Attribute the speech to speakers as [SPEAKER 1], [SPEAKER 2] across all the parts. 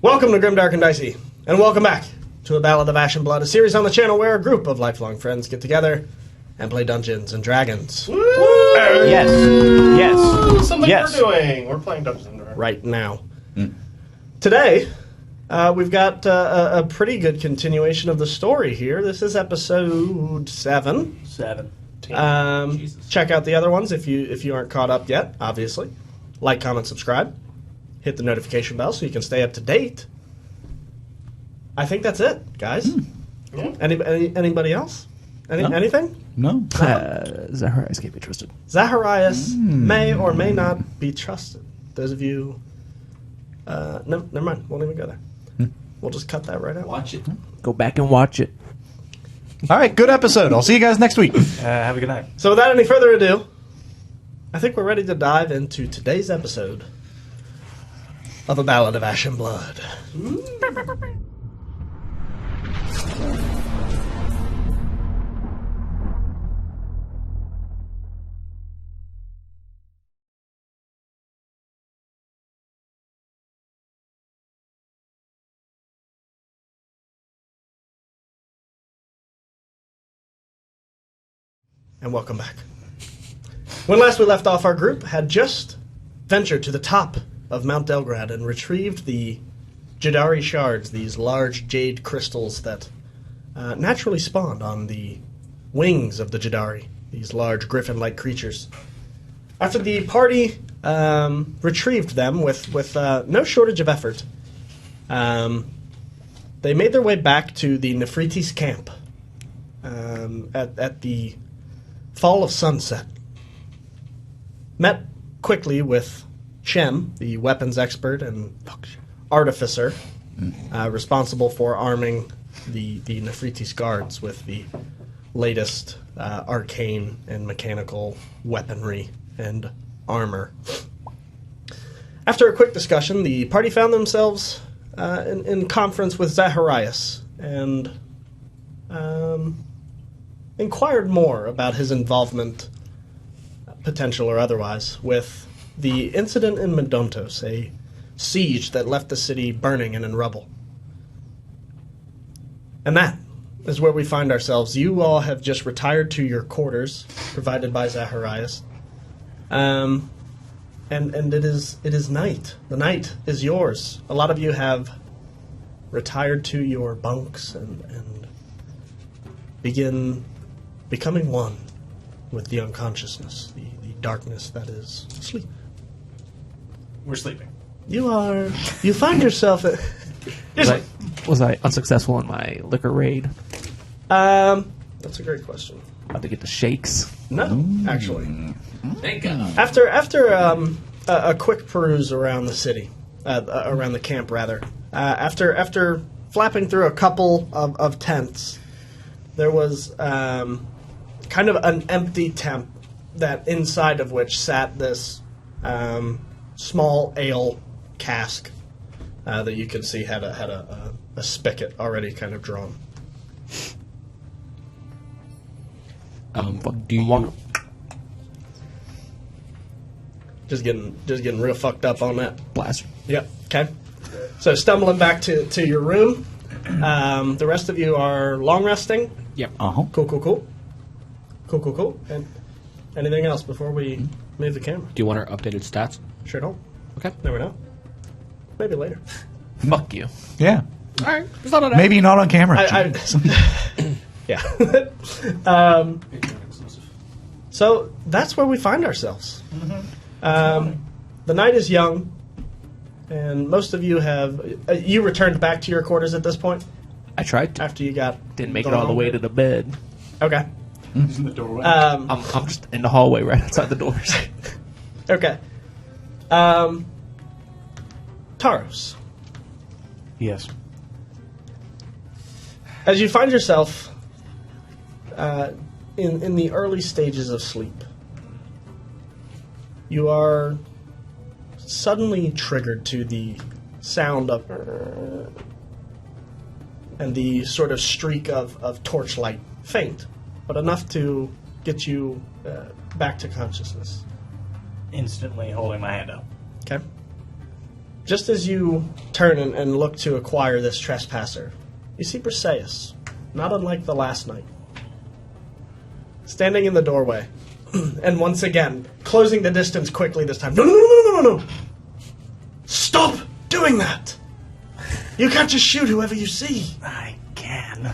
[SPEAKER 1] Welcome to Grimdark and Dicey, and welcome back to a Ballad of Ash and Blood, a series on the channel where a group of lifelong friends get together and play Dungeons and Dragons.
[SPEAKER 2] Woo! Yes.
[SPEAKER 3] Something
[SPEAKER 2] Yes.
[SPEAKER 3] we're doing. We're playing Dungeons and Dragons.
[SPEAKER 1] Right now. Today, we've got a pretty good continuation of the story here. This is episode 7.
[SPEAKER 2] 7.
[SPEAKER 1] Check out the other ones if you aren't caught up yet, obviously. Like, comment, subscribe. Hit the notification bell so you can stay up to date. I think that's it, guys.
[SPEAKER 3] Yeah.
[SPEAKER 1] Anybody else? Anything?
[SPEAKER 4] No.
[SPEAKER 2] Zacharias can't be trusted.
[SPEAKER 1] Zacharias may or may not be trusted. Those of you... no, never mind. Won't even go there. We'll just cut that right out.
[SPEAKER 5] Watch it.
[SPEAKER 2] Go back and watch it.
[SPEAKER 4] All right, good episode. I'll see you guys next week.
[SPEAKER 2] Have a good night.
[SPEAKER 1] So without any further ado, I think we're ready to dive into today's episode of A Ballad of Ash and Blood. And welcome back. When last we left off, our group had just ventured to the top of Mount Delgrad and retrieved the Jadari shards, these large jade crystals that naturally spawned on the wings of the Jadari, these large griffin-like creatures. After the party retrieved them with no shortage of effort, they made their way back to the Nefritis camp at the fall of sunset. Met quickly with Shem, the weapons expert and artificer, responsible for arming the Nefritis guards with the latest arcane and mechanical weaponry and armor. After a quick discussion, the party found themselves in conference with Zacharias and inquired more about his involvement, potential or otherwise, with the incident in Medontos, a siege that left the city burning and in rubble. And that is where we find ourselves. You all have just retired to your quarters, provided by Zacharias. And it is night. The night is yours. A lot of you have retired to your bunks and begin becoming one with the unconsciousness, the darkness that is sleep.
[SPEAKER 3] We're sleeping.
[SPEAKER 1] You find yourself at...
[SPEAKER 2] Was I unsuccessful in my liquor raid?
[SPEAKER 1] That's a great question.
[SPEAKER 2] About to get the shakes.
[SPEAKER 1] No, actually.
[SPEAKER 5] Thank God.
[SPEAKER 1] After a quick peruse around the city, around the camp rather, after flapping through a couple of tents, there was kind of an empty tent that inside of which sat this small ale cask that you could see had a spigot already kind of drawn.
[SPEAKER 2] Do you want?
[SPEAKER 1] Just getting real fucked up on that.
[SPEAKER 2] Blaster.
[SPEAKER 1] Yep. Okay. So stumbling back to your room. The rest of you are long resting.
[SPEAKER 2] Yep.
[SPEAKER 1] Cool. And anything else before we move the camera?
[SPEAKER 5] Do you want our updated stats?
[SPEAKER 1] Sure don't.
[SPEAKER 5] Okay.
[SPEAKER 1] Never know. Maybe later.
[SPEAKER 2] Fuck you.
[SPEAKER 4] Yeah.
[SPEAKER 5] All right. It's not an
[SPEAKER 4] Maybe not on camera.
[SPEAKER 1] Yeah. So that's where we find ourselves. The night is young, and most of you have... you returned back to your quarters at this point?
[SPEAKER 2] I tried to.
[SPEAKER 1] After you got...
[SPEAKER 2] Didn't make it all the way to the bed.
[SPEAKER 1] Okay.
[SPEAKER 3] He's in the doorway.
[SPEAKER 2] I'm just in the hallway right outside the doors.
[SPEAKER 1] Okay. Taros.
[SPEAKER 4] Yes.
[SPEAKER 1] As you find yourself in the early stages of sleep, you are suddenly triggered to the sound of and the sort of streak of torchlight, faint, but enough to get you back to consciousness.
[SPEAKER 3] Instantly holding my hand up.
[SPEAKER 1] Okay. Just as you turn and look to acquire this trespasser, you see Breseis, not unlike the last night, standing in the doorway, and once again, closing the distance quickly this time. No. Stop doing that! You can't just shoot whoever you see.
[SPEAKER 4] I can.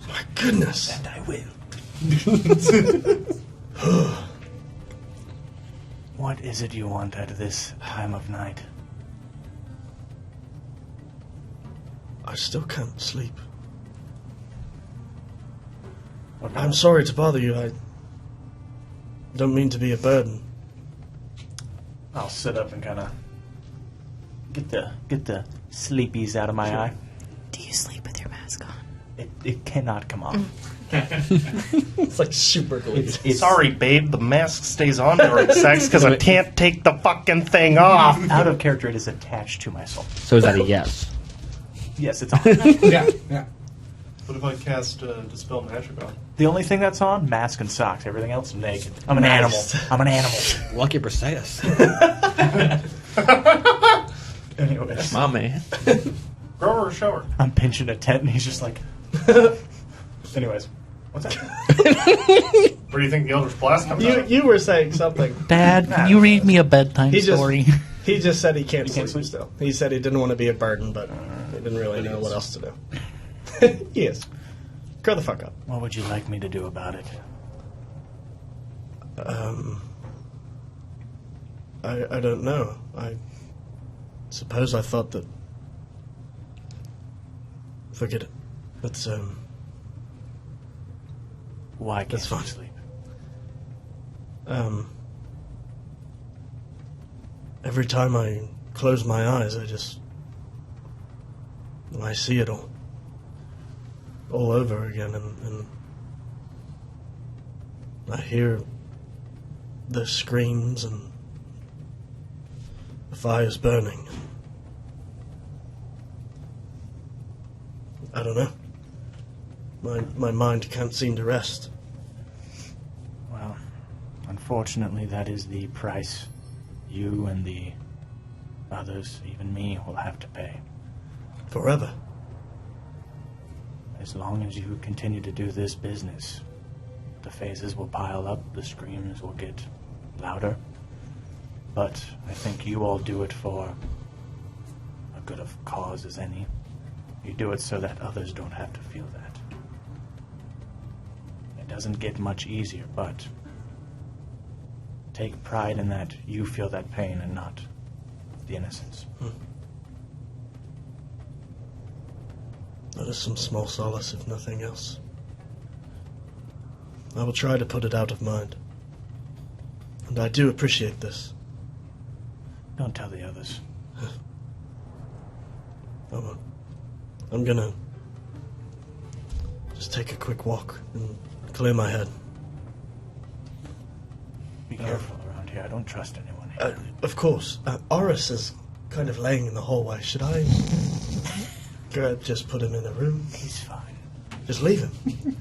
[SPEAKER 1] My goodness.
[SPEAKER 4] And I will. What is it you want at this time of night?
[SPEAKER 1] I still can't sleep. I'm sorry to bother you. I don't mean to be a burden.
[SPEAKER 4] I'll sit up and kind of get the sleepies out of my eye.
[SPEAKER 6] Do you sleep with your mask on?
[SPEAKER 4] It cannot come off.
[SPEAKER 1] It's like super glued.
[SPEAKER 3] Sorry, babe, the mask stays on during sex because I can't take the fucking thing off.
[SPEAKER 4] Out of character, it is attached to my soul.
[SPEAKER 5] So is that a yes?
[SPEAKER 4] Yes, it's on.
[SPEAKER 7] Yeah.
[SPEAKER 3] What if I cast Dispel Magic on?
[SPEAKER 4] The only thing that's on, mask and socks. Everything else, I'm naked. I'm an animal. I'm an animal.
[SPEAKER 5] Lucky Breseis.
[SPEAKER 4] Anyways,
[SPEAKER 5] My man.
[SPEAKER 3] Grow or shower?
[SPEAKER 4] I'm pinching a tent, and he's just like... Anyways, what's that?
[SPEAKER 3] Where do you think the Elder's Blast comes out?
[SPEAKER 1] You were saying something.
[SPEAKER 7] Dad, can you read me a bedtime
[SPEAKER 1] He just-
[SPEAKER 7] story?
[SPEAKER 1] He just said he can't sleep
[SPEAKER 4] sleep?
[SPEAKER 1] still. He said he didn't want to be a burden, but he didn't really know what else to do. He is. Grow the fuck up.
[SPEAKER 4] What would you like me to do about it?
[SPEAKER 1] I don't know. I suppose I thought that... Forget it. Let's,
[SPEAKER 4] Why can't
[SPEAKER 1] That's
[SPEAKER 4] you
[SPEAKER 1] fine.
[SPEAKER 4] sleep?
[SPEAKER 1] Every time I close my eyes, I see it all over again, and I hear the screams and the fires burning. I don't know. My mind can't seem to rest.
[SPEAKER 4] Well, unfortunately, that is the price you and the others, even me, will have to pay.
[SPEAKER 1] Forever.
[SPEAKER 4] As long as you continue to do this business, the phases will pile up, the screams will get louder. But I think you all do it for a good of cause as any. You do it so that others don't have to feel that. It doesn't get much easier, but take pride in that you feel that pain and not the innocence.
[SPEAKER 1] That is some small solace, if nothing else. I will try to put it out of mind. And I do appreciate this.
[SPEAKER 4] Don't tell the others.
[SPEAKER 1] I won't. I'm gonna just take a quick walk and clear my head.
[SPEAKER 4] Be careful around here. I don't trust anyone here.
[SPEAKER 1] Of course. Oris is kind of laying in the hallway. Should I just put him in a room?
[SPEAKER 4] He's fine.
[SPEAKER 1] Just leave him.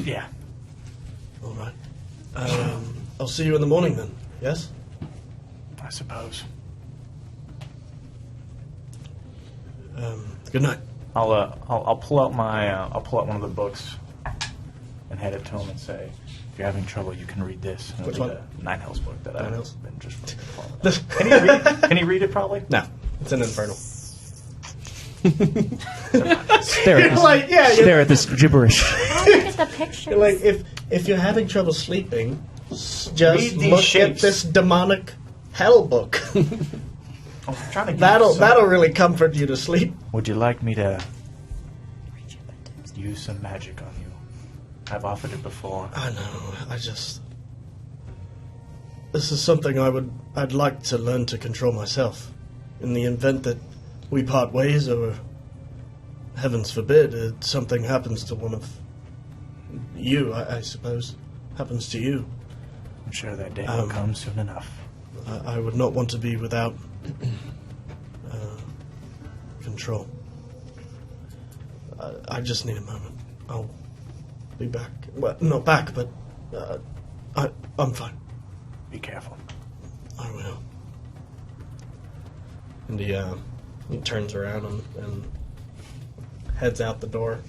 [SPEAKER 4] Yeah.
[SPEAKER 1] All right. I'll see you in the morning then. Yes?
[SPEAKER 4] I suppose.
[SPEAKER 1] Good night.
[SPEAKER 4] I'll pull out one of the books and hand it to him and say, if you're having trouble, you can read this. And
[SPEAKER 1] Which
[SPEAKER 4] it'll
[SPEAKER 1] one?
[SPEAKER 4] be the Nine Hells book that
[SPEAKER 1] Nine
[SPEAKER 4] I've
[SPEAKER 1] Hells?
[SPEAKER 4] been just Can he read it probably?
[SPEAKER 1] No, it's an infernal.
[SPEAKER 2] Stare at this,
[SPEAKER 1] Like, yeah,
[SPEAKER 2] stare at this gibberish.
[SPEAKER 6] Oh, look at the pictures.
[SPEAKER 1] like if you're having trouble sleeping, just
[SPEAKER 3] Read these
[SPEAKER 1] look
[SPEAKER 3] shapes.
[SPEAKER 1] at this demonic hell book.
[SPEAKER 4] I'm trying to give
[SPEAKER 1] that'll really comfort you to sleep.
[SPEAKER 4] Would you like me to use some magic on you? I've offered it before.
[SPEAKER 1] I know. This is something I'd like to learn to control myself. In the event that we part ways, or heavens forbid, something happens to one of you, I suppose, happens to you.
[SPEAKER 4] I'm sure that day will come soon enough.
[SPEAKER 1] I would not want to be without control. I just need a moment. I'll be back. Well, not back, but I'm fine.
[SPEAKER 4] Be careful.
[SPEAKER 1] I will. And he turns around and heads out the door.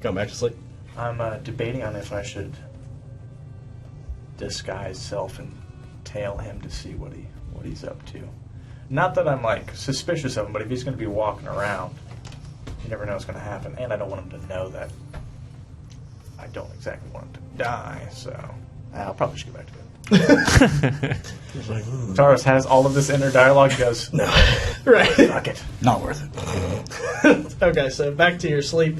[SPEAKER 1] Going back to sleep.
[SPEAKER 4] I'm debating on if I should disguise self and tail him to see what he's up to. Not that I'm like suspicious of him, but if he's going to be walking around, you never know what's going to happen. And I don't want him to know that I don't exactly want him to die. So I'll probably just get back to bed. Taurus has all of this inner dialogue. He goes,
[SPEAKER 1] No. Right.
[SPEAKER 4] fuck it.
[SPEAKER 5] Not worth it.
[SPEAKER 1] Okay, so back to your sleep.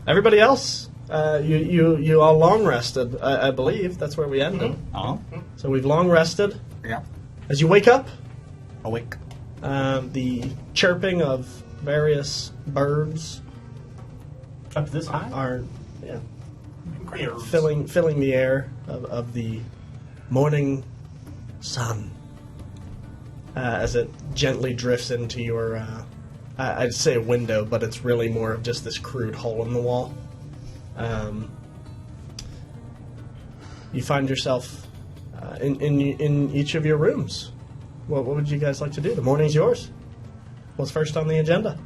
[SPEAKER 1] Everybody else, you all long rested, I believe. That's where we ended.
[SPEAKER 5] Oh.
[SPEAKER 1] So we've long rested.
[SPEAKER 5] Yeah.
[SPEAKER 1] As you wake up,
[SPEAKER 5] Awake.
[SPEAKER 1] the chirping of various birds
[SPEAKER 4] Up this high?
[SPEAKER 1] are filling the air of the morning sun as it gently drifts into your, I'd say a window, but it's really more of just this crude hole in the wall. You find yourself in each of your rooms. What would you guys like to do? The morning's yours. What's first on the agenda?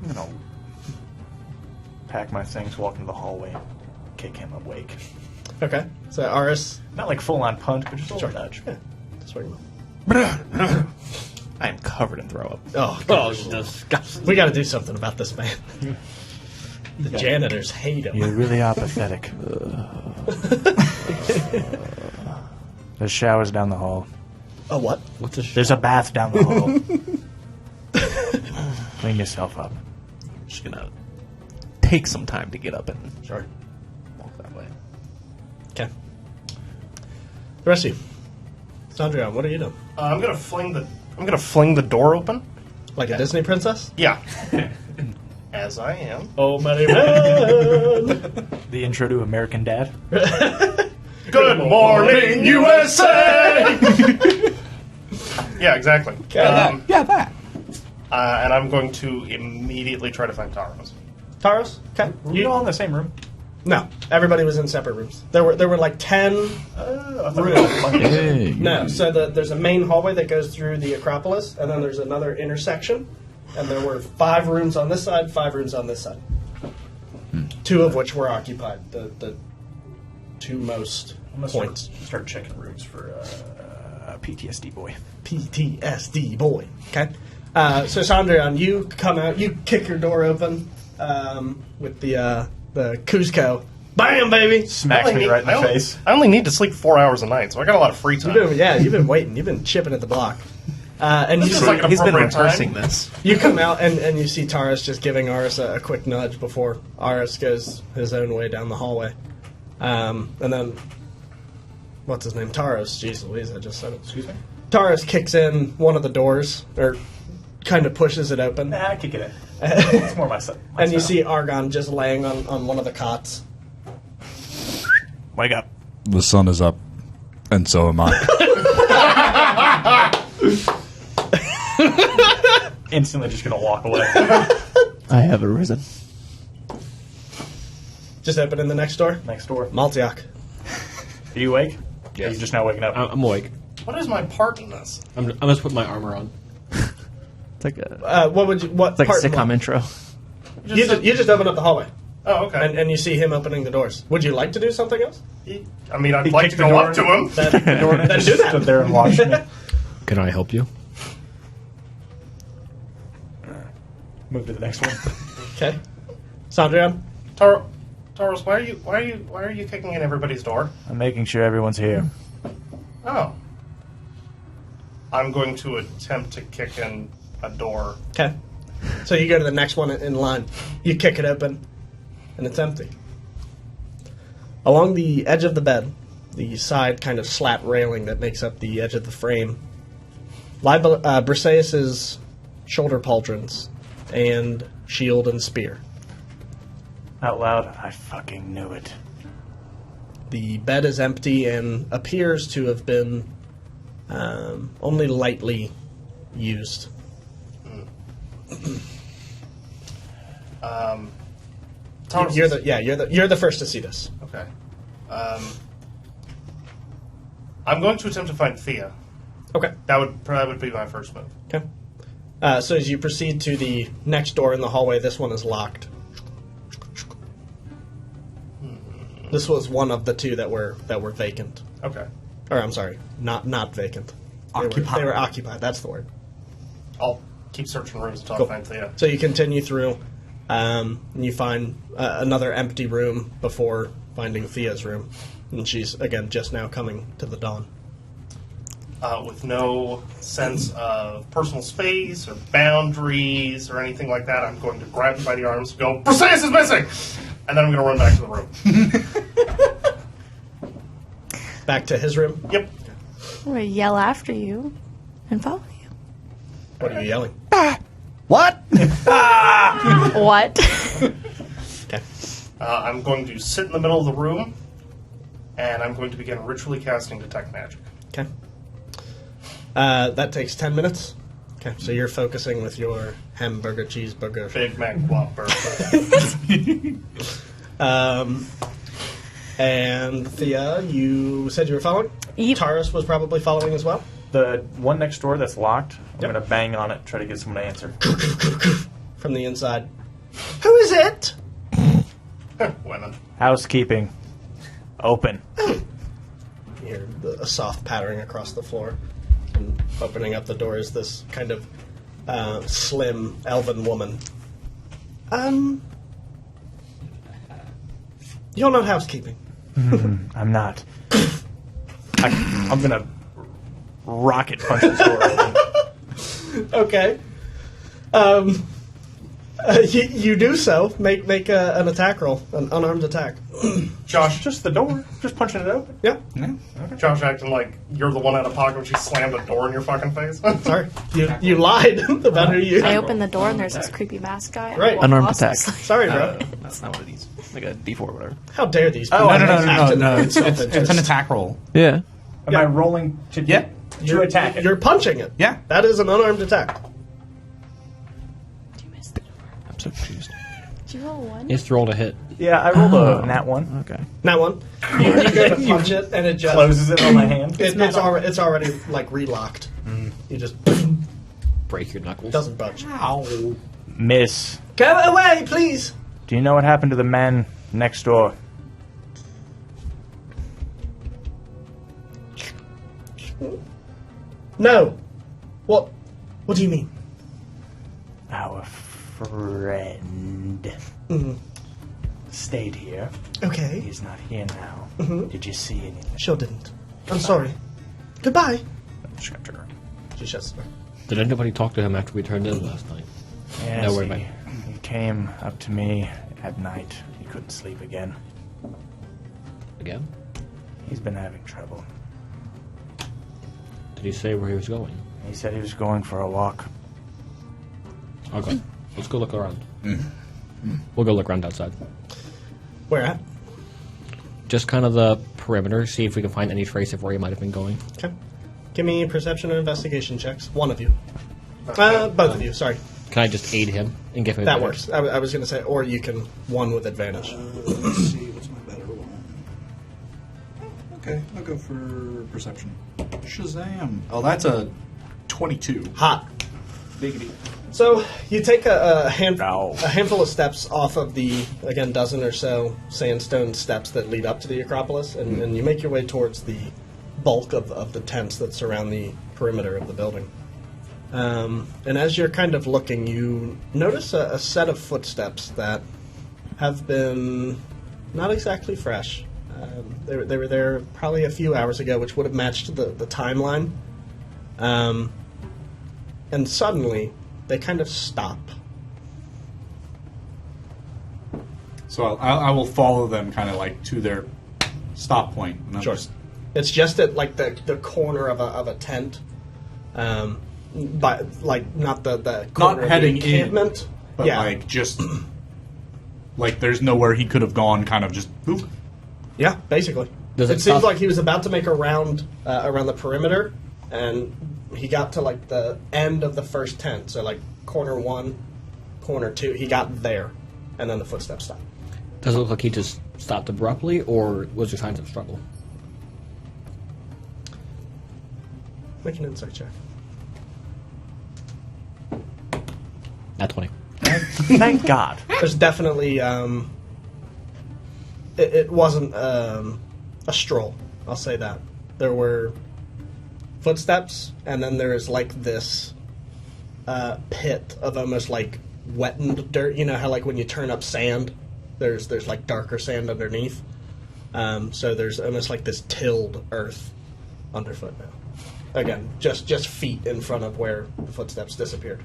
[SPEAKER 4] I'm going to pack my things, walk into the hallway, kick him awake.
[SPEAKER 1] Okay, so Aris.
[SPEAKER 4] Not like full-on punch, but just a little nudge.
[SPEAKER 1] Yeah, that's what you
[SPEAKER 2] I am covered in throw up.
[SPEAKER 1] Oh,
[SPEAKER 5] Oh, disgusting.
[SPEAKER 1] we got to do something about this man. The janitors hate him.
[SPEAKER 4] You really are pathetic. There's showers down the hall.
[SPEAKER 1] Oh, what?
[SPEAKER 5] What's a
[SPEAKER 4] There's a bath down the hall. Clean yourself up.
[SPEAKER 2] I'm just gonna take some time to get up and
[SPEAKER 1] Sure.
[SPEAKER 2] walk that way.
[SPEAKER 1] Okay. The rest of you. Sandrian, what are you doing?
[SPEAKER 3] I'm gonna fling the door open.
[SPEAKER 1] Like a Disney princess?
[SPEAKER 3] Yeah. As I am.
[SPEAKER 1] Oh, Mary Man!
[SPEAKER 4] The intro to American Dad.
[SPEAKER 3] Good morning, USA! Yeah, exactly.
[SPEAKER 1] Yeah,
[SPEAKER 5] that.
[SPEAKER 3] And I'm going to immediately try to find Taros.
[SPEAKER 1] Taros? Okay.
[SPEAKER 4] You all in the same room?
[SPEAKER 1] No, everybody was in separate rooms. There were like 10 rooms. No, so there's a main hallway that goes through the Acropolis, and then there's another intersection, and there were 5 rooms on this side, 5 rooms on this side. 2 of which were occupied. The 2 most
[SPEAKER 4] I'm gonna
[SPEAKER 1] points.
[SPEAKER 4] start checking rooms for PTSD boy.
[SPEAKER 1] PTSD boy. Okay. So Sandrian, you come out, you kick your door open with the Cusco. Bam, baby!
[SPEAKER 4] Smacks me right in the face.
[SPEAKER 3] I only need to sleep 4 hours a night, so I got a lot of free time.
[SPEAKER 1] You've been waiting. You've been chipping at the block. And you
[SPEAKER 3] This is
[SPEAKER 1] see,
[SPEAKER 3] like
[SPEAKER 2] He's been
[SPEAKER 3] appropriate
[SPEAKER 2] rehearsing
[SPEAKER 3] time.
[SPEAKER 2] this.
[SPEAKER 1] you come out and you see Taras just giving Aris a quick nudge before Aris goes his own way down the hallway. And then, what's his name? Taros. Jeez Louise, I just said it.
[SPEAKER 4] Excuse me?
[SPEAKER 1] Taras kicks in one of the doors, or kind of pushes it open.
[SPEAKER 4] Nah, kick it in. It's more my style.
[SPEAKER 1] And you see Argon just laying on one of the cots.
[SPEAKER 4] Wake up.
[SPEAKER 8] The sun is up, and so am I.
[SPEAKER 4] Instantly just gonna walk away.
[SPEAKER 2] I have arisen.
[SPEAKER 1] Just opening the next door.
[SPEAKER 4] Next door.
[SPEAKER 1] Maltiak.
[SPEAKER 4] Are you awake?
[SPEAKER 7] Yes.
[SPEAKER 4] Are you just now waking up?
[SPEAKER 7] I'm awake.
[SPEAKER 3] What is my part in this?
[SPEAKER 7] I'm just putting my armor on.
[SPEAKER 2] It's like a
[SPEAKER 1] What would you? What
[SPEAKER 2] it's like a
[SPEAKER 1] part?
[SPEAKER 2] sitcom intro.
[SPEAKER 1] You just open up the hallway,
[SPEAKER 3] Oh, okay.
[SPEAKER 1] and you see him opening the doors. Would you like to do something else?
[SPEAKER 3] I mean, I'd
[SPEAKER 4] He
[SPEAKER 3] like
[SPEAKER 4] kicked
[SPEAKER 3] to
[SPEAKER 4] the
[SPEAKER 3] go
[SPEAKER 4] door
[SPEAKER 3] up to him.
[SPEAKER 1] Then do that.
[SPEAKER 4] Stood there and watched me.
[SPEAKER 7] Can I help you?
[SPEAKER 4] Move to the next one.
[SPEAKER 1] Okay. Sandrian?
[SPEAKER 3] Taros, why are you kicking in everybody's door?
[SPEAKER 4] I'm making sure everyone's here.
[SPEAKER 3] Oh. I'm going to attempt to kick in a door.
[SPEAKER 1] Okay. So you go to the next one in line. You kick it open, and it's empty. Along the edge of the bed, the side kind of slat railing that makes up the edge of the frame, lie Breseis' shoulder pauldrons and shield and spear.
[SPEAKER 4] Out loud, I fucking knew it.
[SPEAKER 1] The bed is empty and appears to have been only lightly used. You're the first to see this.
[SPEAKER 3] Okay. I'm going to attempt to find Thea.
[SPEAKER 1] Okay.
[SPEAKER 3] That would be my first move.
[SPEAKER 1] Okay. So as you proceed to the next door in the hallway, this one is locked. This was one of the two that were vacant.
[SPEAKER 3] Okay.
[SPEAKER 1] Or I'm sorry, not vacant.
[SPEAKER 5] Occupied.
[SPEAKER 1] They were occupied. That's the word.
[SPEAKER 3] I'll keep searching rooms until
[SPEAKER 1] Cool.
[SPEAKER 3] I find Thea.
[SPEAKER 1] So you continue through, and you find another empty room before finding Thea's room, and she's again just now coming to the dawn.
[SPEAKER 3] With no sense of personal space or boundaries or anything like that, I'm going to grab him by the arms and go, Breseis is missing! And then I'm going to run back to the room.
[SPEAKER 1] Back to his room.
[SPEAKER 3] Yep.
[SPEAKER 6] I'm going to yell after you and follow you.
[SPEAKER 1] What are you yelling?
[SPEAKER 5] What?
[SPEAKER 6] What?
[SPEAKER 1] Okay.
[SPEAKER 3] I'm going to sit in the middle of the room, and I'm going to begin ritually casting Detect Magic.
[SPEAKER 1] Okay. That takes 10 minutes. Okay, so you're focusing with your hamburger, cheeseburger.
[SPEAKER 3] Big Mac Whopper.
[SPEAKER 1] And Thea, you said you were following?
[SPEAKER 6] Yep.
[SPEAKER 1] Taurus was probably following as well?
[SPEAKER 4] The one next door that's locked, I'm
[SPEAKER 1] Yep.
[SPEAKER 4] going to bang on it, try to get someone to answer.
[SPEAKER 1] From the inside. Who is it?
[SPEAKER 3] Women.
[SPEAKER 4] Housekeeping. Open.
[SPEAKER 1] You hear a soft pattering across the floor. And opening up the door is this kind of slim, elven woman. You're not housekeeping.
[SPEAKER 4] I'm not. I'm going to rocket punch this door open.
[SPEAKER 1] Okay. You do so. Make an attack roll, an unarmed attack.
[SPEAKER 3] Josh,
[SPEAKER 4] Just the door. Just punching it open.
[SPEAKER 1] Yeah.
[SPEAKER 3] Josh acting like you're the one out of pocket when she slammed a door in your fucking face.
[SPEAKER 1] Sorry, you lied about who you.
[SPEAKER 6] I open the door and there's this creepy mask guy.
[SPEAKER 1] Right.
[SPEAKER 2] Unarmed attack.
[SPEAKER 1] Sorry, bro.
[SPEAKER 2] That's not what it is. Like a D4 or whatever.
[SPEAKER 1] How dare these people?
[SPEAKER 5] No. It's an attack roll.
[SPEAKER 2] Yeah.
[SPEAKER 4] Am I rolling to attack it?
[SPEAKER 1] You're punching it.
[SPEAKER 5] Yeah.
[SPEAKER 1] That is an unarmed attack.
[SPEAKER 6] Did you miss the door?
[SPEAKER 2] I'm so confused.
[SPEAKER 6] Did you roll one?
[SPEAKER 2] It's rolled a hit.
[SPEAKER 4] Yeah, I rolled a nat one.
[SPEAKER 2] Okay.
[SPEAKER 1] That one. You go to punch it, and it just
[SPEAKER 4] Closes it on my hand.
[SPEAKER 1] it's already like relocked. You just
[SPEAKER 2] Break your knuckles.
[SPEAKER 1] doesn't budge.
[SPEAKER 4] Miss.
[SPEAKER 1] Go away, please.
[SPEAKER 4] Do you know what happened to the man next door?
[SPEAKER 1] No. What? What do you mean?
[SPEAKER 4] Our friend stayed here.
[SPEAKER 1] Okay.
[SPEAKER 4] He's not here now. Did you see anything?
[SPEAKER 1] Sure didn't. I'm sorry. Goodbye.
[SPEAKER 4] Shut the door.
[SPEAKER 1] She shuts the door.
[SPEAKER 7] Did anybody talk to him after we turned in last night?
[SPEAKER 4] Yes,
[SPEAKER 7] No, wait a
[SPEAKER 4] he,
[SPEAKER 7] minute.
[SPEAKER 4] he came up to me at night. He couldn't sleep again.
[SPEAKER 7] Again?
[SPEAKER 4] He's been having trouble.
[SPEAKER 7] Did he say where he was going?
[SPEAKER 4] He said he was going for a walk.
[SPEAKER 7] Okay. Let's go look around. We'll go look around outside.
[SPEAKER 1] Where at?
[SPEAKER 7] Just kind of the perimeter, see if we can find any trace of where he might have been going.
[SPEAKER 1] Okay. Give me perception and investigation checks. One of you. Both of you. Sorry.
[SPEAKER 7] Can I just aid him and give him
[SPEAKER 1] That
[SPEAKER 7] advantage?
[SPEAKER 1] works. I was going to say, or you can one with advantage.
[SPEAKER 8] Let's see, what's my better one? Okay, I'll go for perception. Shazam! Oh, that's a 22.
[SPEAKER 1] Hot.
[SPEAKER 8] Biggity.
[SPEAKER 1] So you take a
[SPEAKER 4] No.
[SPEAKER 1] handful of steps off of the, again, dozen or so sandstone steps that lead up to the Acropolis, and you make your way towards the bulk of the tents that surround the perimeter of the building. And as you're kind of looking, you notice a set of footsteps that have been not exactly fresh. They were there probably a few hours ago, which would have matched the timeline. And suddenly, they kind of stop.
[SPEAKER 8] So I will follow them kind of like to their stop point. And I'll
[SPEAKER 1] Sure.
[SPEAKER 8] just-
[SPEAKER 1] It's just at like the corner of a tent, but like not the corner of
[SPEAKER 8] heading
[SPEAKER 1] the
[SPEAKER 8] in,
[SPEAKER 1] encampment,
[SPEAKER 8] but
[SPEAKER 1] yeah,
[SPEAKER 8] like just like there's nowhere he could have gone. Kind of just boop.
[SPEAKER 1] yeah, basically.
[SPEAKER 7] Does it
[SPEAKER 1] it seems
[SPEAKER 7] stop-
[SPEAKER 1] like he was about to make a round around the perimeter, and he got to like the end of the first tent, so like corner 1, corner 2. He got there, and then the footsteps stopped.
[SPEAKER 7] Does it look like he just stopped abruptly, or was there signs of struggle?
[SPEAKER 1] Make an insight check.
[SPEAKER 7] At 20.
[SPEAKER 4] Thank God.
[SPEAKER 1] There's definitely it wasn't a stroll. I'll say that. There were footsteps, and then there is like this pit of almost like wettened dirt. You know how like when you turn up sand, there's like darker sand underneath. So there's almost like this tilled earth underfoot now. Again, just feet in front of where the footsteps disappeared.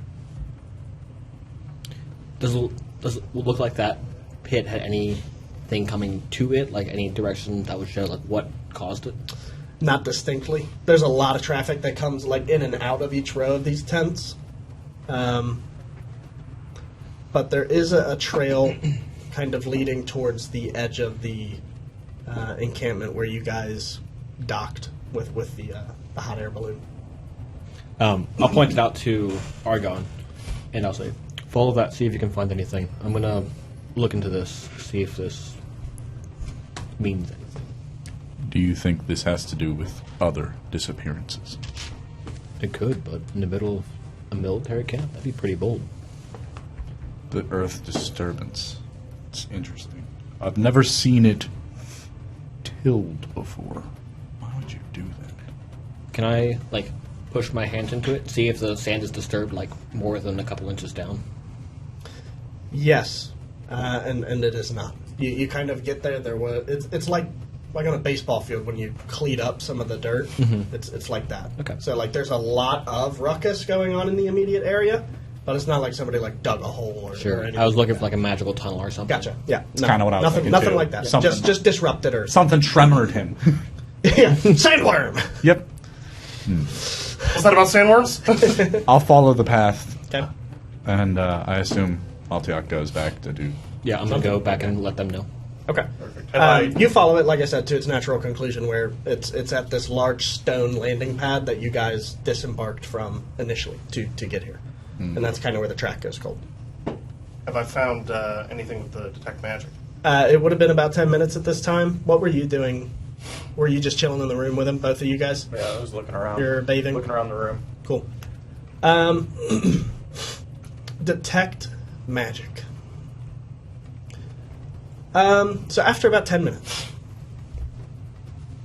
[SPEAKER 7] Does it look like that pit had anything coming to it, like any direction that would show like what caused it?
[SPEAKER 1] Not distinctly. There's a lot of traffic that comes like in and out of each row of these tents. But there is a trail kind of leading towards the edge of the encampment where you guys docked with the hot air balloon.
[SPEAKER 7] I'll point it out to Argon, and I'll say, follow that, see if you can find anything. I'm going to look into this, see if this means anything.
[SPEAKER 9] Do you think this has to do with other disappearances?
[SPEAKER 7] It could, but in the middle of a military camp, that'd be pretty bold.
[SPEAKER 9] The Earth disturbance. It's interesting. I've never seen it tilled before. Why would you do that?
[SPEAKER 7] Can I, like, push my hand into it, see if the sand is disturbed, like, more than a couple inches down?
[SPEAKER 1] Yes, and it is not. You kind of get there. It's like on a baseball field when you cleat up some of the dirt. Mm-hmm. It's like that.
[SPEAKER 7] Okay.
[SPEAKER 1] So like there's a lot of ruckus going on in the immediate area, but it's not like somebody like dug a hole or
[SPEAKER 7] Sure.
[SPEAKER 1] anything
[SPEAKER 7] I was looking
[SPEAKER 1] like
[SPEAKER 7] for like a magical tunnel or something.
[SPEAKER 1] Gotcha. Yeah.
[SPEAKER 9] It's kind of what I was
[SPEAKER 1] nothing.
[SPEAKER 9] thinking,
[SPEAKER 1] Nothing
[SPEAKER 9] too.
[SPEAKER 1] like that.
[SPEAKER 9] Something.
[SPEAKER 1] Just disrupted Earth.
[SPEAKER 8] Something tremored him.
[SPEAKER 1] Yeah. Sandworm.
[SPEAKER 8] Yep.
[SPEAKER 3] Was that about sandworms?
[SPEAKER 8] I'll follow the path,
[SPEAKER 1] Okay.
[SPEAKER 8] and I assume Altiak goes back to do.
[SPEAKER 7] Yeah, I'm going to go back and let them know.
[SPEAKER 1] Okay.
[SPEAKER 3] Perfect.
[SPEAKER 1] You follow it, like I said, to its natural conclusion, where it's at this large stone landing pad that you guys disembarked from initially to get here, and that's kind of where the track goes cold.
[SPEAKER 3] Have I found anything with the detect magic?
[SPEAKER 1] It would have been about 10 minutes at this time. What were you doing? Were you just chilling in the room with him, both of you guys?
[SPEAKER 4] Yeah, I was looking around.
[SPEAKER 1] You're bathing?
[SPEAKER 4] Looking around the room.
[SPEAKER 1] Cool. Detect magic. So after about 10 minutes,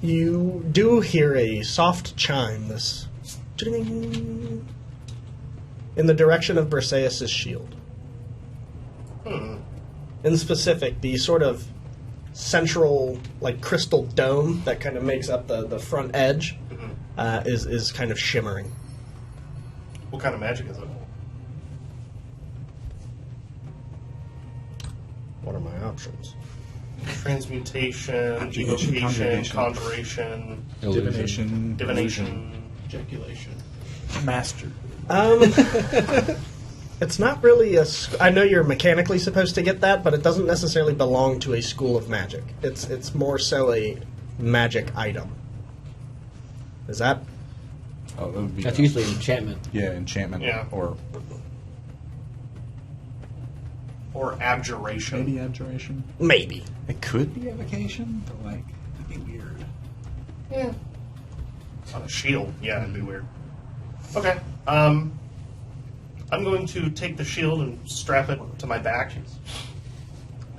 [SPEAKER 1] you do hear a soft chime, this in the direction of Breseis' shield. In specific, the sort of central, like, crystal dome that kind of makes up the front edge is kind of shimmering.
[SPEAKER 3] What kind of magic is it?
[SPEAKER 1] What are my options?
[SPEAKER 3] Transmutation, evocation, conjuration,
[SPEAKER 9] Divination.
[SPEAKER 3] divination.
[SPEAKER 8] Ejaculation.
[SPEAKER 4] Master.
[SPEAKER 1] It's not really I know you're mechanically supposed to get that, but it doesn't necessarily belong to a school of magic. It's more so a magic item. Is that?
[SPEAKER 9] Oh, that would be.
[SPEAKER 7] That's usually enchantment.
[SPEAKER 9] Yeah, enchantment.
[SPEAKER 3] Yeah.
[SPEAKER 9] Or
[SPEAKER 3] Abjuration.
[SPEAKER 9] maybe abjuration.
[SPEAKER 1] Maybe.
[SPEAKER 9] It could be evocation, but like that'd be weird.
[SPEAKER 3] Yeah. On a shield, yeah, it'd be weird. Okay. I'm going to take the shield and strap it to my back.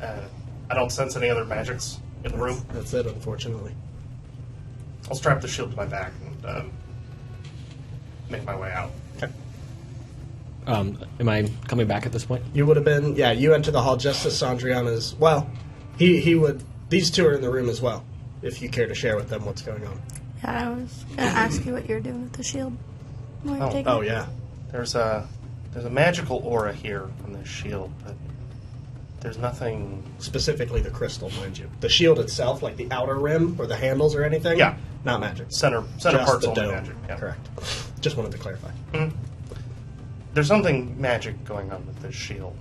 [SPEAKER 3] I don't sense any other magics in the room.
[SPEAKER 1] That's it, unfortunately.
[SPEAKER 3] I'll strap the shield to my back and make my way out.
[SPEAKER 1] Okay.
[SPEAKER 7] Am I coming back at this point?
[SPEAKER 1] You would have been, yeah, you enter the hall just as Sandriana is, well, he would, these two are in the room as well, if you care to share with them what's going on.
[SPEAKER 6] Yeah, I was going to ask you what you're doing with the shield. While you're taking
[SPEAKER 1] Oh,
[SPEAKER 6] it.
[SPEAKER 1] yeah.
[SPEAKER 3] There's a magical aura here on this shield, but there's nothing.
[SPEAKER 1] Specifically the crystal, mind you. The shield itself, like the outer rim or the handles or anything?
[SPEAKER 3] Yeah.
[SPEAKER 1] Not magic.
[SPEAKER 3] Center
[SPEAKER 1] Just
[SPEAKER 3] part's
[SPEAKER 1] the
[SPEAKER 3] only
[SPEAKER 1] dome.
[SPEAKER 3] magic. Yeah.
[SPEAKER 1] Correct. Just wanted to clarify.
[SPEAKER 3] There's something magic going on with this shield.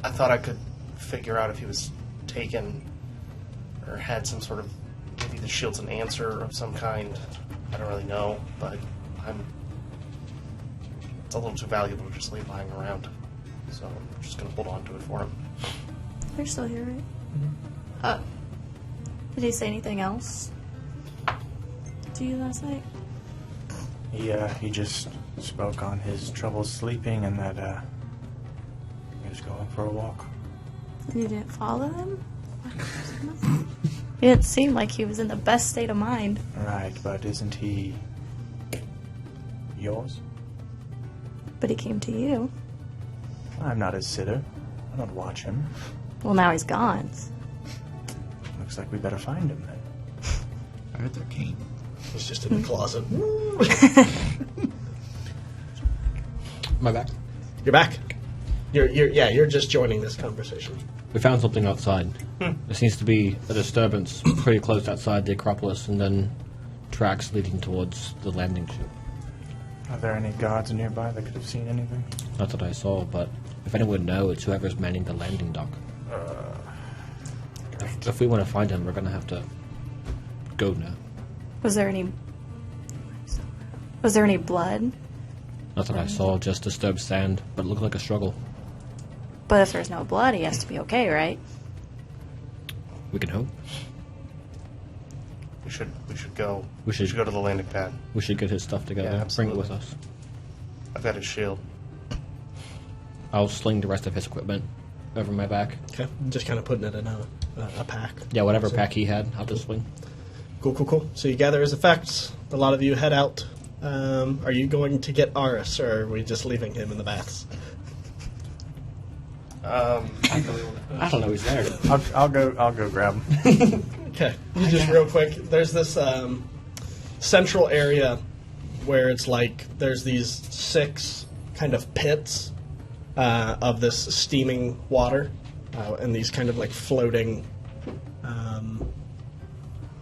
[SPEAKER 3] I thought I could figure out if he was taken or had some sort of, maybe the shield's an answer of some kind. I don't really know, but it's a little too valuable to just leave lying around. So I'm just going to hold on to it for him.
[SPEAKER 6] You're still here, right? Did he say anything else to you last night?
[SPEAKER 4] He just spoke on his trouble sleeping and that he was going for a walk.
[SPEAKER 6] And you didn't follow him? It didn't seem like he was in the best state of mind.
[SPEAKER 4] Right, but isn't he yours?
[SPEAKER 6] But he came to you.
[SPEAKER 4] I'm not his sitter. I don't watch him.
[SPEAKER 6] Well, now he's gone.
[SPEAKER 4] Looks like we better find him then.
[SPEAKER 9] I heard their cane.
[SPEAKER 1] He's just in the closet.
[SPEAKER 7] Am I back?
[SPEAKER 1] You're back. You're just joining this conversation.
[SPEAKER 7] We found something outside. There seems to be a disturbance pretty close outside the Acropolis, and then tracks leading towards the landing ship.
[SPEAKER 4] Are there any guards nearby that could have seen anything?
[SPEAKER 7] Not that I saw, but if anyone would know, it's whoever's manning the landing dock. If we want to find him, we're going to have to go now.
[SPEAKER 6] Was there any blood?
[SPEAKER 7] Not that I saw, just disturbed sand, but it looked like a struggle.
[SPEAKER 6] But if there's no blood, he has to be okay, right?
[SPEAKER 7] We can hope.
[SPEAKER 3] We should go.
[SPEAKER 7] We should
[SPEAKER 3] go to the landing pad.
[SPEAKER 7] We should get his stuff together.
[SPEAKER 3] Yeah,
[SPEAKER 7] Bring it
[SPEAKER 3] absolutely.
[SPEAKER 7] with us.
[SPEAKER 3] I've got his shield.
[SPEAKER 7] I'll sling the rest of his equipment over my back.
[SPEAKER 1] Okay. Just kind of putting it in a pack.
[SPEAKER 7] Yeah, whatever
[SPEAKER 1] So-
[SPEAKER 7] pack he had, I'll just swing.
[SPEAKER 1] Cool. So you gather his effects. A lot of you head out. Are you going to get Aris, or are we just leaving him in the baths?
[SPEAKER 3] I
[SPEAKER 7] I don't know, he's there.
[SPEAKER 4] I'll go grab him.
[SPEAKER 1] Okay. You just real quick. There's this central area where it's like there's these 6 kind of pits of this steaming water, and these kind of like floating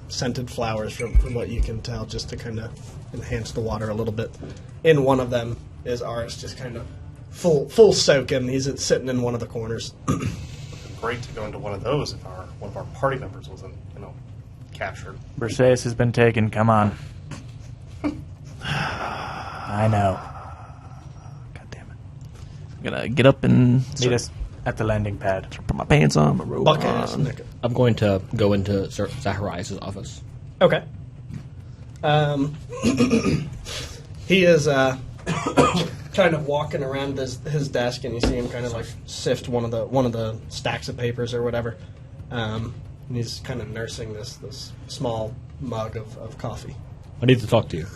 [SPEAKER 1] scented flowers from what you can tell, just to kind of enhance the water a little bit. In one of them is Aris, just kind of full soaking. He's sitting in one of the corners.
[SPEAKER 3] great to go into one of those if one of our party members wasn't, captured.
[SPEAKER 4] Breseis has been taken. Come on. I know. God damn it.
[SPEAKER 2] I'm gonna get up and
[SPEAKER 4] Meet us at the landing pad.
[SPEAKER 2] put my pants on, my robe
[SPEAKER 1] Buck ass
[SPEAKER 2] on.
[SPEAKER 1] naked.
[SPEAKER 7] I'm going to go into Zacharias' office.
[SPEAKER 1] Okay. He is kind of walking around his desk, and you see him kind of like sift one of the stacks of papers or whatever. And he's kind of nursing this small mug of coffee.
[SPEAKER 7] I need to talk to you.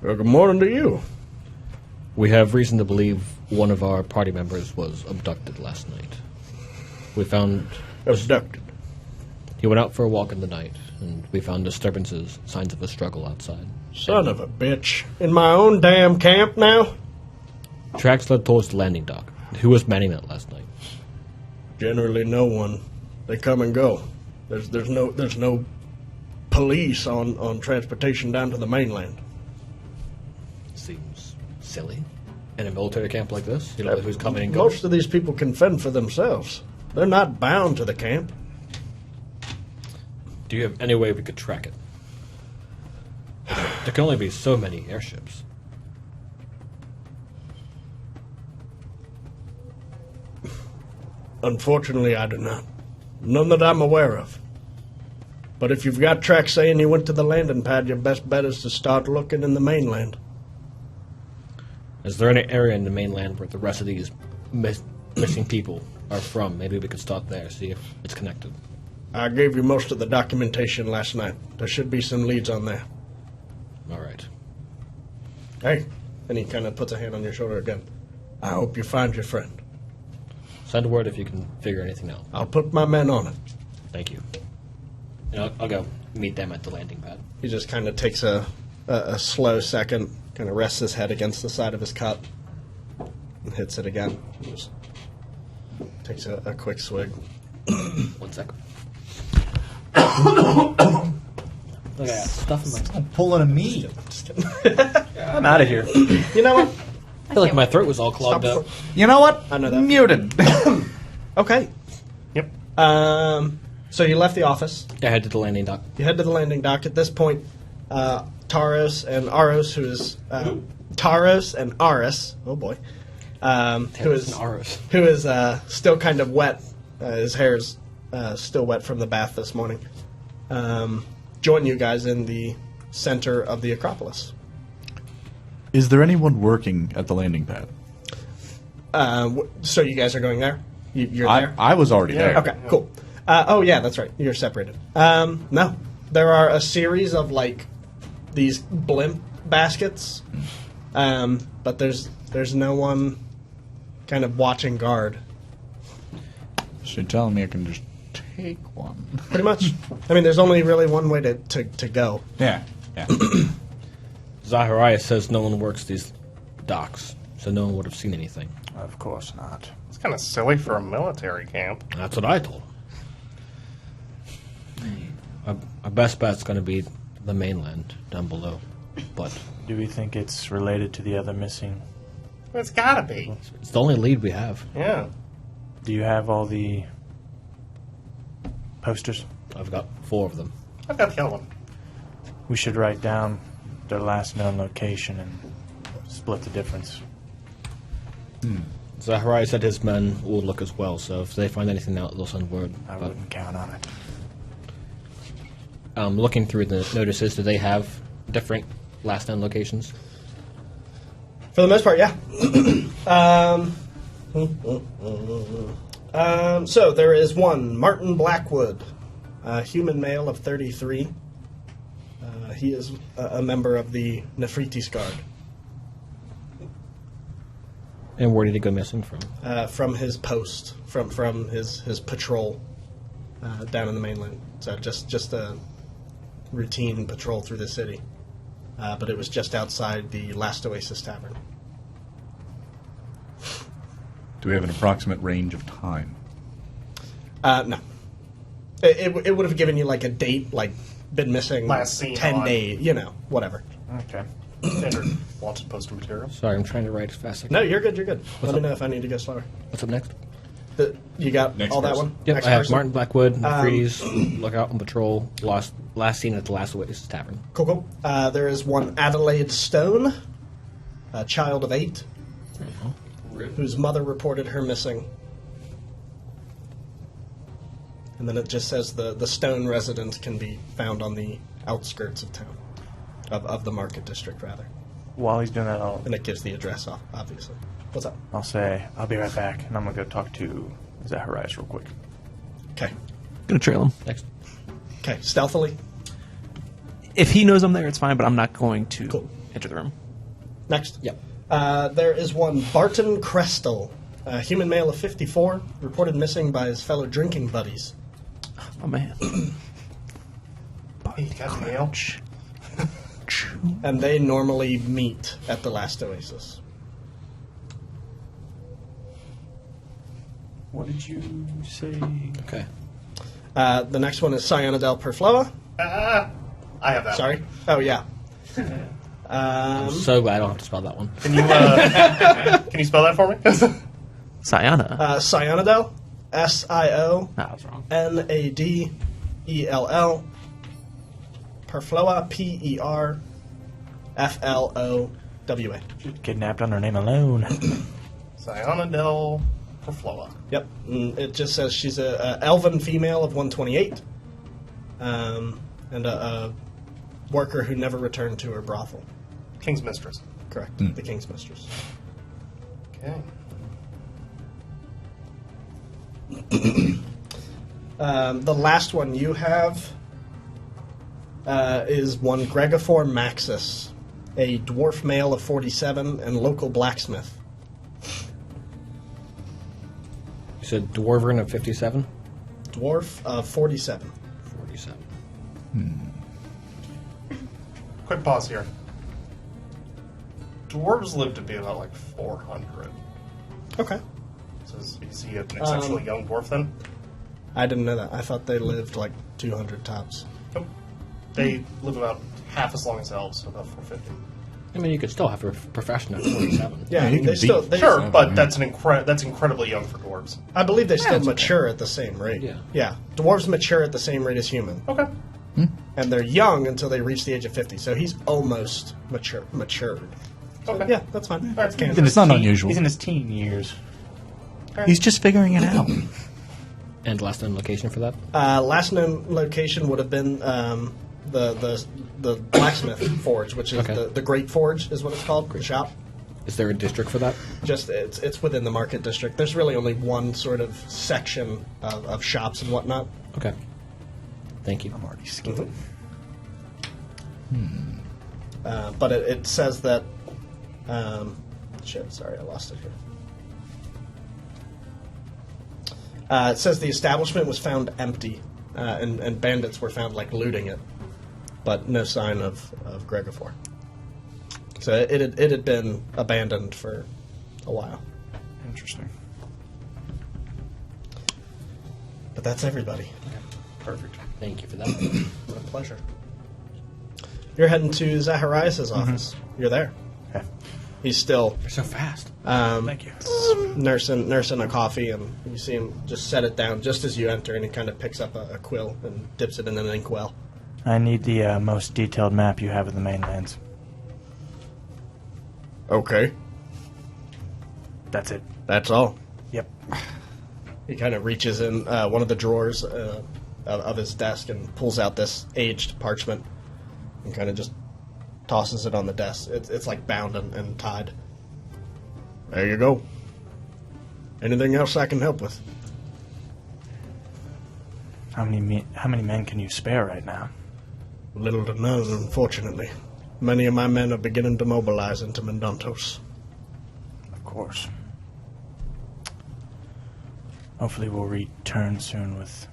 [SPEAKER 1] Well, good morning to you.
[SPEAKER 7] We have reason to believe one of our party members was abducted last night. We found
[SPEAKER 1] Abducted.
[SPEAKER 7] he went out for a walk in the night, and we found disturbances, signs of a struggle outside.
[SPEAKER 1] Son of a bitch. In my own damn camp now?
[SPEAKER 7] Tracks led towards the landing dock. Who was manning that last night?
[SPEAKER 1] Generally no one. They come and go. There's no police on transportation down to the mainland.
[SPEAKER 7] Seems silly. In a military camp like this, you don't know who's coming and going.
[SPEAKER 1] Most of these people can fend for themselves. They're not bound to the camp.
[SPEAKER 7] Do you have any way we could track it? There can only be so many airships.
[SPEAKER 1] Unfortunately, I do not. None that I'm aware of. But if you've got tracks saying he went to the landing pad, your best bet is to start looking in the mainland.
[SPEAKER 7] Is there any area in the mainland where the rest of these missing people are from? Maybe we could start there, see if it's connected.
[SPEAKER 1] I gave you most of the documentation last night. There should be some leads on there.
[SPEAKER 7] All right.
[SPEAKER 1] Hey, and he kind of puts a hand on your shoulder again. I hope you find your friend.
[SPEAKER 7] Send word if you can figure anything out.
[SPEAKER 1] I'll put my men on it.
[SPEAKER 7] Thank you. And I'll go meet them at the landing pad.
[SPEAKER 1] He just kind of takes a slow second, kind of rests his head against the side of his cup, and hits it again. Just takes a quick swig.
[SPEAKER 7] 1 second. Look at that stuff in my...
[SPEAKER 5] Don't pull it on me.
[SPEAKER 1] Just kidding.
[SPEAKER 4] I'm out of here.
[SPEAKER 1] You know what?
[SPEAKER 7] I feel like my throat was all clogged
[SPEAKER 1] Stop
[SPEAKER 7] up.
[SPEAKER 5] You know what?
[SPEAKER 1] I know that.
[SPEAKER 5] Muted.
[SPEAKER 1] Okay.
[SPEAKER 3] Yep.
[SPEAKER 1] So you left the office.
[SPEAKER 7] I head to the landing dock.
[SPEAKER 1] You head to the landing dock. At this point, Taros and Aros, who is Taros and Aris, oh boy, who is still kind of wet. His hair's still wet from the bath this morning. Join you guys in the center of the Acropolis.
[SPEAKER 9] Is there anyone working at the landing pad?
[SPEAKER 1] So you guys are going there? You're there?
[SPEAKER 9] I was already there.
[SPEAKER 1] Okay, cool. Oh, yeah, that's right. You're separated. No. There are a series of, like, these blimp baskets, but there's no one kind of watching guard.
[SPEAKER 9] So you're telling me I can just take one?
[SPEAKER 1] Pretty much. I mean, there's only really one way to go.
[SPEAKER 8] Yeah.
[SPEAKER 7] Zacharias says no one works these docks, so no one would have seen anything.
[SPEAKER 4] Of course not.
[SPEAKER 3] It's kind of silly for a military camp.
[SPEAKER 7] That's what I told him. Our best bet's going to be the mainland down below, but
[SPEAKER 4] Do we think it's related to the other missing?
[SPEAKER 3] It's gotta be.
[SPEAKER 7] it's the only lead we have.
[SPEAKER 3] Yeah.
[SPEAKER 4] Do you have all the posters?
[SPEAKER 7] I've got 4 of them.
[SPEAKER 3] I've got the other one.
[SPEAKER 4] We should write down their last known location and split the difference.
[SPEAKER 7] Zacharias said his men will look as well, so if they find anything out, they'll send word.
[SPEAKER 4] I wouldn't count on it.
[SPEAKER 7] Looking through the notices, do they have different last known locations?
[SPEAKER 1] For the most part, yeah. So there is one, Martin Blackwood, a human male of 33. He is a member of the Nephritis Guard.
[SPEAKER 7] And where did he go missing from?
[SPEAKER 1] From his post, from his patrol down in the mainland. So just a routine patrol through the city. But it was just outside the Last Oasis Tavern.
[SPEAKER 9] Do we have an approximate range of time?
[SPEAKER 1] No. It would have given you like a date, like been missing
[SPEAKER 3] Last seen
[SPEAKER 1] 10
[SPEAKER 3] on-
[SPEAKER 1] days, whatever.
[SPEAKER 4] Okay.
[SPEAKER 3] Standard wanted poster material.
[SPEAKER 7] Sorry, I'm trying to write as fast as I can.
[SPEAKER 1] No, you're good. Let me know if I need to go slower.
[SPEAKER 7] What's up next?
[SPEAKER 1] You got
[SPEAKER 8] Next
[SPEAKER 1] all that
[SPEAKER 8] person.
[SPEAKER 1] one?
[SPEAKER 7] Yep,
[SPEAKER 1] Next
[SPEAKER 7] I have
[SPEAKER 1] person?
[SPEAKER 7] Martin Blackwood, Freeze, look out on patrol, last seen at the Last Oasis Tavern.
[SPEAKER 1] Cool. There is one Adelaide Stone, a child of 8, whose mother reported her missing. And then it just says the Stone resident can be found on the outskirts of town, of the market district, rather.
[SPEAKER 4] While he's doing that,
[SPEAKER 1] And it gives the address off, obviously. What's up?
[SPEAKER 4] I'll say, I'll be right back, and I'm going to go talk to Zacharias real quick.
[SPEAKER 1] Okay.
[SPEAKER 2] Gonna trail him.
[SPEAKER 7] Next.
[SPEAKER 1] Okay, stealthily.
[SPEAKER 2] If he knows I'm there, it's fine, but I'm not going to
[SPEAKER 1] Cool.
[SPEAKER 2] enter the room.
[SPEAKER 1] Next.
[SPEAKER 7] Yep.
[SPEAKER 1] There is one Barton Crestel, a human male of 54, reported missing by his fellow drinking buddies.
[SPEAKER 2] Oh, man.
[SPEAKER 3] Hey, you got the mail?
[SPEAKER 1] And they normally meet at the Last Oasis.
[SPEAKER 4] What did you say?
[SPEAKER 7] Okay.
[SPEAKER 1] The next one is Cyanidel Perfloa.
[SPEAKER 3] I have that.
[SPEAKER 1] Sorry. Oh, yeah.
[SPEAKER 7] I'm so glad I don't have to spell that one.
[SPEAKER 3] Can you can you spell that for me?
[SPEAKER 2] Sayana.
[SPEAKER 1] Cyanidel. Sionadell.
[SPEAKER 2] I was wrong.
[SPEAKER 1] Perfloa. Perflowa.
[SPEAKER 4] Kidnapped on her name alone.
[SPEAKER 3] Cyanidel Perfloa.
[SPEAKER 1] Yep. It just says she's a elven female of 128, and a worker who never returned to her brothel.
[SPEAKER 3] King's Mistress.
[SPEAKER 1] Correct. The King's Mistress.
[SPEAKER 3] Okay.
[SPEAKER 1] The last one you have is one Gregofor Maxis, a dwarf male of 47 and local blacksmith.
[SPEAKER 7] You said Dwarven of 57?
[SPEAKER 1] Dwarf of 47.
[SPEAKER 7] 47.
[SPEAKER 3] Quick pause here. Dwarves live to be about like 400.
[SPEAKER 1] Okay.
[SPEAKER 3] So is he an exceptionally young dwarf then?
[SPEAKER 1] I didn't know that. I thought they lived like 200 tops.
[SPEAKER 3] Nope. They live about half as long as elves, so about 450.
[SPEAKER 7] I mean, you could still have a profession at 47.
[SPEAKER 1] Yeah,
[SPEAKER 9] you can
[SPEAKER 1] they still. They,
[SPEAKER 3] Sure, but that's incredibly young for dwarves.
[SPEAKER 1] I believe they still mature at the same rate.
[SPEAKER 7] Yeah.
[SPEAKER 1] Yeah. Dwarves mature at the same rate as human.
[SPEAKER 3] Okay.
[SPEAKER 1] And they're young until they reach the age of 50. So he's almost matured.
[SPEAKER 3] Okay.
[SPEAKER 1] Yeah, that's fine. That's canon.
[SPEAKER 9] It's not unusual.
[SPEAKER 4] He's in his teen years.
[SPEAKER 5] He's just figuring it out.
[SPEAKER 7] And last known location for that?
[SPEAKER 1] Last known location would have been the blacksmith forge, which is
[SPEAKER 7] Okay.
[SPEAKER 1] the Great Forge, is what it's called. The shop.
[SPEAKER 7] Is there a district for that?
[SPEAKER 1] Just it's within the market district. There's really only one sort of section of shops and whatnot.
[SPEAKER 7] Okay. Thank you.
[SPEAKER 4] I'm already skipping.
[SPEAKER 1] But it says that. Sorry, I lost it here. It says the establishment was found empty, and bandits were found looting it, but no sign of Gregofor. So it had been abandoned for a while.
[SPEAKER 4] Interesting.
[SPEAKER 1] But that's everybody.
[SPEAKER 7] Perfect. Thank you for that.
[SPEAKER 1] My pleasure. You're heading to Zacharias' office. You're there.
[SPEAKER 4] Okay.
[SPEAKER 1] He's still
[SPEAKER 7] You're so fast.
[SPEAKER 4] Thank you.
[SPEAKER 1] nursing a coffee, and you see him just set it down just as you enter, and he kind of picks up a quill and dips it in an inkwell.
[SPEAKER 4] I need the most detailed map you have of the mainlands.
[SPEAKER 1] Okay,
[SPEAKER 4] That's it.
[SPEAKER 1] that's all.
[SPEAKER 4] Yep.
[SPEAKER 1] He kind of reaches in one of the drawers of his desk and pulls out this aged parchment and kind of just tosses it on the desk. It's like bound and tied. There you go. Anything else I can help with?
[SPEAKER 4] How many men can you spare right now?
[SPEAKER 1] Little to none, unfortunately. Many of my men are beginning to mobilize into Mendantos.
[SPEAKER 4] Of course. Hopefully we'll return soon with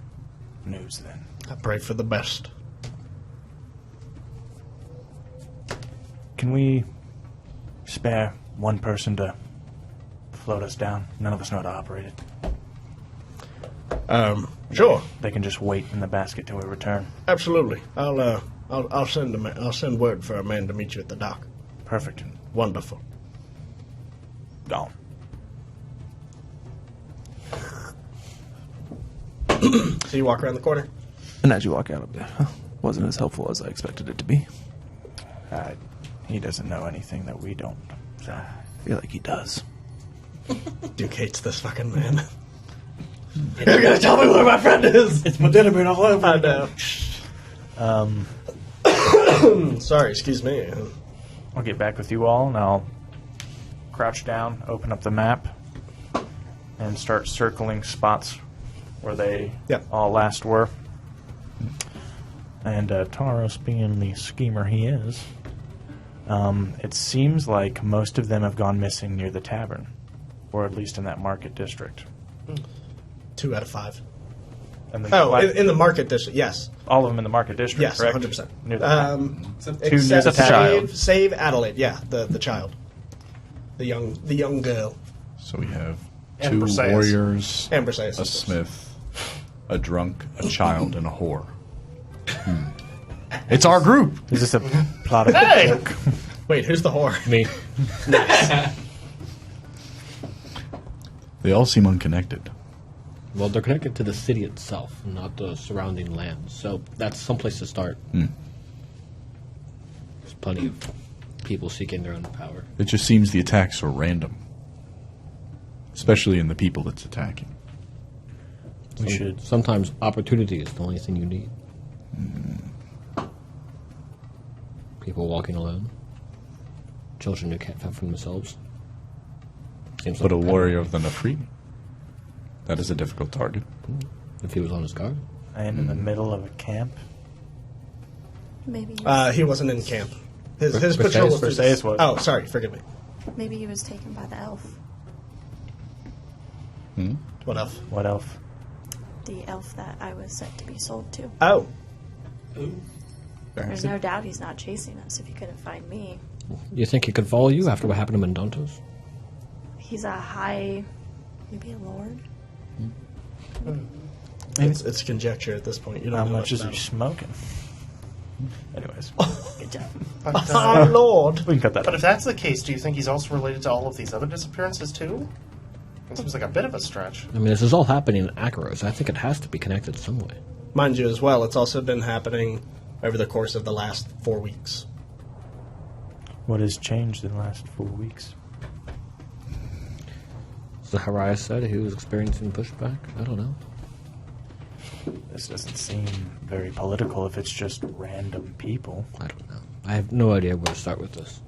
[SPEAKER 4] news then.
[SPEAKER 1] I pray for the best.
[SPEAKER 4] Can we spare one person to float us down? None of us know how to operate it.
[SPEAKER 1] Sure,
[SPEAKER 4] They can just wait in the basket till we return.
[SPEAKER 1] absolutely. I'll send word for a man to meet you at the dock.
[SPEAKER 4] Perfect.
[SPEAKER 1] Wonderful.
[SPEAKER 4] Gone.
[SPEAKER 1] So you walk around the corner.
[SPEAKER 2] And as you walk out of there, wasn't as helpful as I expected it to be.
[SPEAKER 4] He doesn't know anything that we don't. So
[SPEAKER 2] I feel like he does.
[SPEAKER 1] Duke hates this fucking man. You're gonna tell me where my friend is.
[SPEAKER 4] it's legitimate all over.
[SPEAKER 1] I know. Sorry, excuse me.
[SPEAKER 4] I'll get back with you all, and I'll crouch down, open up the map, and start circling spots where they
[SPEAKER 1] Yep.
[SPEAKER 4] all last were. And Taros, being the schemer he is, it seems like most of them have gone missing near the tavern, or at least in that market district.
[SPEAKER 1] 2 out of 5.
[SPEAKER 4] And
[SPEAKER 1] Oh, in the market district, yes.
[SPEAKER 4] all of them in the market district,
[SPEAKER 1] Yes,
[SPEAKER 4] correct?
[SPEAKER 1] 100%.
[SPEAKER 4] Near the
[SPEAKER 1] Except
[SPEAKER 4] near the child.
[SPEAKER 1] Save Adelaide, yeah, the child. The young girl.
[SPEAKER 9] So we have
[SPEAKER 3] And
[SPEAKER 9] two
[SPEAKER 3] Breseis.
[SPEAKER 9] warriors,
[SPEAKER 1] And Breseis, of
[SPEAKER 9] a
[SPEAKER 1] course.
[SPEAKER 9] smith, a drunk, a child, and a whore. It's our group.
[SPEAKER 4] Is this a plot of
[SPEAKER 3] Hey!
[SPEAKER 4] joke?
[SPEAKER 1] Wait, who's the whore?
[SPEAKER 7] Me.
[SPEAKER 9] They all seem unconnected.
[SPEAKER 7] Well, they're connected to the city itself, not the surrounding lands. So that's someplace to start.
[SPEAKER 9] Hmm.
[SPEAKER 7] There's plenty of people seeking their own power.
[SPEAKER 9] It just seems the attacks are random, especially in the people it's attacking.
[SPEAKER 4] We should.
[SPEAKER 7] Sometimes opportunity is the only thing you need. People walking alone. Children who can't fend for themselves. Seems
[SPEAKER 9] But a
[SPEAKER 7] like
[SPEAKER 9] warrior of the Nafrini, that is a difficult target.
[SPEAKER 7] if he was on his guard.
[SPEAKER 4] And in the middle of a camp.
[SPEAKER 6] Maybe
[SPEAKER 1] He wasn't in camp. His
[SPEAKER 7] Breseis-
[SPEAKER 1] patrol was...
[SPEAKER 4] Breseis was.
[SPEAKER 1] Oh, sorry, forgive me.
[SPEAKER 6] maybe he was taken by the elf.
[SPEAKER 1] What elf?
[SPEAKER 4] What elf?
[SPEAKER 6] The elf that I was set to be sold to.
[SPEAKER 1] Oh,
[SPEAKER 6] There's no doubt he's not chasing us if he couldn't find me.
[SPEAKER 7] You think he could follow you after what happened to Mendantos?
[SPEAKER 6] He's a high, maybe a lord.
[SPEAKER 1] it's conjecture at this point. You don't
[SPEAKER 4] How
[SPEAKER 1] know
[SPEAKER 4] much is he
[SPEAKER 1] about
[SPEAKER 4] smoking? Anyways,
[SPEAKER 6] Good job.
[SPEAKER 3] But,
[SPEAKER 1] Our Lord.
[SPEAKER 4] we can cut that
[SPEAKER 3] but
[SPEAKER 4] out.
[SPEAKER 3] if that's the case, do you think he's also related to all of these other disappearances too? It seems like a bit of a stretch.
[SPEAKER 7] I mean, this is all happening in Akaros. I think it has to be connected some way.
[SPEAKER 1] Mind you, as well, it's also been happening over the course of the last 4 weeks.
[SPEAKER 4] What has changed in the last 4 weeks?
[SPEAKER 7] Zahariah said he was experiencing pushback. I don't know.
[SPEAKER 4] This doesn't seem very political if it's just random people.
[SPEAKER 7] I don't know. I have no idea where to start with this.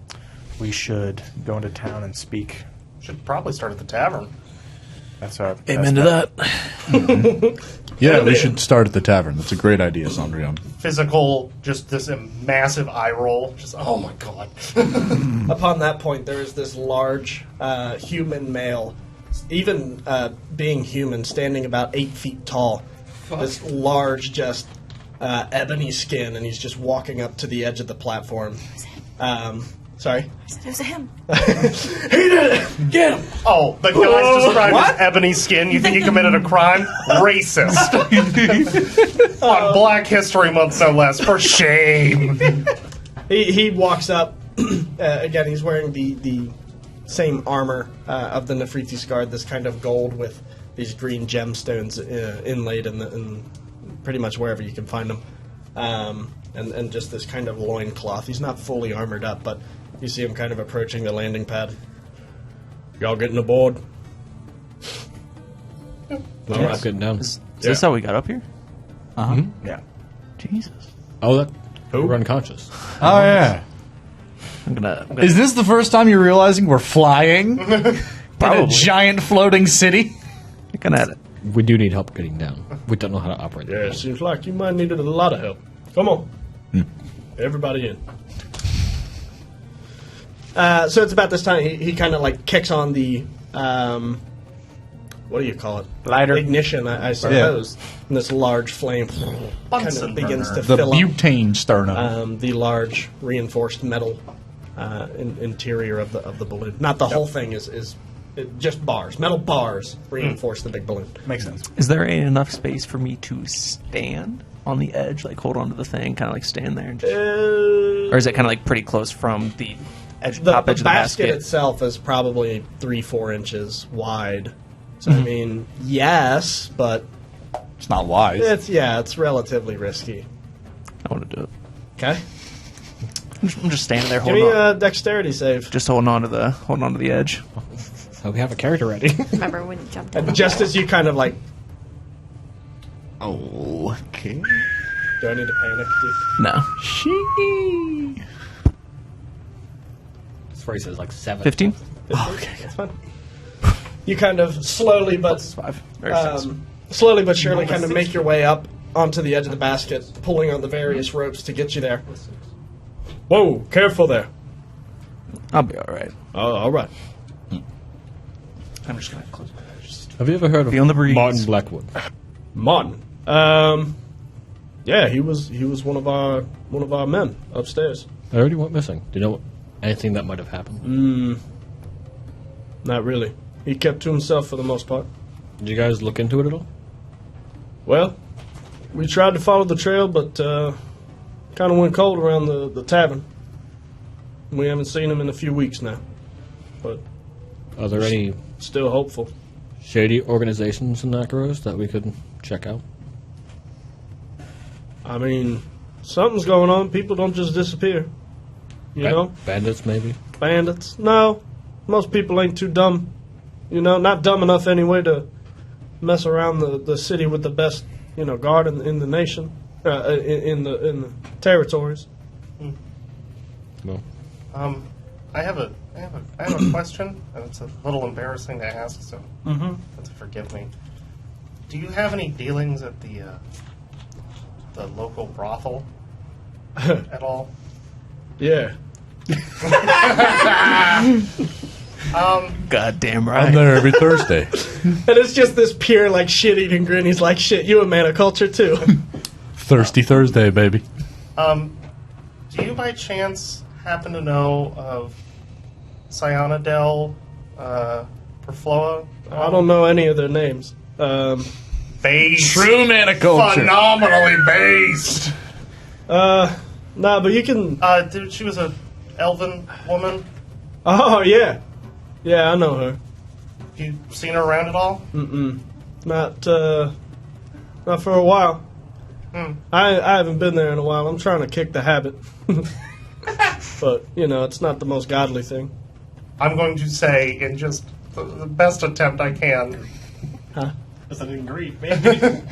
[SPEAKER 4] We should go into town and speak.
[SPEAKER 3] Should probably start at the tavern.
[SPEAKER 4] That's our
[SPEAKER 2] Amen to that.
[SPEAKER 9] Yeah, we should start at the tavern. That's a great idea, Sandrian.
[SPEAKER 3] Physical, just this massive eye roll. Just, oh my god.
[SPEAKER 1] Upon that point, there is this large human male, even being human, standing about 8 feet tall. This large, just ebony skin, and he's just walking up to the edge of the platform. Sorry?
[SPEAKER 6] I said it was him.
[SPEAKER 1] He did it! Get him!
[SPEAKER 3] Oh, the guy's described as ebony skin. You think he committed a crime? Racist. On Black History Month, no less. For shame.
[SPEAKER 1] He walks up. Again, he's wearing the same armor of the Nefertiti's Guard, this kind of gold with these green gemstones inlaid in pretty much wherever you can find them. And just this kind of loincloth. He's not fully armored up, but you see him kind of approaching the landing pad. Y'all getting aboard?
[SPEAKER 7] All right, getting down.
[SPEAKER 2] Is this how we got up here?
[SPEAKER 5] Uh-huh.
[SPEAKER 4] Yeah.
[SPEAKER 2] Jesus.
[SPEAKER 7] Oh, that we're unconscious.
[SPEAKER 9] Oh, yeah.
[SPEAKER 2] I'm gonna
[SPEAKER 9] Is this the first time you're realizing we're flying? In a
[SPEAKER 2] Probably.
[SPEAKER 9] giant floating city?
[SPEAKER 2] looking at it.
[SPEAKER 7] We do need help getting down. We don't know how to operate.
[SPEAKER 1] Yeah, it seems like you might need a lot of help. Come on. Everybody in. So it's about this time he kind of like kicks on the what do you call it?
[SPEAKER 4] Lighter.
[SPEAKER 1] Ignition, I suppose. And this large flame kind
[SPEAKER 3] Bunsen
[SPEAKER 1] of begins
[SPEAKER 3] burner.
[SPEAKER 1] to
[SPEAKER 9] The
[SPEAKER 1] fill up
[SPEAKER 9] butane sternum.
[SPEAKER 1] the large reinforced metal interior of the balloon. Not the whole thing is just bars, metal bars reinforce the big balloon.
[SPEAKER 4] Makes sense.
[SPEAKER 2] Is there enough space for me to stand on the edge, like hold onto the thing, kind of like stand there? And just, or is it kind of like pretty close from the edge, top edge of the basket?
[SPEAKER 1] Itself is probably 3-4 inches wide. So I mean, yes, but
[SPEAKER 9] It's not wise.
[SPEAKER 1] it's relatively risky.
[SPEAKER 2] I want to do it.
[SPEAKER 1] Okay,
[SPEAKER 2] I'm just standing there
[SPEAKER 1] give
[SPEAKER 2] holding
[SPEAKER 1] me
[SPEAKER 2] on,
[SPEAKER 1] a dexterity save.
[SPEAKER 2] just holding on to the edge.
[SPEAKER 7] So we have a character ready.
[SPEAKER 6] Remember when you jumped
[SPEAKER 1] And
[SPEAKER 6] over?
[SPEAKER 1] just as you kind of like,
[SPEAKER 9] Okay.
[SPEAKER 1] do I need to panic?
[SPEAKER 2] No.
[SPEAKER 9] She.
[SPEAKER 7] This phrase is like 7.
[SPEAKER 2] 15?
[SPEAKER 1] Okay, that's fine. You kind of slowly but
[SPEAKER 2] 5. Or 6.
[SPEAKER 1] slowly but surely kind of make your way up onto the edge of the basket, pulling on the various ropes to get you there. Whoa, careful there.
[SPEAKER 2] I'll be all right.
[SPEAKER 1] Oh, all right.
[SPEAKER 2] I'm just going to close my eyes.
[SPEAKER 7] Have you ever heard
[SPEAKER 2] Feeling the
[SPEAKER 7] of
[SPEAKER 2] breeze.
[SPEAKER 7] Martin Blackwood?
[SPEAKER 1] Martin. Yeah, he was one of our men upstairs.
[SPEAKER 7] I already went missing. Do you know anything that might have happened?
[SPEAKER 1] Not really. He kept to himself for the most part.
[SPEAKER 7] Did you guys look into it at all?
[SPEAKER 1] Well, we tried to follow the trail, but kind of went cold around the tavern. We haven't seen him in a few weeks now, but
[SPEAKER 7] Are there any
[SPEAKER 1] still hopeful.
[SPEAKER 7] shady organizations in Nakaros that we could check out?
[SPEAKER 1] I mean, something's going on. People don't just disappear. You know?
[SPEAKER 7] Bandits, maybe?
[SPEAKER 1] Bandits. No. Most people ain't too dumb. You know, not dumb enough anyway to mess around the city with the best, guard in the nation, in the territories.
[SPEAKER 7] No.
[SPEAKER 3] I have a question, and it's a little embarrassing to ask, so forgive me. Do you have any dealings at the local brothel at all?
[SPEAKER 1] Yeah.
[SPEAKER 2] Goddamn right.
[SPEAKER 9] I'm there every Thursday.
[SPEAKER 1] And it's just this pure, like, shit-eating grin. He's like, shit, you a man of culture, too.
[SPEAKER 9] Thirsty Thursday, baby.
[SPEAKER 3] Do you by chance happen to know of Cyana del Perfloa?
[SPEAKER 1] I don't know any of their names.
[SPEAKER 3] Based.
[SPEAKER 9] True man of culture.
[SPEAKER 3] Phenomenally based.
[SPEAKER 1] Nah, but you can...
[SPEAKER 3] She was a elven woman.
[SPEAKER 1] Oh, yeah. Yeah, I know her.
[SPEAKER 3] Have you seen her around at all?
[SPEAKER 1] Not for a while. I haven't been there in a while. I'm trying to kick the habit. but, it's not the most godly thing.
[SPEAKER 3] I'm going to say, in just the best attempt I can.
[SPEAKER 1] Huh?
[SPEAKER 3] Because I didn't agree. I'm going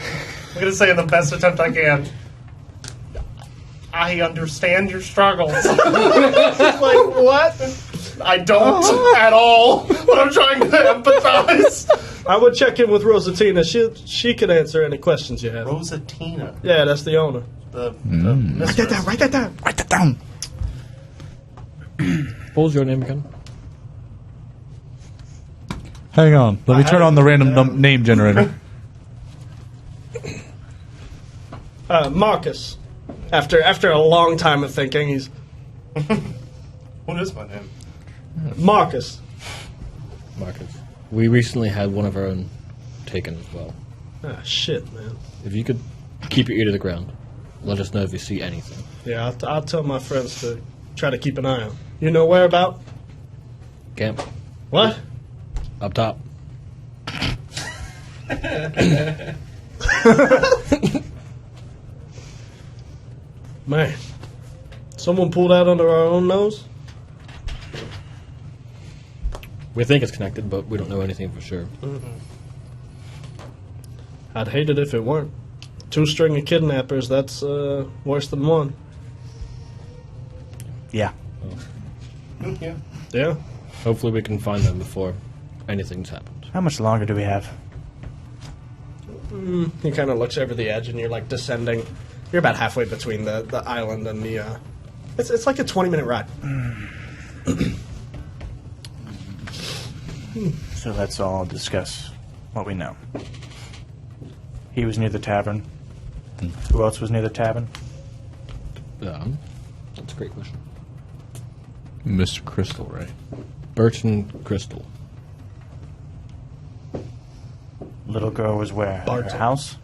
[SPEAKER 3] to say, in the best attempt I can, I understand your struggles.
[SPEAKER 1] Like, what?
[SPEAKER 3] I don't at all, but I'm trying to empathize.
[SPEAKER 1] I would check in with Rosatina. She could answer any questions you have.
[SPEAKER 3] Rosatina.
[SPEAKER 1] Yeah, that's the owner.
[SPEAKER 3] The
[SPEAKER 1] Write that down, write that down.
[SPEAKER 9] Write that down.
[SPEAKER 7] What was your name again?
[SPEAKER 9] Hang on. Let me turn on the random name generator.
[SPEAKER 1] Marcus. After a long time of thinking, he's
[SPEAKER 3] What is my name?
[SPEAKER 1] Marcus.
[SPEAKER 7] Marcus. We recently had one of our own taken as well.
[SPEAKER 1] Ah, shit, man.
[SPEAKER 7] If you could keep your ear to the ground, let us know if you see anything.
[SPEAKER 1] Yeah, I'll tell my friends to try to keep an eye out. You know where about?
[SPEAKER 7] Camp.
[SPEAKER 1] What?
[SPEAKER 7] Up top.
[SPEAKER 1] Man. Someone pulled out under our own nose?
[SPEAKER 7] We think it's connected, but we don't know anything for sure.
[SPEAKER 1] I'd hate it if it weren't. 2 string of kidnappers, that's worse than 1.
[SPEAKER 4] Yeah.
[SPEAKER 3] Yeah.
[SPEAKER 1] Yeah.
[SPEAKER 7] Hopefully we can find them before anything's happened.
[SPEAKER 4] How much longer do we have?
[SPEAKER 1] He kind of looks over the edge, and you're like descending. You're about halfway between the island and the. It's like a 20-minute ride.
[SPEAKER 4] So let's all discuss what we know. He was near the tavern. Who else was near the tavern?
[SPEAKER 7] That's a great question.
[SPEAKER 9] Mr. Crystal, right?
[SPEAKER 7] Burton Crystal.
[SPEAKER 4] Little girl was where? At
[SPEAKER 1] Barton.
[SPEAKER 4] her house?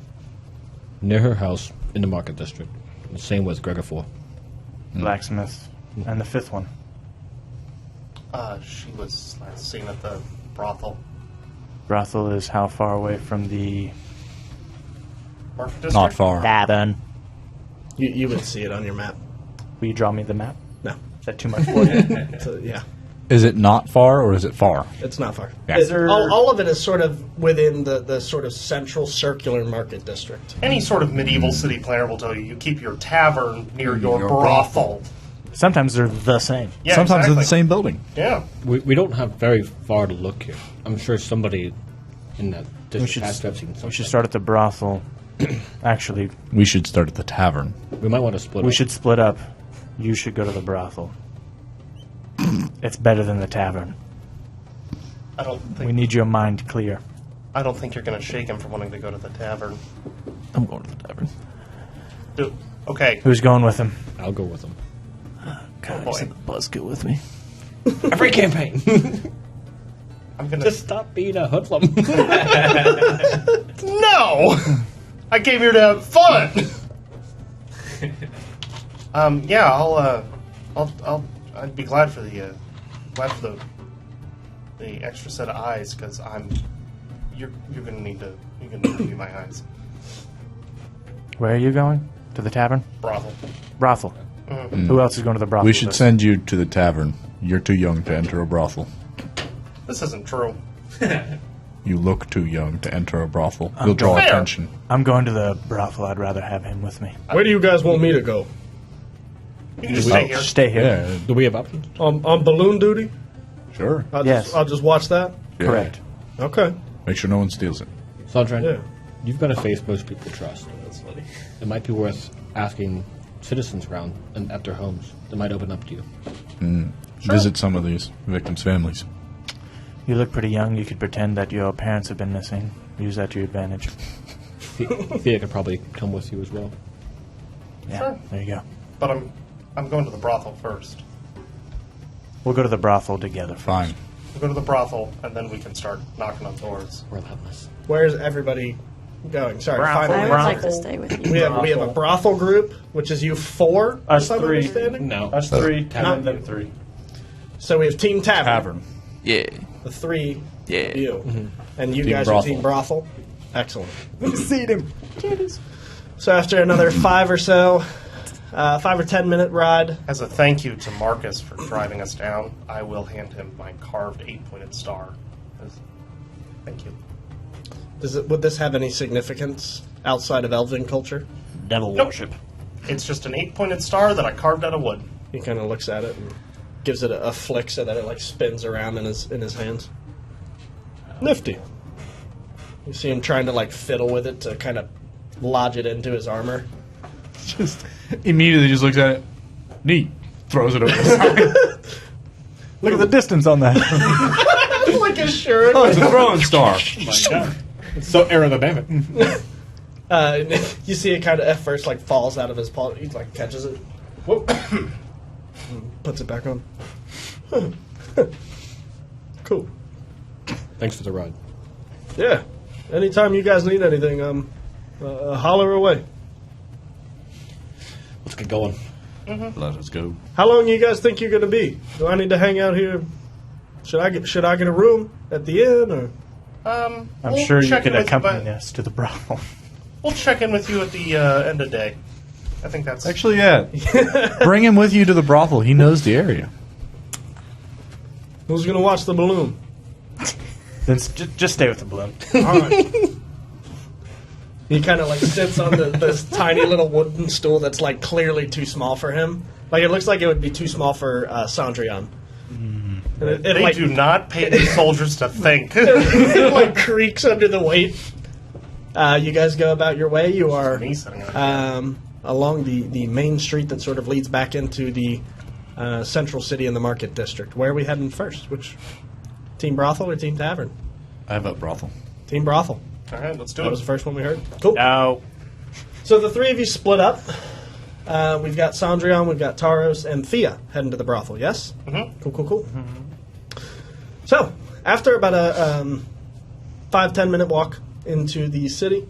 [SPEAKER 7] Near her house in the market district. The same with Gregor 4.
[SPEAKER 4] Blacksmith. And the 5th one?
[SPEAKER 3] She was last seen at the brothel.
[SPEAKER 4] Brothel is how far away from the
[SPEAKER 3] Market district?
[SPEAKER 9] Not far.
[SPEAKER 4] tavern?
[SPEAKER 1] You would see it on your map.
[SPEAKER 4] Will you draw me the map?
[SPEAKER 1] No.
[SPEAKER 4] Is that too much for you?
[SPEAKER 1] So, yeah.
[SPEAKER 9] Is it not far or is it far?
[SPEAKER 1] It's not far.
[SPEAKER 9] Yeah.
[SPEAKER 1] Is there, all of it is sort of within the sort of central circular market district.
[SPEAKER 3] Any sort of medieval city planner will tell you keep your tavern near your brothel.
[SPEAKER 4] Sometimes they're the same.
[SPEAKER 3] Yeah,
[SPEAKER 9] Sometimes
[SPEAKER 3] exactly.
[SPEAKER 9] in the same building.
[SPEAKER 3] Yeah.
[SPEAKER 7] We don't have very far to look here. I'm sure somebody in that
[SPEAKER 4] We
[SPEAKER 7] district
[SPEAKER 4] should,
[SPEAKER 7] has to have seen something.
[SPEAKER 4] we should start at the brothel. Actually,
[SPEAKER 9] We should start at the tavern.
[SPEAKER 7] We might want to split
[SPEAKER 4] we
[SPEAKER 7] up.
[SPEAKER 4] should split up. You should go to the brothel. It's better than the tavern.
[SPEAKER 3] I don't
[SPEAKER 4] We
[SPEAKER 3] think
[SPEAKER 4] need your mind clear.
[SPEAKER 3] I don't think you're going to shake him for wanting to go to the tavern.
[SPEAKER 2] I'm going to the tavern.
[SPEAKER 3] Okay.
[SPEAKER 4] Who's going with him?
[SPEAKER 7] I'll go with them.
[SPEAKER 2] God,
[SPEAKER 3] boy.
[SPEAKER 2] I sent the buzzkill with me.
[SPEAKER 7] Every campaign!
[SPEAKER 3] I'm going to
[SPEAKER 7] Just stop being a hoodlum.
[SPEAKER 3] No! I came here to have fun. Yeah, I'd be glad for the extra set of eyes because you're gonna need to be my eyes.
[SPEAKER 4] Where are you going? To the tavern?
[SPEAKER 3] Brothel.
[SPEAKER 4] Brothel. Who else is going to the brothel?
[SPEAKER 9] We
[SPEAKER 4] with
[SPEAKER 9] should
[SPEAKER 4] us?
[SPEAKER 9] send you to the tavern. You're too young to enter a brothel.
[SPEAKER 3] This isn't true.
[SPEAKER 9] You look too young to enter a brothel. You'll draw
[SPEAKER 3] Fair.
[SPEAKER 9] attention.
[SPEAKER 4] I'm going to the brothel. I'd rather have him with me.
[SPEAKER 1] Where do you guys want me to go?
[SPEAKER 3] You can just stay here.
[SPEAKER 4] Stay here.
[SPEAKER 9] Yeah,
[SPEAKER 7] Do we have options?
[SPEAKER 1] On balloon duty?
[SPEAKER 9] sure.
[SPEAKER 4] Yes.
[SPEAKER 1] I'll just watch that?
[SPEAKER 9] Yeah.
[SPEAKER 4] Correct.
[SPEAKER 1] Okay.
[SPEAKER 9] Make sure no one steals it.
[SPEAKER 7] Sunshine,
[SPEAKER 1] Yeah.
[SPEAKER 7] you've got a face most people trust. It might be worth asking citizens around and at their homes. They might open up to you.
[SPEAKER 9] Visit some of these victims' families.
[SPEAKER 4] You look pretty young. You could pretend that your parents have been missing. Use that to your advantage.
[SPEAKER 7] Thea could probably come with you as well.
[SPEAKER 4] Yeah.
[SPEAKER 3] Sure.
[SPEAKER 4] There you go.
[SPEAKER 3] But I'm going to the brothel first.
[SPEAKER 4] We'll go to the brothel together first.
[SPEAKER 9] Fine.
[SPEAKER 3] We'll go to the brothel and then we can start knocking on doors.
[SPEAKER 7] Relentless.
[SPEAKER 1] Where's everybody going? Sorry,
[SPEAKER 4] Brothel.
[SPEAKER 1] final
[SPEAKER 6] I would
[SPEAKER 1] brothel.
[SPEAKER 6] like to stay with you.
[SPEAKER 1] We have a brothel group, which is you 4.
[SPEAKER 4] Us
[SPEAKER 1] if I'm
[SPEAKER 4] 3.
[SPEAKER 1] understanding?
[SPEAKER 7] No.
[SPEAKER 4] Us 3,
[SPEAKER 1] Not-
[SPEAKER 4] them 3.
[SPEAKER 1] So we have Team Tavern.
[SPEAKER 9] Tavern.
[SPEAKER 2] Yeah.
[SPEAKER 1] The 3.
[SPEAKER 2] Yeah.
[SPEAKER 1] You. And you
[SPEAKER 9] Team
[SPEAKER 1] guys
[SPEAKER 9] brothel.
[SPEAKER 1] are Team Brothel. Excellent.
[SPEAKER 4] See him.
[SPEAKER 1] So after another 5 or so 5 or 10 minute ride.
[SPEAKER 3] As a thank you to Marcus for driving us down, I will hand him my carved 8-pointed star. Thank you.
[SPEAKER 1] Would this have any significance outside of Elven culture?
[SPEAKER 4] Devil
[SPEAKER 3] Nope.
[SPEAKER 4] worship.
[SPEAKER 3] It's just an 8-pointed star that I carved out of wood.
[SPEAKER 1] He kind of looks at it and gives it a flick so that it like spins around in his hands. Nifty. You see him trying to like fiddle with it to kind of lodge it into his armor.
[SPEAKER 9] Just immediately just looks at it. Neat. Throws it over the side.
[SPEAKER 4] Look at the distance on that.
[SPEAKER 1] Like a shirt.
[SPEAKER 9] Oh, it's a throwing star.
[SPEAKER 7] Oh my god. It's so aerodynamic.
[SPEAKER 1] You see it kind of at first like falls out of his paw. He like catches it, whoop, puts it back on. Cool.
[SPEAKER 7] Thanks for the ride.
[SPEAKER 1] Yeah. Anytime you guys need anything, holler away.
[SPEAKER 7] Let's get going.
[SPEAKER 9] Let us go.
[SPEAKER 1] How long you guys think you're gonna be? Do I need to hang out here? Should I get a room at the inn or?
[SPEAKER 4] I'm
[SPEAKER 3] We'll
[SPEAKER 4] sure you
[SPEAKER 3] check
[SPEAKER 4] could
[SPEAKER 3] in with
[SPEAKER 4] accompany us to the brothel.
[SPEAKER 3] We'll check in with you at the end of day. I think that's...
[SPEAKER 9] Actually, yeah. Bring him with you to the brothel. He knows the area.
[SPEAKER 1] Who's gonna watch the balloon?
[SPEAKER 4] Then just stay with the balloon.
[SPEAKER 1] All right. He kind of like sits on this tiny little wooden stool that's like clearly too small for him. Like it looks like it would be too small for Sandrian. And it
[SPEAKER 3] They
[SPEAKER 1] like,
[SPEAKER 3] do not pay these soldiers to think.
[SPEAKER 1] it like creaks under the weight. You guys go about your way. You are
[SPEAKER 3] Me sitting on it.
[SPEAKER 1] along the main street that sort of leads back into the central city and the market district. Where are we heading first? Which Team Brothel or Team Tavern?
[SPEAKER 9] I have a brothel.
[SPEAKER 1] Team Brothel.
[SPEAKER 3] All right, let's do
[SPEAKER 1] That
[SPEAKER 3] it.
[SPEAKER 1] was the first one we heard. Cool.
[SPEAKER 4] Now,
[SPEAKER 1] So the three of you split up. We've got Sandrian, we've got Taros, and Thea heading to the brothel, yes?
[SPEAKER 3] Mm-hmm.
[SPEAKER 1] Cool. So, after about a 5-10 minute walk into the city,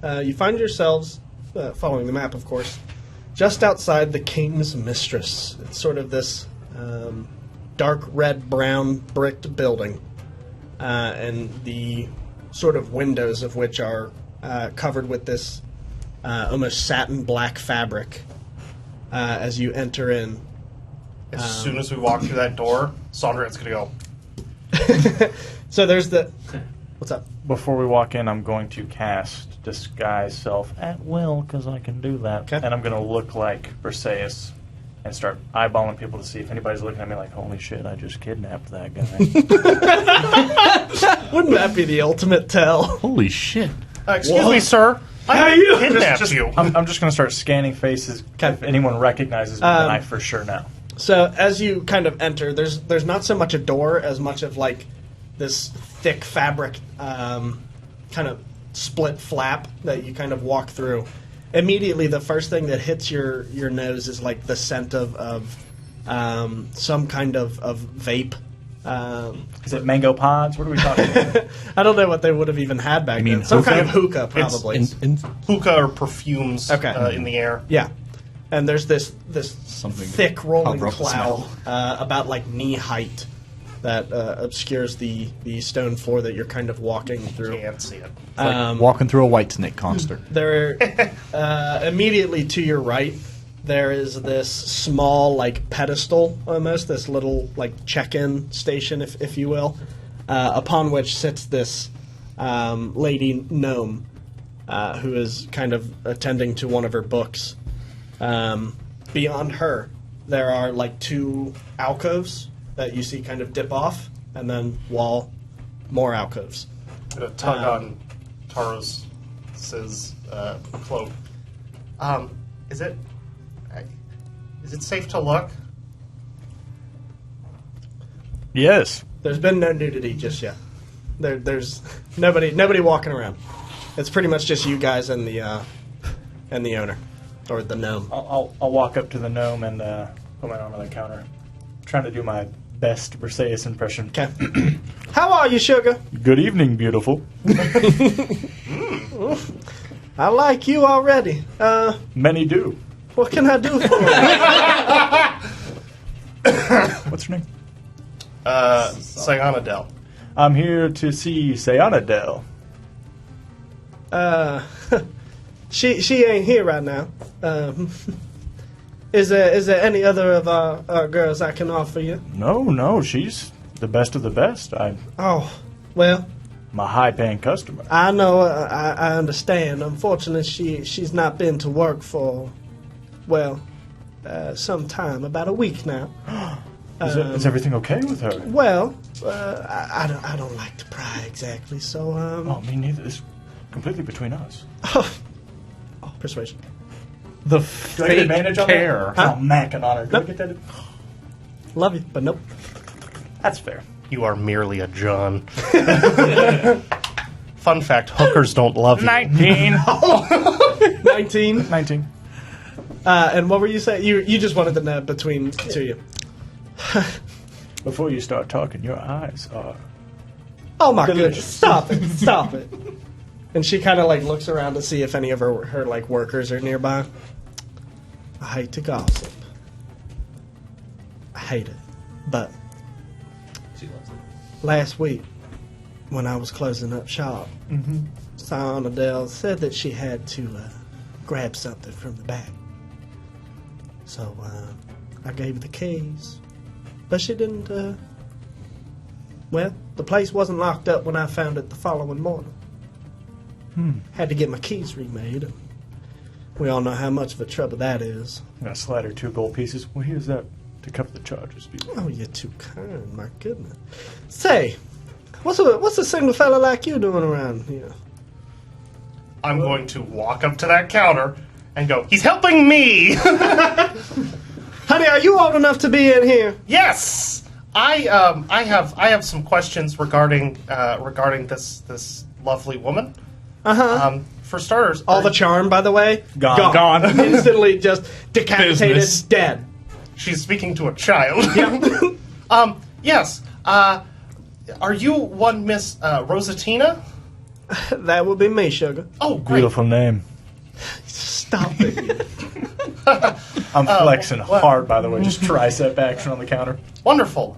[SPEAKER 1] you find yourselves, following the map, of course, just outside the King's Mistress. It's sort of this dark red-brown bricked building, and the sort of windows of which are covered with this almost satin black fabric as you enter in.
[SPEAKER 3] As soon as we walk through that door, Sondrian's going to go,
[SPEAKER 1] So there's the... What's up?
[SPEAKER 4] before we walk in, I'm going to cast Disguise Self at will, because I can do that.
[SPEAKER 1] Okay.
[SPEAKER 4] And I'm going to look like Breseis and start eyeballing people to see if anybody's looking at me like, holy shit, I just kidnapped that guy.
[SPEAKER 1] Wouldn't that be the ultimate tell?
[SPEAKER 9] Holy shit.
[SPEAKER 3] excuse
[SPEAKER 1] What?
[SPEAKER 3] me, sir. I kidnapped you.
[SPEAKER 4] I'm just going to start scanning faces.
[SPEAKER 1] Okay.
[SPEAKER 4] If anyone recognizes me, then I for sure know.
[SPEAKER 1] So as you kind of enter, there's not so much a door as much of like this thick fabric kind of split flap that you kind of walk through. Immediately, the first thing that hits your nose is like the scent of some kind of vape.
[SPEAKER 4] Is it mango pods? What are we talking about?
[SPEAKER 1] I don't know what they would have even had back then. Some kind of hookah, probably.
[SPEAKER 3] Hookah or perfumes
[SPEAKER 1] Okay.
[SPEAKER 3] in the air.
[SPEAKER 1] Yeah. And there's this
[SPEAKER 9] Something
[SPEAKER 1] thick rolling
[SPEAKER 9] cover up the
[SPEAKER 1] cloud
[SPEAKER 9] smell.
[SPEAKER 1] about like knee height that obscures the stone floor that you're kind of walking through.
[SPEAKER 3] Can't see it.
[SPEAKER 9] Walking through a white snake concert.
[SPEAKER 1] There, immediately to your right, there is this small like pedestal, almost this little like check-in station, if you will, upon which sits this lady gnome who is kind of attending to one of her books. Beyond her, there are like two alcoves that you see kind of dip off, and then more alcoves.
[SPEAKER 3] I'm going to tug on Taros' cloak. Is it safe to look?
[SPEAKER 4] Yes.
[SPEAKER 1] There's been no nudity just yet. There's nobody walking around. It's pretty much just you guys and the owner, or the gnome.
[SPEAKER 4] I'll walk up to the gnome and put my arm on the counter. Trying to do my best Breseis impression.
[SPEAKER 1] Okay. How are you, sugar?
[SPEAKER 4] Good evening, beautiful.
[SPEAKER 1] I like you already.
[SPEAKER 4] Many do.
[SPEAKER 1] What can I do for you?
[SPEAKER 4] What's her name?
[SPEAKER 3] Cyanidel.
[SPEAKER 4] I'm here to see Cyanidel.
[SPEAKER 1] She ain't here right now. Is there any other of our girls I can offer you?
[SPEAKER 4] No, she's the best of the best.
[SPEAKER 1] Oh, well,
[SPEAKER 4] I'm a high-paying customer.
[SPEAKER 1] I know. I understand. Unfortunately, she's not been to work for, well, some time, about a week now.
[SPEAKER 4] Is everything okay with her?
[SPEAKER 1] Well, I don't like to pry exactly, so
[SPEAKER 4] Oh, me neither. It's completely between us.
[SPEAKER 1] Persuasion.
[SPEAKER 8] The
[SPEAKER 4] Do I get advantage on
[SPEAKER 8] care.
[SPEAKER 4] that? Oh, macking on her. Do I
[SPEAKER 1] Nope.
[SPEAKER 4] get that?
[SPEAKER 1] Love you, but nope.
[SPEAKER 4] That's fair.
[SPEAKER 3] You are merely a John. Fun fact: hookers don't love you.
[SPEAKER 4] 19.
[SPEAKER 1] 19.
[SPEAKER 4] 19.
[SPEAKER 1] And what were you saying? You just wanted to know between two of you.
[SPEAKER 4] Before you start talking, your eyes are...
[SPEAKER 1] Oh my goodness!
[SPEAKER 4] Delicious.
[SPEAKER 1] Stop it! Stop it! And she kind of like looks around to see if any of her like workers are nearby. I hate to gossip. I hate it, but last week when I was closing up shop, Sayana Dell said that she had to grab something from the back. So I gave her the keys, but she didn't. Well, the place wasn't locked up when I found it the following morning. Had to get my keys remade. And we all know how much of a trouble that is.
[SPEAKER 4] I'm going to slide her 2 gold pieces. Well, here's that to cover the charges.
[SPEAKER 1] Oh, you're too kind, my goodness. Say, what's a single fella like you doing around here?
[SPEAKER 3] I'm going to walk up to that counter and go, "He's helping me."
[SPEAKER 1] Honey, are you old enough to be in here?
[SPEAKER 3] Yes, I have some questions regarding this lovely woman. For starters,
[SPEAKER 1] All the charm, by the way,
[SPEAKER 4] Gone.
[SPEAKER 1] Instantly just decapitated,
[SPEAKER 8] Business.
[SPEAKER 1] dead.
[SPEAKER 3] she's speaking to a child. Yes. Are you one Miss Rosatina?
[SPEAKER 1] That would be me, sugar.
[SPEAKER 3] Oh, great.
[SPEAKER 4] Beautiful name.
[SPEAKER 1] Stop it.
[SPEAKER 4] I'm flexing hard, by the way. Just tricep action on the counter.
[SPEAKER 3] Wonderful.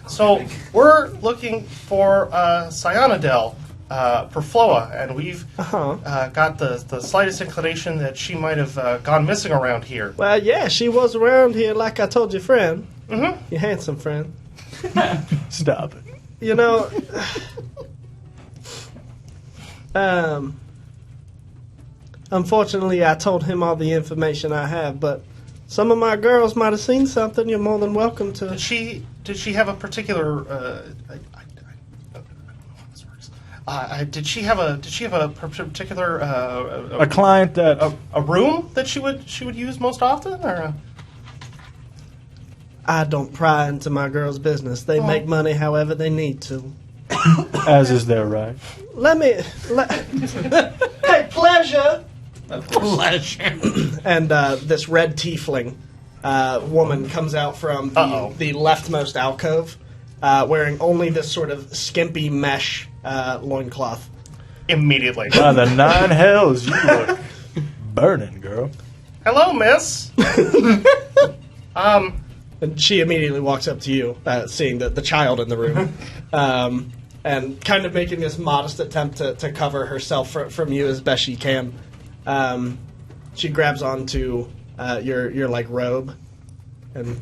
[SPEAKER 3] So we're looking for Cyanidel, Perfloa, and we've got the slightest inclination that she might have gone missing around here.
[SPEAKER 1] Well, yeah, she was around here, like I told your friend. Mm-hmm. Your handsome friend.
[SPEAKER 4] Stop it.
[SPEAKER 1] You know, unfortunately, I told him all the information I have, but some of my girls might have seen something. You're more than welcome to.
[SPEAKER 3] Did she have a particular? I don't know how this works. Did she have a particular
[SPEAKER 4] A client that...
[SPEAKER 3] a room that she would use most often, or?
[SPEAKER 1] I don't pry into my girls' business. They make money however they need to.
[SPEAKER 4] as is their right.
[SPEAKER 1] Hey, pleasure! Pleasure. And this red tiefling woman comes out from the leftmost alcove, wearing only this sort of skimpy mesh loincloth.
[SPEAKER 3] Immediately.
[SPEAKER 4] By the 9 hells, you look burning, girl.
[SPEAKER 3] Hello, miss.
[SPEAKER 1] And she immediately walks up to you, seeing the child in the room, and kind of making this modest attempt to cover herself from you as best she can. She grabs onto your like robe, and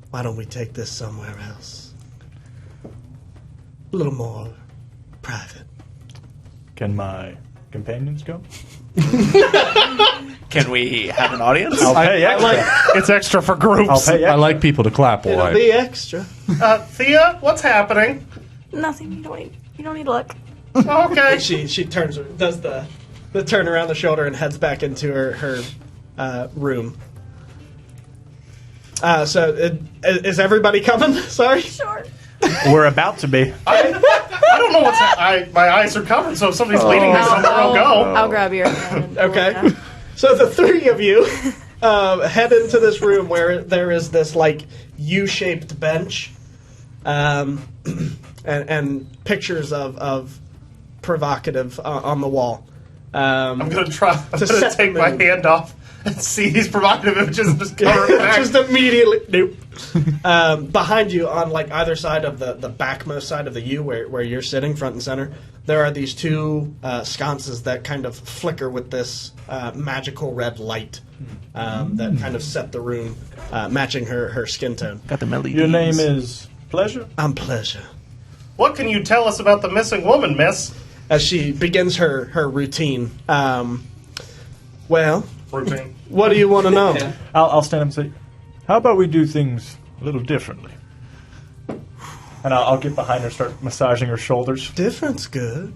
[SPEAKER 1] why don't we take this somewhere else? A little more private.
[SPEAKER 4] Can my companions go?
[SPEAKER 2] Can we have an audience?
[SPEAKER 4] I'll pay extra.
[SPEAKER 3] It's extra for groups.
[SPEAKER 4] I'll pay
[SPEAKER 8] I
[SPEAKER 4] extra.
[SPEAKER 8] like people to clap while
[SPEAKER 1] It'll
[SPEAKER 8] I...
[SPEAKER 1] be extra.
[SPEAKER 3] Thea, what's happening?
[SPEAKER 6] Nothing. You don't need luck.
[SPEAKER 3] Okay.
[SPEAKER 1] She does the turn around the shoulder and heads back into her room. So is everybody coming? Sorry.
[SPEAKER 6] Sure.
[SPEAKER 4] We're about to be.
[SPEAKER 3] I don't know what's my eyes are covered, so if somebody's leading me somewhere, I'll go.
[SPEAKER 6] I'll grab your hand. And
[SPEAKER 1] Okay. So the 3 of you head into this room where there is this like U-shaped bench, and pictures of provocative on the wall.
[SPEAKER 3] I'm gonna try. I'm gonna
[SPEAKER 1] set
[SPEAKER 3] take
[SPEAKER 1] the
[SPEAKER 3] my
[SPEAKER 1] mood.
[SPEAKER 3] hand off See these provocative images and just cover it back.
[SPEAKER 1] Just immediately. Nope. Behind you, on like either side of the backmost side of the U, where you're sitting, front and center, there are these two sconces that kind of flicker with this magical red light that kind of set the room, matching her skin tone.
[SPEAKER 2] Got the LEDs.
[SPEAKER 4] Your name is Pleasure?
[SPEAKER 1] I'm Pleasure.
[SPEAKER 3] What can you tell us about the missing woman, miss?
[SPEAKER 1] As she begins her routine. Well,
[SPEAKER 3] Routine.
[SPEAKER 1] what do you want to know?
[SPEAKER 4] I'll stand up and say, how about we do things a little differently? And I'll get behind her, start massaging her shoulders.
[SPEAKER 1] Different's good.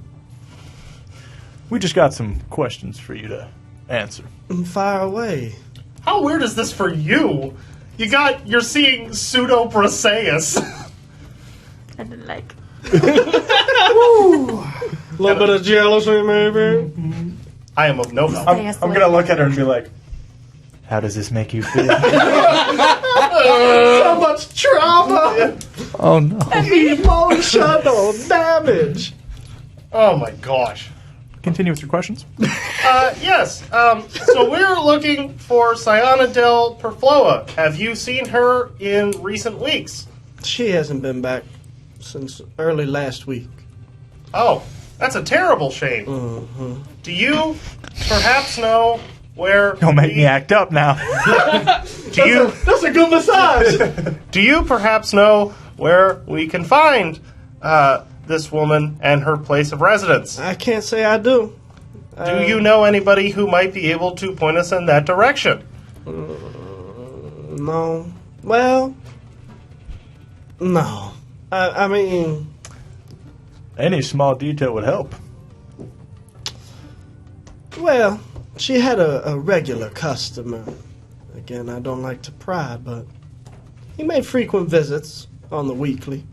[SPEAKER 4] We just got some questions for you to answer.
[SPEAKER 1] Fire away.
[SPEAKER 3] How weird is this for you? You're seeing pseudo Breseis.
[SPEAKER 6] I didn't like.
[SPEAKER 1] A little bit of jealousy, maybe.
[SPEAKER 3] I am of no help.
[SPEAKER 4] I'm going to look at her and be like, how does this make you feel?
[SPEAKER 1] So much trauma,
[SPEAKER 2] Oh no.
[SPEAKER 1] emotional damage.
[SPEAKER 3] Oh my gosh.
[SPEAKER 4] Continue with your questions.
[SPEAKER 3] Yes. So we're looking for Cyana del Perfloa. Have you seen her in recent weeks?
[SPEAKER 1] She hasn't been back since early last week.
[SPEAKER 3] Oh, that's a terrible shame. Do you perhaps know where...
[SPEAKER 4] Don't make me act up now.
[SPEAKER 1] That's a good massage.
[SPEAKER 3] Do you perhaps know where we can find this woman and her place of residence?
[SPEAKER 1] I can't say I do.
[SPEAKER 3] Do you know anybody who might be able to point us in that direction?
[SPEAKER 1] No. Well, no. I mean,
[SPEAKER 4] Any small detail would help.
[SPEAKER 1] well, she had a regular customer. Again, I don't like to pry, but he made frequent visits on the weekly.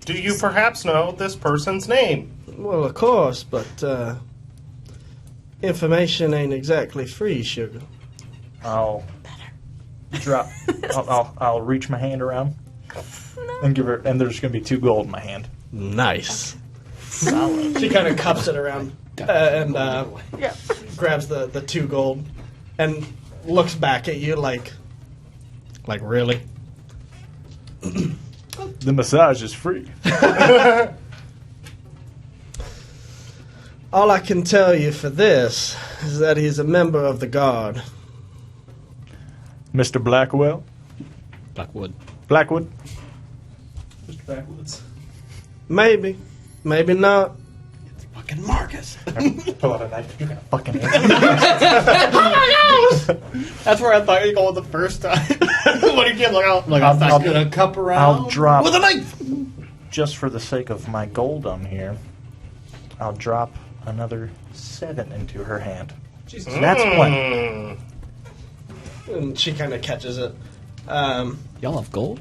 [SPEAKER 3] Do you perhaps know this person's name?
[SPEAKER 1] Well, of course, but information ain't exactly free, sugar.
[SPEAKER 4] I'll drop. I'll reach my hand around and give her. And there's going to be 2 gold in my hand.
[SPEAKER 1] Nice. Solid. She kind of cups it around and grabs the 2 gold and looks back at you like really?
[SPEAKER 4] The massage is free.
[SPEAKER 1] All I can tell you for this is that he's a member of the guard.
[SPEAKER 4] Mr. Blackwell.
[SPEAKER 7] Blackwood.
[SPEAKER 4] Blackwood.
[SPEAKER 3] Mr. Backwoods.
[SPEAKER 1] Maybe. Maybe not.
[SPEAKER 7] Fucking Marcus.
[SPEAKER 4] Pull out a knife. You're gonna fucking answer.
[SPEAKER 7] That's where I thought you'd go the first time. When he came,
[SPEAKER 4] I'll
[SPEAKER 9] Gonna cup around
[SPEAKER 4] I'll drop.
[SPEAKER 7] with a knife.
[SPEAKER 4] Just for the sake of my gold on here, I'll drop another 7 into her hand.
[SPEAKER 7] Jesus.
[SPEAKER 4] So that's 1.
[SPEAKER 1] And she kind of catches it.
[SPEAKER 7] Y'all have gold?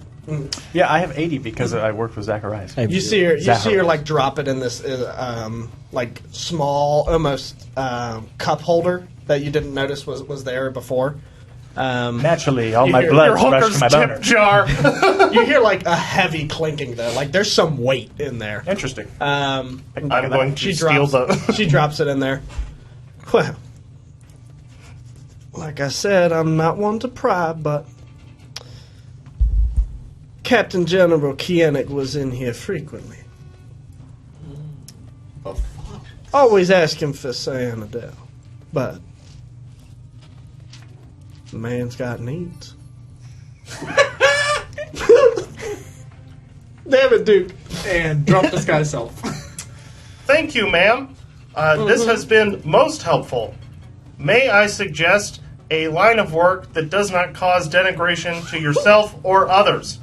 [SPEAKER 4] Yeah, I have 80 because I worked with Zacharias.
[SPEAKER 1] You see her. You see her
[SPEAKER 4] Zacharias.
[SPEAKER 1] like drop it in this like small, almost cup holder that you didn't notice was there before.
[SPEAKER 4] Naturally, all
[SPEAKER 1] You
[SPEAKER 4] my
[SPEAKER 1] hear
[SPEAKER 4] blood
[SPEAKER 3] Your
[SPEAKER 4] rushed
[SPEAKER 3] hooker's
[SPEAKER 4] to my
[SPEAKER 3] tip
[SPEAKER 4] boner.
[SPEAKER 3] jar.
[SPEAKER 1] You hear like a heavy clinking though. Like there's some weight in there.
[SPEAKER 4] Interesting.
[SPEAKER 3] I'm going
[SPEAKER 1] She
[SPEAKER 3] to steal
[SPEAKER 1] drops.
[SPEAKER 3] the...
[SPEAKER 1] She drops it in there. Well, like I said, I'm not one to pry, but Captain General Kienic was in here frequently. Always asking for Cyanidel, but the man's got needs. Damn it, Duke.
[SPEAKER 8] and drop this guy's self.
[SPEAKER 3] Thank you, ma'am. This has been most helpful. May I suggest a line of work that does not cause denigration to yourself or others?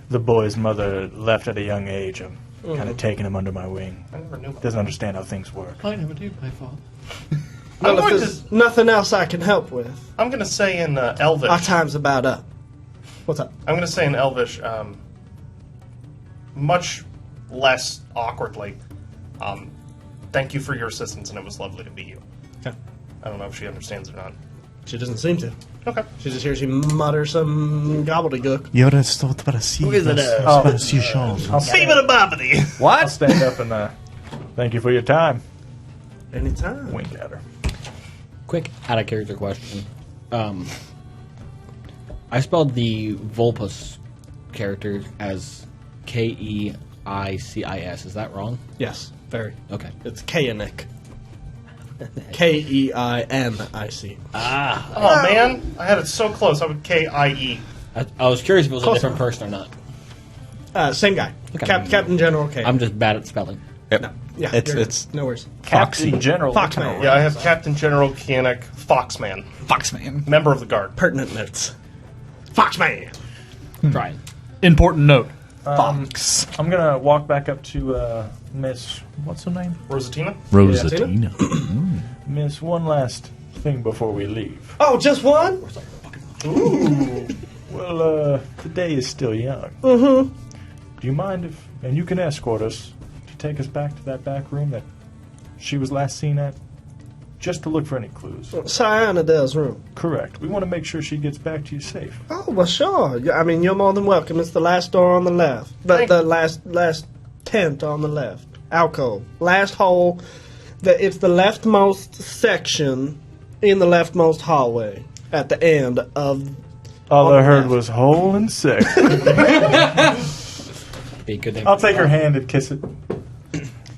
[SPEAKER 4] The boy's mother left at a young age. I'm kind of taking him under my wing.
[SPEAKER 3] I never knew.
[SPEAKER 4] Doesn't understand how things work.
[SPEAKER 7] I never did, my fault.
[SPEAKER 1] Well, if
[SPEAKER 3] going
[SPEAKER 1] there's nothing else I can help with,
[SPEAKER 3] I'm going to say in Elvish.
[SPEAKER 1] our time's about up. What's up?
[SPEAKER 3] I'm going to say in Elvish, much less awkwardly. Thank you for your assistance, and it was lovely to meet you.
[SPEAKER 1] Okay.
[SPEAKER 3] I don't know if she understands or not.
[SPEAKER 1] She doesn't seem to.
[SPEAKER 3] Okay.
[SPEAKER 1] She just hears you mutter some gobbledygook.
[SPEAKER 5] Jag röstar bara si. Bara si chans.
[SPEAKER 4] I'll stand up and thank you for your time.
[SPEAKER 1] Anytime.
[SPEAKER 4] Wink at her.
[SPEAKER 7] Quick out of character question. I spelled the Volpus character as Keicis. Is that wrong?
[SPEAKER 1] Yes, very.
[SPEAKER 7] Okay.
[SPEAKER 1] It's Kainic. Keinic.
[SPEAKER 3] Oh man, I had it so close. I would Kie.
[SPEAKER 7] I was curious if it was
[SPEAKER 1] Close
[SPEAKER 7] a different
[SPEAKER 1] enough.
[SPEAKER 7] person or not.
[SPEAKER 1] Same guy.
[SPEAKER 7] Okay.
[SPEAKER 1] Captain General K.
[SPEAKER 7] I'm just bad at spelling.
[SPEAKER 1] No. Yeah,
[SPEAKER 9] It's
[SPEAKER 1] no worries.
[SPEAKER 4] Captain General.
[SPEAKER 1] Foxman.
[SPEAKER 3] Yeah, I have Captain General Kianic Foxman,
[SPEAKER 9] Foxman.
[SPEAKER 3] member of the guard.
[SPEAKER 1] Pertinent notes. Foxman.
[SPEAKER 7] Trying.
[SPEAKER 9] Important note. Fox.
[SPEAKER 4] I'm gonna walk back up to Miss. What's her name?
[SPEAKER 3] Rosatina.
[SPEAKER 9] Rosatina.
[SPEAKER 4] Miss. One last thing before we leave.
[SPEAKER 1] Oh, just one?
[SPEAKER 4] Well, the day is still young. Mm-hmm. Do you mind if, and you can escort us to take us back to that back room that she was last seen at, just to look for any clues?
[SPEAKER 1] Cyanidale's room.
[SPEAKER 4] Correct. We want to make sure she gets back to you safe.
[SPEAKER 1] Oh, well, sure. I mean, you're more than welcome. It's the last door on the left. The last tent on the left. Alcove. Last hole. It's the leftmost section in the leftmost hallway at the end of...
[SPEAKER 4] All
[SPEAKER 1] On
[SPEAKER 4] I
[SPEAKER 1] the
[SPEAKER 4] heard
[SPEAKER 1] left.
[SPEAKER 4] was hole and sick.
[SPEAKER 7] Be a good name.
[SPEAKER 4] I'll take her hand and kiss it.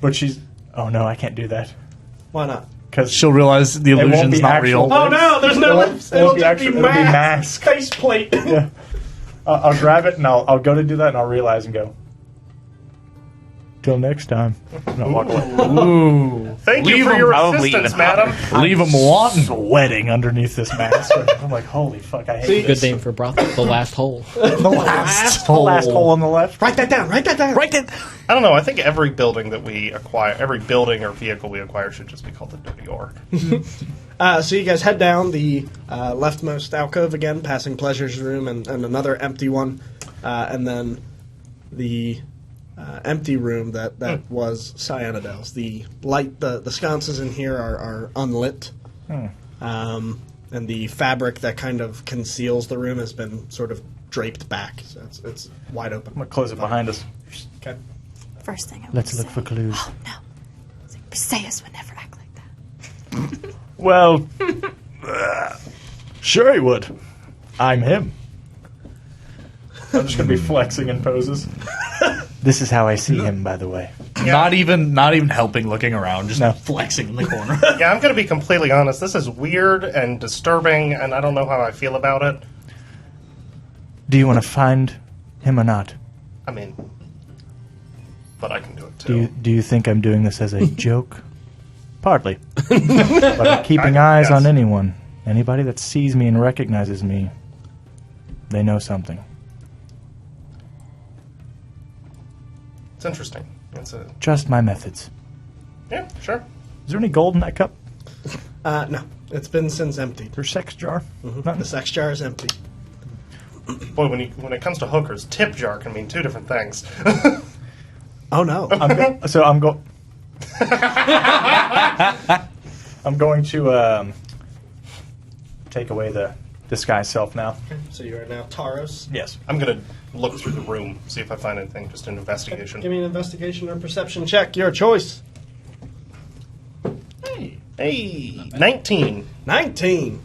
[SPEAKER 4] But she's... Oh, no, I can't do that.
[SPEAKER 1] Why not?
[SPEAKER 4] Because
[SPEAKER 9] She'll realize the
[SPEAKER 4] won't
[SPEAKER 9] illusion's
[SPEAKER 4] be
[SPEAKER 9] not
[SPEAKER 4] actual.
[SPEAKER 9] real.
[SPEAKER 1] Oh, no, there's no... It'll just be mask. Faceplate.
[SPEAKER 4] Yeah. I'll grab it and I'll go to do that and I'll realize and go, till next time. And I'll walk away.
[SPEAKER 9] Ooh.
[SPEAKER 3] Thank you
[SPEAKER 9] Leave
[SPEAKER 3] for
[SPEAKER 9] 'em-
[SPEAKER 3] your
[SPEAKER 2] probably
[SPEAKER 3] assistance,
[SPEAKER 2] even
[SPEAKER 3] madam.
[SPEAKER 9] Leave them wanting.
[SPEAKER 4] Sweating underneath this mask. I'm like, holy fuck, I hate
[SPEAKER 7] Good
[SPEAKER 4] this.
[SPEAKER 7] name for brothel. The last hole.
[SPEAKER 9] The last
[SPEAKER 4] The last hole on the left.
[SPEAKER 1] Write that down. Write that down.
[SPEAKER 9] Right then.
[SPEAKER 3] I don't know. I think every building that we acquire, every building or vehicle we acquire, should just be called the Dirty Orc.
[SPEAKER 1] So you guys head down the leftmost alcove again, passing Pleasure's room and another empty one, and then the empty room that was Cyanidale's. The light, the sconces in here are unlit, and the fabric that kind of conceals the room has been sort of draped back, so it's wide open.
[SPEAKER 4] I'm going to close it behind us.
[SPEAKER 1] Okay.
[SPEAKER 6] First thing I
[SPEAKER 4] Let's
[SPEAKER 6] would
[SPEAKER 4] look
[SPEAKER 6] say.
[SPEAKER 4] for clues.
[SPEAKER 6] Oh, no. It's like, Breseis would never act like that.
[SPEAKER 4] Well, sure he would. I'm him. I'm just going to be flexing in poses. This is how I see him, by the way.
[SPEAKER 9] Not even helping, looking around, just
[SPEAKER 4] No.
[SPEAKER 9] flexing in the corner.
[SPEAKER 3] Yeah, I'm going to be completely honest. This is weird and disturbing, and I don't know how I feel about it.
[SPEAKER 4] Do you want to find him or not?
[SPEAKER 3] I mean, but I can do it too.
[SPEAKER 4] Do you think I'm doing this as a joke? Partly. But I'm keeping eyes on anyone. Anybody that sees me and recognizes me, they know something.
[SPEAKER 3] It's interesting.
[SPEAKER 4] Trust my methods.
[SPEAKER 3] Yeah, sure.
[SPEAKER 4] Is there any gold in that cup?
[SPEAKER 1] No, it's been since emptied.
[SPEAKER 4] Your sex jar?
[SPEAKER 1] The sex jar is empty.
[SPEAKER 3] Boy, when it comes to hookers, tip jar can mean two different things.
[SPEAKER 1] Oh no.
[SPEAKER 4] I'm going to take away the disguise self now.
[SPEAKER 1] So you are now Taros.
[SPEAKER 4] Yes.
[SPEAKER 3] I'm going to look through the room, see if I find anything, just an investigation.
[SPEAKER 1] Give me an investigation or perception check. Your choice.
[SPEAKER 3] Hey, 19.
[SPEAKER 1] 19.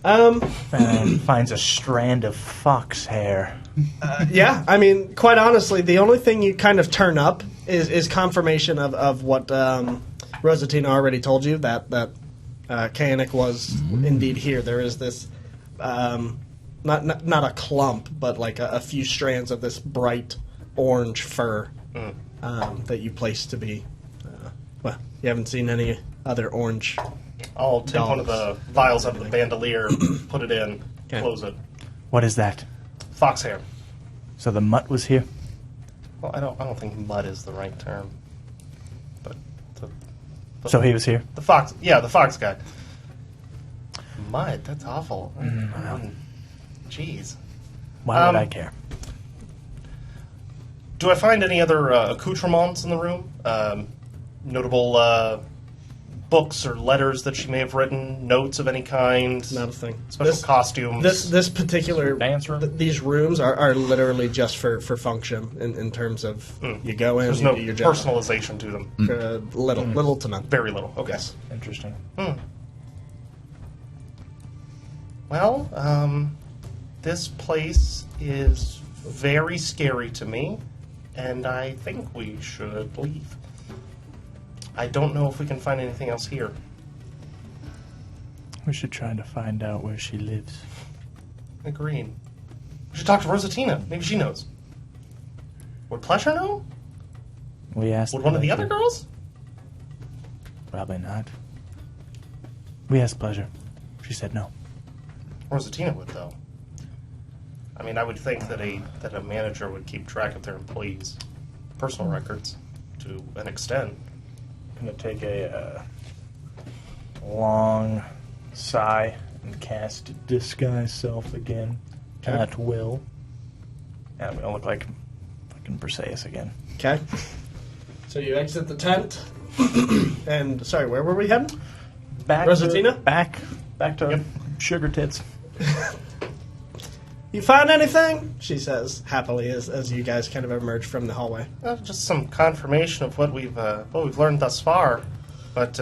[SPEAKER 4] And finds a strand of fox hair.
[SPEAKER 1] Yeah, I mean, quite honestly, the only thing you kind of turn up is confirmation of what Rosatina already told you, that Kanik was indeed here. There is this, not a clump, but like a few strands of this bright orange fur that you place to be, well, you haven't seen any other orange.
[SPEAKER 3] I'll take one of the vials out of the bandolier, put it in, close it.
[SPEAKER 4] What is that?
[SPEAKER 3] Fox hair.
[SPEAKER 4] So the mutt was here?
[SPEAKER 3] Well, I don't think mud is the right term. But
[SPEAKER 4] So he was here?
[SPEAKER 3] the fox, yeah, the fox guy. Mud, that's awful. Jeez.
[SPEAKER 4] Why would I care?
[SPEAKER 3] Do I find any other accoutrements in the room? Notable books or letters that she may have written, notes of any kind?
[SPEAKER 1] Not a thing.
[SPEAKER 3] Special costumes?
[SPEAKER 1] This particular
[SPEAKER 4] Dance room?
[SPEAKER 1] These rooms are literally just for function in terms of you go in,
[SPEAKER 3] There's
[SPEAKER 1] you
[SPEAKER 3] no
[SPEAKER 1] do your job.
[SPEAKER 3] personalization to them.
[SPEAKER 1] Little to none.
[SPEAKER 3] Very little. Okay.
[SPEAKER 1] Yes.
[SPEAKER 4] Interesting.
[SPEAKER 3] Well, this place is very scary to me, and I think we should leave. I don't know if we can find anything else here.
[SPEAKER 4] We should try to find out where she lives.
[SPEAKER 3] Agreed. We should talk to Rosatina. Maybe she knows. Would Pleasure know?
[SPEAKER 4] We asked.
[SPEAKER 3] Would one of the other girls?
[SPEAKER 4] Probably not. We asked Pleasure. She said no.
[SPEAKER 3] Rosatina would, though. I mean, I would think that a manager would keep track of their employees' personal records to an extent.
[SPEAKER 4] I'm gonna take a long sigh and cast Disguise Self again at will. And I'm gonna look like fucking Breseis again.
[SPEAKER 1] Okay. So you exit the tent, and sorry, where were we heading?
[SPEAKER 4] Back
[SPEAKER 1] Rosatina?
[SPEAKER 4] Back to Sugar Tits.
[SPEAKER 1] You find anything? She says happily as you guys kind of emerge from the hallway.
[SPEAKER 3] Just some confirmation of what we've learned thus far. But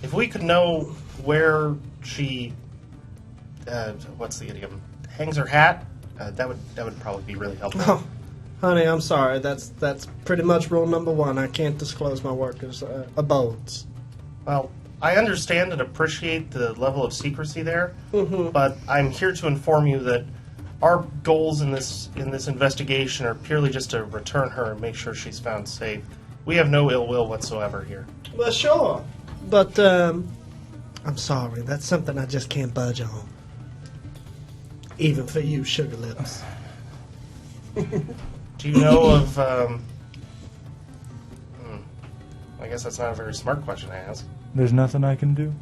[SPEAKER 3] if we could know where she, what's the idiom, hangs her hat, that would probably be really helpful.
[SPEAKER 1] Oh, honey, I'm sorry. That's pretty much rule number 1. I can't disclose my workers' abodes.
[SPEAKER 3] Well, I understand and appreciate the level of secrecy there, but I'm here to inform you that our goals in this investigation are purely just to return her and make sure she's found safe. We have no ill will whatsoever here.
[SPEAKER 1] Well, sure. But, I'm sorry. That's something I just can't budge on. Even for you, Sugar Lips.
[SPEAKER 3] Do you know of, I guess that's not a very smart question to ask.
[SPEAKER 4] There's nothing I can do.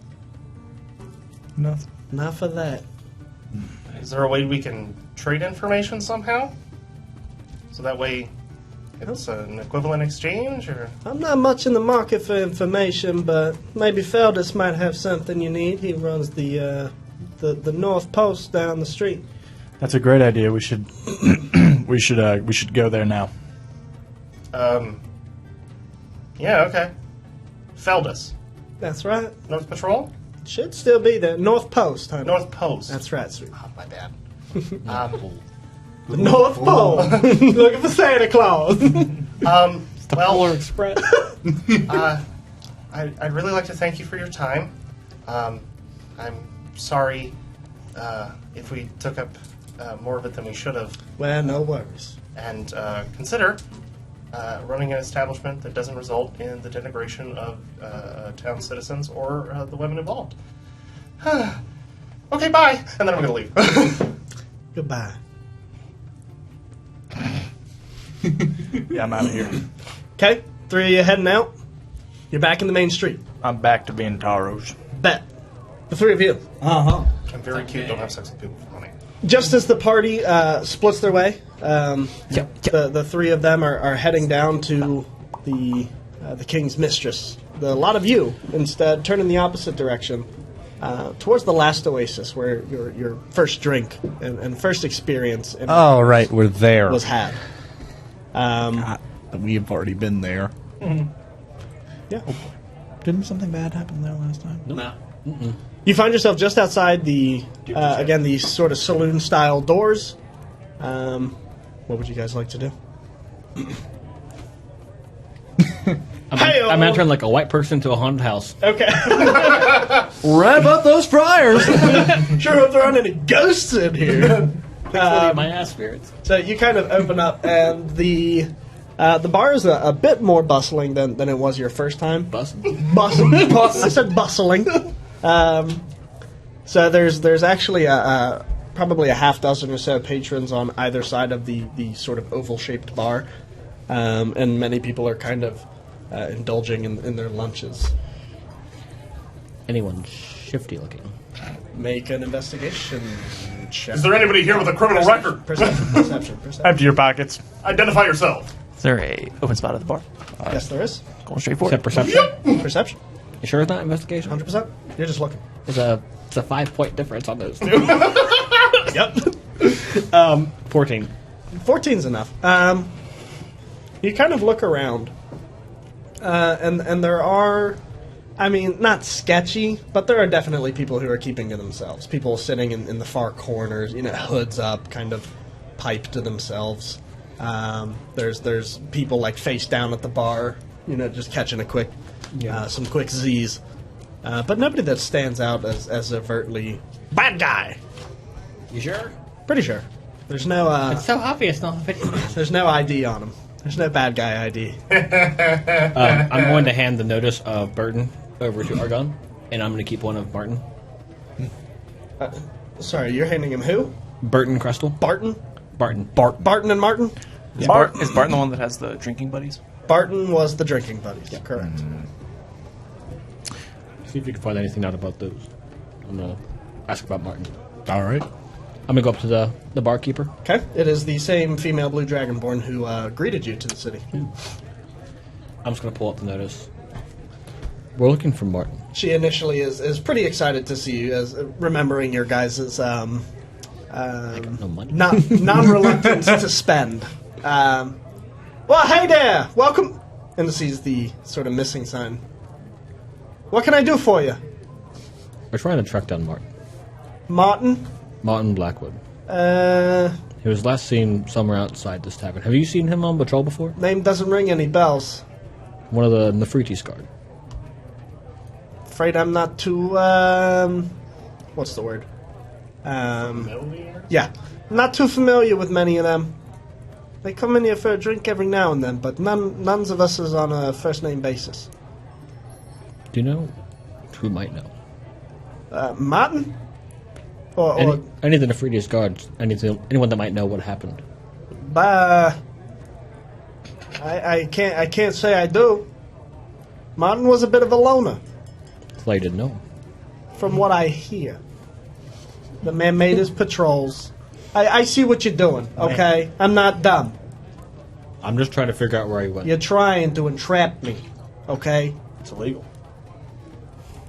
[SPEAKER 4] Nothing.
[SPEAKER 1] Not for that.
[SPEAKER 3] Is there a way we can trade information somehow? So that way it's an equivalent exchange, or?
[SPEAKER 1] I'm not much in the market for information, but maybe Feldus might have something you need. He runs the North Post down the street.
[SPEAKER 4] That's a great idea. We should we should go there now.
[SPEAKER 3] Yeah, okay. Feldus.
[SPEAKER 1] That's right.
[SPEAKER 3] North Patrol?
[SPEAKER 1] Should still be there. North Post, honey.
[SPEAKER 3] North Post.
[SPEAKER 1] That's right, sweet.
[SPEAKER 3] Oh, my bad.
[SPEAKER 1] The North Pole. Looking for Santa Claus.
[SPEAKER 3] The
[SPEAKER 2] Polar Express.
[SPEAKER 3] I'd really like to thank you for your time. I'm sorry if we took up more of it than we should have.
[SPEAKER 1] Well, no worries.
[SPEAKER 3] And consider running an establishment that doesn't result in the denigration of town citizens or the women involved. Okay, bye. And then I'm going to leave.
[SPEAKER 1] Goodbye.
[SPEAKER 4] Yeah, I'm out of here.
[SPEAKER 1] Okay, 3 of you heading out. You're back in the main street.
[SPEAKER 4] I'm back to being Taros.
[SPEAKER 1] Bet. The 3 of you.
[SPEAKER 3] I'm very cute. Don't have sex with people for money.
[SPEAKER 1] Just as the party splits their way, the 3 of them are heading down to the King's Mistress. A lot of you, instead, turn in the opposite direction, towards the last oasis, where your first drink and first experience
[SPEAKER 9] Oh, right, we're there.
[SPEAKER 1] was had.
[SPEAKER 9] God, we've already been there.
[SPEAKER 1] Yeah.
[SPEAKER 9] Didn't something bad happen there last time?
[SPEAKER 2] No.
[SPEAKER 1] You find yourself just outside the, again, these sort of saloon-style doors. What would you guys like to do?
[SPEAKER 7] I'm entering like a white person to a haunted house.
[SPEAKER 1] Okay.
[SPEAKER 9] Rev up those fryers!
[SPEAKER 1] Sure hope there aren't any ghosts in here.
[SPEAKER 7] My ass spirits.
[SPEAKER 1] So you kind of open up, and the bar is a bit more bustling than it was your first time.
[SPEAKER 7] Bustling.
[SPEAKER 1] Bustling. I said bustling. So there's actually probably a half dozen or so patrons on either side of the sort of oval-shaped bar, and many people are kind of indulging in their lunches.
[SPEAKER 7] Anyone shifty looking?
[SPEAKER 1] Make an investigation check.
[SPEAKER 3] Is there anybody here with a criminal record?
[SPEAKER 1] Perception.
[SPEAKER 4] Empty your pockets.
[SPEAKER 3] Identify yourself.
[SPEAKER 2] Is there a open spot at the bar?
[SPEAKER 1] Yes, there is.
[SPEAKER 2] Going straight for
[SPEAKER 7] Is that
[SPEAKER 2] it.
[SPEAKER 7] perception?
[SPEAKER 1] Perception.
[SPEAKER 7] You sure it's not investigation?
[SPEAKER 1] 100%. You're just looking.
[SPEAKER 7] It's a 5-point difference on those two.
[SPEAKER 1] Yep.
[SPEAKER 7] 14.
[SPEAKER 1] 14's enough. You kind of look around, and there are I mean, not sketchy, but there are definitely people who are keeping to themselves. People sitting in the far corners, hoods up, kind of pipe to themselves. There's people like face down at the bar, just catching some quick Z's. But nobody that stands out as overtly bad guy.
[SPEAKER 7] You sure?
[SPEAKER 1] Pretty sure. There's no.
[SPEAKER 7] It's so obvious, no.
[SPEAKER 1] There's no ID on him. There's no bad guy ID.
[SPEAKER 7] I'm going to hand the notice of Burton over to Argon, and I'm going to keep one of Martin.
[SPEAKER 1] Sorry, you're handing him who?
[SPEAKER 7] Burton Crestle.
[SPEAKER 1] Barton?
[SPEAKER 7] Barton.
[SPEAKER 1] Barton and Martin?
[SPEAKER 2] Is Barton the one that has the drinking buddies?
[SPEAKER 1] Barton was the drinking buddies. Yeah, correct.
[SPEAKER 7] See if you can find anything out about those. I'm going to ask about Martin.
[SPEAKER 9] All right.
[SPEAKER 7] I'm going to go up to the barkeeper.
[SPEAKER 1] Okay. It is the same female blue dragonborn who greeted you to the city.
[SPEAKER 7] I'm just going to pull up the notice. We're looking for Martin.
[SPEAKER 1] She initially is pretty excited to see you, as remembering your guys'
[SPEAKER 7] I got no money.
[SPEAKER 1] non-reluctance to spend. Well, hey there! Welcome! And sees the sort of missing sign. What can I do for you?
[SPEAKER 7] We're trying to track down Martin.
[SPEAKER 1] Martin
[SPEAKER 7] Blackwood.
[SPEAKER 1] He
[SPEAKER 7] He was last seen somewhere outside this tavern. Have you seen him on patrol before?
[SPEAKER 1] Name doesn't ring any bells.
[SPEAKER 7] One of the Nefrites guard.
[SPEAKER 1] Afraid I'm not too, what's the word?
[SPEAKER 3] Familiar?
[SPEAKER 1] Yeah. Not too familiar with many of them. They come in here for a drink every now and then, but none of us is on a first-name basis.
[SPEAKER 7] Do you know who might know?
[SPEAKER 1] Martin? Or
[SPEAKER 7] any of the Nefrites guards, anyone that might know what happened.
[SPEAKER 1] I can't say I do. Martin was a bit of a loner.
[SPEAKER 7] I didn't know.
[SPEAKER 1] From what I hear. The man made his patrols. I see what you're doing, okay? I'm not dumb.
[SPEAKER 7] I'm just trying to figure out where he went.
[SPEAKER 1] You're trying to entrap me, okay?
[SPEAKER 3] It's illegal.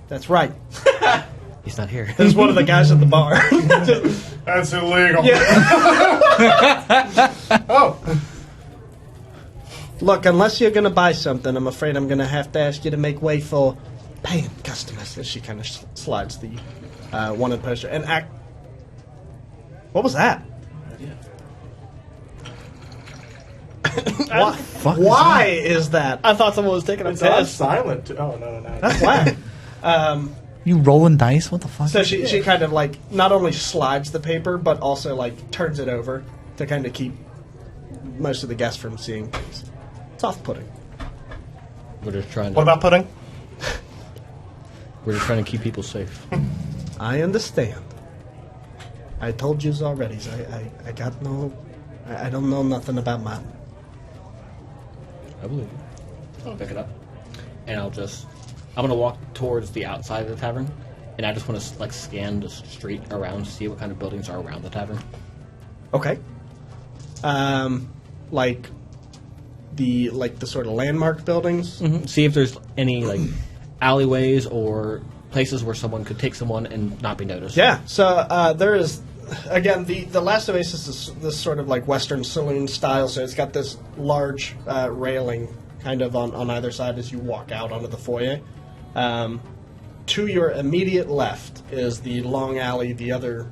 [SPEAKER 1] That's right.
[SPEAKER 7] He's not here.
[SPEAKER 1] There's one of the guys at the bar.
[SPEAKER 3] That's illegal.
[SPEAKER 1] Oh. Look, unless you're going to buy something, I'm afraid I'm going to have to ask you to make way for paying customers. As she kind of slides the wanted poster. And act... What was that? Why is that? I thought someone was taking a
[SPEAKER 3] It's on
[SPEAKER 1] piss.
[SPEAKER 3] silent. Oh, no.
[SPEAKER 1] That's why.
[SPEAKER 5] You rolling dice? What the fuck?
[SPEAKER 1] So she kind of like not only slides the paper, but also like turns it over to kind of keep most of the guests from seeing things. It's off-putting.
[SPEAKER 7] We're just trying to.
[SPEAKER 3] What about pudding?
[SPEAKER 7] We're just trying to keep people safe.
[SPEAKER 1] I understand. I told yous already. So I got no. I don't know nothing about Martin.
[SPEAKER 7] I believe you. I'll pick it up, and I'm gonna walk towards the outside of the tavern, and I just want to like scan the street around to see what kind of buildings are around the tavern.
[SPEAKER 1] Okay. Like the sort of landmark buildings.
[SPEAKER 7] Mm-hmm. See if there's any like alleyways or places where someone could take someone and not be noticed.
[SPEAKER 1] Yeah. So there is. Again, the last Oasis is this sort of like Western saloon style, so it's got this large railing kind of on either side as you walk out onto the foyer. To your immediate left is the long alley the other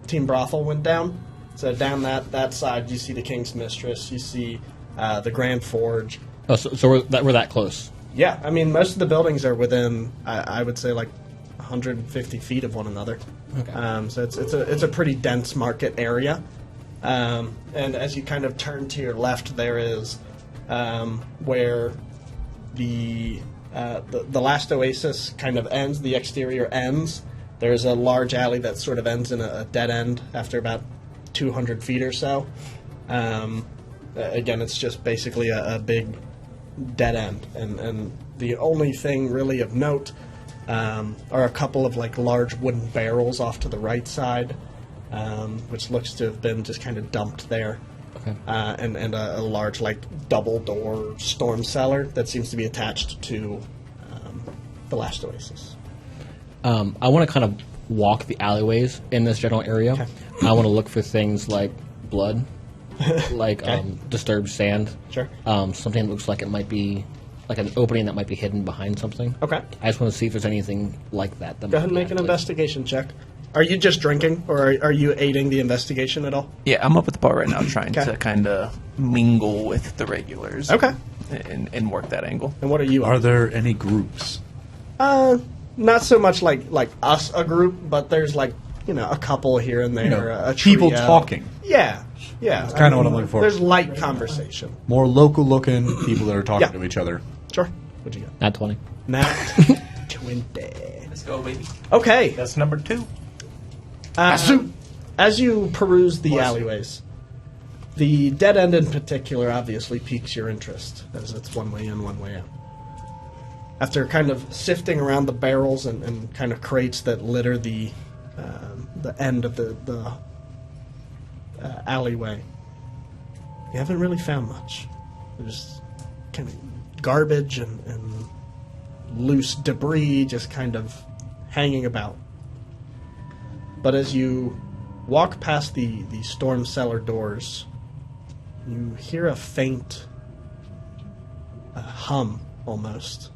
[SPEAKER 1] Team Brothel went down. So down that side, you see the King's Mistress, you see the Grand Forge.
[SPEAKER 7] Oh, so we're that close.
[SPEAKER 1] Yeah, I mean, most of the buildings are within, I would say, like 150 feet of one another.
[SPEAKER 7] Okay.
[SPEAKER 1] So it's a pretty dense market area. And as you kind of turn to your left, there is where the last Oasis kind of ends. The exterior ends. There's a large alley that sort of ends in a dead end after about 200 feet or so. Again, it's just basically a big dead end, and the only thing really of note are a couple of like large wooden barrels off to the right side, which looks to have been just kind of dumped there.
[SPEAKER 7] Okay.
[SPEAKER 1] And a large like double door storm cellar that seems to be attached to the last Oasis.
[SPEAKER 7] I want to kind of walk the alleyways in this general area.
[SPEAKER 1] Okay.
[SPEAKER 7] I want to look for things like blood, like disturbed sand.
[SPEAKER 1] Sure.
[SPEAKER 7] Something that looks like it might be like an opening that might be hidden behind something.
[SPEAKER 1] Okay.
[SPEAKER 7] I just want to see if there's anything like that.
[SPEAKER 1] Go ahead and make an investigation check. Are you just drinking, or are you aiding the investigation at all?
[SPEAKER 2] Yeah, I'm up at the bar right now trying
[SPEAKER 1] Okay.
[SPEAKER 2] to kind of mingle with the regulars.
[SPEAKER 1] Okay.
[SPEAKER 2] And work that angle.
[SPEAKER 1] And what are you?
[SPEAKER 9] Are there any groups?
[SPEAKER 1] Not so much like us, a group, but there's like, a couple here and there. A
[SPEAKER 9] people
[SPEAKER 1] trio.
[SPEAKER 9] talking.
[SPEAKER 1] Yeah. That's
[SPEAKER 9] kinda what I'm looking for.
[SPEAKER 1] There's light conversation.
[SPEAKER 9] More local looking people that are talking
[SPEAKER 1] Yeah.
[SPEAKER 9] to each other.
[SPEAKER 1] Sure. What'd you got?
[SPEAKER 7] Not 20.
[SPEAKER 1] Nat 20.
[SPEAKER 2] Let's go, baby.
[SPEAKER 1] Okay.
[SPEAKER 5] That's number 2.
[SPEAKER 1] As you peruse the alleyways, the dead end in particular obviously piques your interest, as it's one way in, one way out. After kind of sifting around the barrels and kind of crates that litter the end of the alleyway, you haven't really found much. There's kind of garbage and loose debris just kind of hanging about. But as you walk past the storm cellar doors, you hear a faint hum, almost.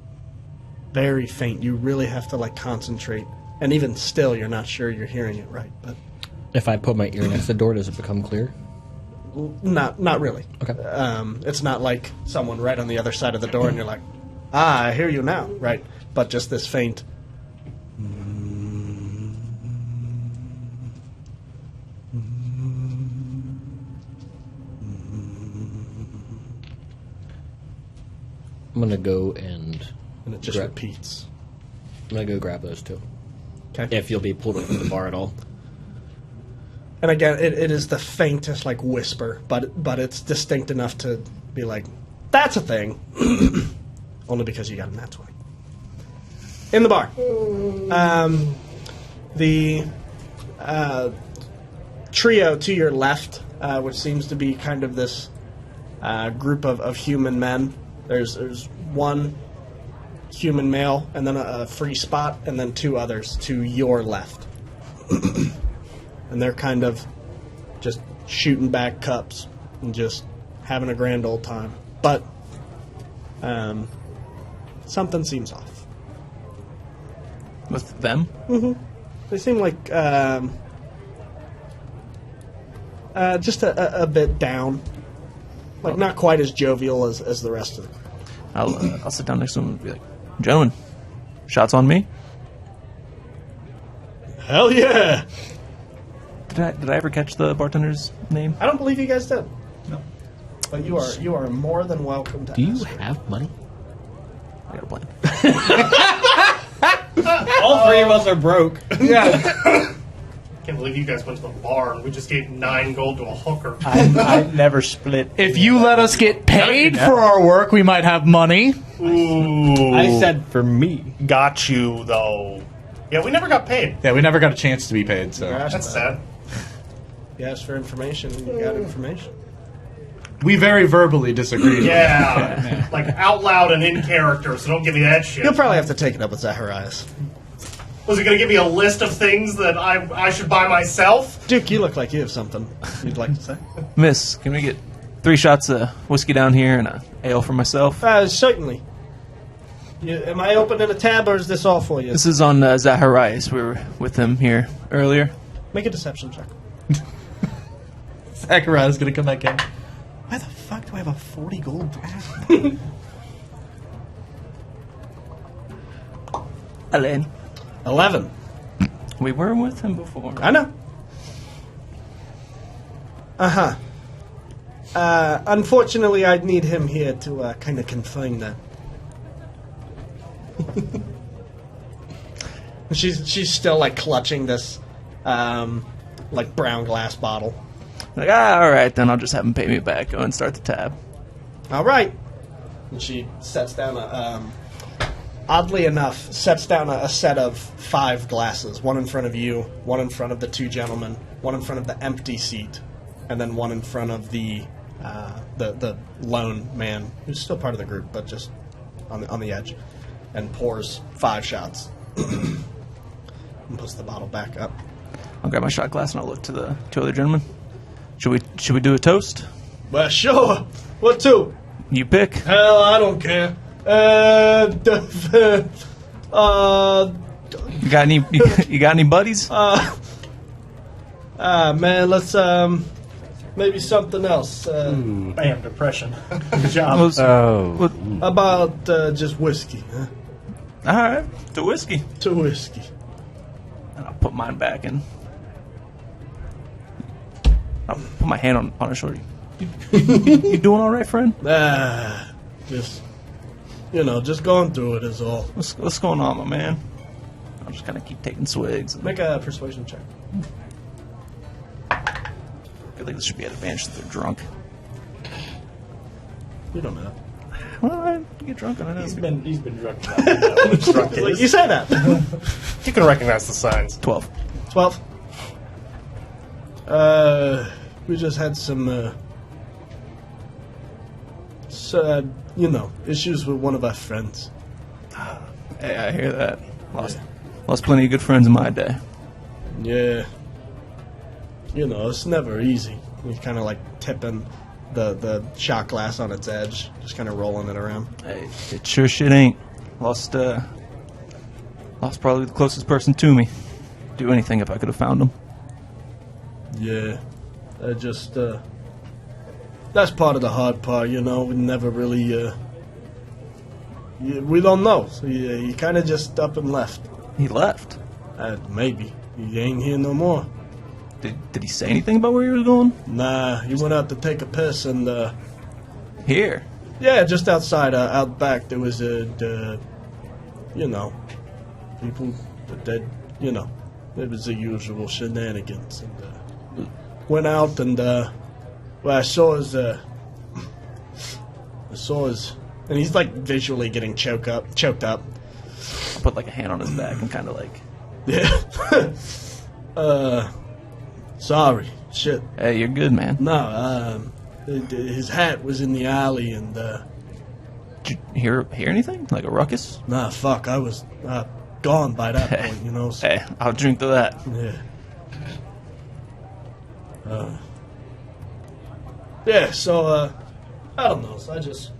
[SPEAKER 1] Very faint. You really have to, concentrate. And even still, you're not sure you're hearing it right. But
[SPEAKER 7] If I put my ear next to the door, does it become clear?
[SPEAKER 1] not really.
[SPEAKER 7] Okay.
[SPEAKER 1] It's not like someone right on the other side of the door and you're like, I hear you now, right? But just this faint...
[SPEAKER 7] I'm going to go and
[SPEAKER 1] And it just repeats.
[SPEAKER 7] I'm going to go grab those two.
[SPEAKER 1] Okay.
[SPEAKER 7] If you'll be pulled away from the bar at all.
[SPEAKER 1] And again, it is the faintest, whisper, but it's distinct enough to be like, that's a thing. Only because you got a nat 20. In the bar. The trio to your left, which seems to be kind of this group of human men. There's one human male, and then a free spot, and then two others to your left. And they're kind of just shooting back cups and just having a grand old time. But something seems off.
[SPEAKER 2] With them?
[SPEAKER 1] They seem like just a bit down. Not quite as jovial as the rest of them.
[SPEAKER 2] I'll sit down next to them and be like, gentlemen, shots on me?
[SPEAKER 1] Hell yeah!
[SPEAKER 2] Did I ever catch the bartender's name?
[SPEAKER 1] I don't believe you guys did. No. But you are more than welcome to
[SPEAKER 7] Do you
[SPEAKER 1] ask.
[SPEAKER 7] have money?
[SPEAKER 2] I got a plan.
[SPEAKER 7] All three of us are broke.
[SPEAKER 1] Yeah.
[SPEAKER 3] Can't believe you guys went to the bar and we just gave 9 gold to a hooker.
[SPEAKER 5] I never split. If you let us get paid for our work, we might have money.
[SPEAKER 3] Ooh.
[SPEAKER 7] I said for me.
[SPEAKER 3] Got you, though. Yeah, we never got paid.
[SPEAKER 9] Yeah, we never got a chance to be paid, so.
[SPEAKER 3] That's sad.
[SPEAKER 1] You asked for information and you got information.
[SPEAKER 9] We very verbally disagreed.
[SPEAKER 3] Yeah. Out loud and in character, so don't give me that shit.
[SPEAKER 1] You'll probably have to take it up with Zacharias.
[SPEAKER 3] Was he going to give me a list of things that I should buy myself?
[SPEAKER 1] Duke, you look like you have something you'd like to say.
[SPEAKER 2] Miss, can we get 3 shots of whiskey down here and a ale for myself?
[SPEAKER 1] Certainly. Am I opening a tab or is this all for you?
[SPEAKER 2] This is on Zacharias. We were with him here earlier.
[SPEAKER 1] Make a deception check.
[SPEAKER 9] Zachariah's gonna come back in.
[SPEAKER 1] Why the fuck do I have a 40 gold draft?
[SPEAKER 2] Elaine.
[SPEAKER 1] 11.
[SPEAKER 2] We were with him before.
[SPEAKER 1] I know. Uh-huh. Unfortunately, I'd need him here to kind of confirm that. She's still clutching this brown glass bottle.
[SPEAKER 2] All right, then I'll just have him pay me back. Go and start the tab.
[SPEAKER 1] All right. And she sets down oddly enough, sets down a set of 5 glasses. One in front of you, one in front of the 2 gentlemen, one in front of the empty seat, and then one in front of the lone man, who's still part of the group, but just on the edge, and pours 5 shots. And puts the bottle back up.
[SPEAKER 2] I'll grab my shot glass and I'll look to the 2 other gentlemen. Should we do a toast?
[SPEAKER 1] Well, sure. What to?
[SPEAKER 2] You pick.
[SPEAKER 1] Hell, I don't care.
[SPEAKER 2] You got any? You got any buddies?
[SPEAKER 1] Man, let's maybe something else.
[SPEAKER 4] Bam, depression. Good job.
[SPEAKER 2] What-
[SPEAKER 1] About just whiskey, huh?
[SPEAKER 2] all right, to whiskey.
[SPEAKER 1] To whiskey.
[SPEAKER 2] And I'll put mine back in. I'll put my hand on his shoulder. You doing all right, friend?
[SPEAKER 1] Just just going through it is all.
[SPEAKER 2] What's going on, my man? I'll just kind of keep taking swigs.
[SPEAKER 1] Make a persuasion check.
[SPEAKER 2] I feel like this should be an advantage if they're drunk.
[SPEAKER 1] You don't know.
[SPEAKER 2] Well, I get drunk and I know.
[SPEAKER 4] He's been drunk enough. Drunk
[SPEAKER 1] Like,
[SPEAKER 4] is.
[SPEAKER 1] you say that.
[SPEAKER 3] You can recognize the signs.
[SPEAKER 2] 12.
[SPEAKER 1] 12. We just had some, issues with one of our friends.
[SPEAKER 2] Hey, I hear that. Lost plenty of good friends in my day.
[SPEAKER 1] Yeah. It's never easy. You're kind of like tipping the shot glass on its edge, just kind of rolling it around.
[SPEAKER 2] Hey, it sure shit ain't. Lost probably the closest person to me. Do anything if I could have found him.
[SPEAKER 1] Yeah. That's part of the hard part, we never really, we don't know. So he kind of just up and left.
[SPEAKER 2] He left.
[SPEAKER 1] Maybe. He ain't here no more.
[SPEAKER 2] Did he say anything about where he was going?
[SPEAKER 1] Nah, he went out to take a piss and,
[SPEAKER 2] Here.
[SPEAKER 1] yeah, just outside, out back, there was people that, it was the usual shenanigans. And, went out and, I saw his, and he's like visually getting choked up.
[SPEAKER 2] I'll put like a hand on his back and kind of like,
[SPEAKER 1] Yeah. Sorry. Shit.
[SPEAKER 2] hey, you're good, man.
[SPEAKER 1] No, his hat was in the alley and,
[SPEAKER 2] Did you hear anything? Like a ruckus?
[SPEAKER 1] nah, fuck, I was, gone by that point, so,
[SPEAKER 2] Hey, I'll drink to that.
[SPEAKER 1] yeah. Yeah, so, I don't know, so I just...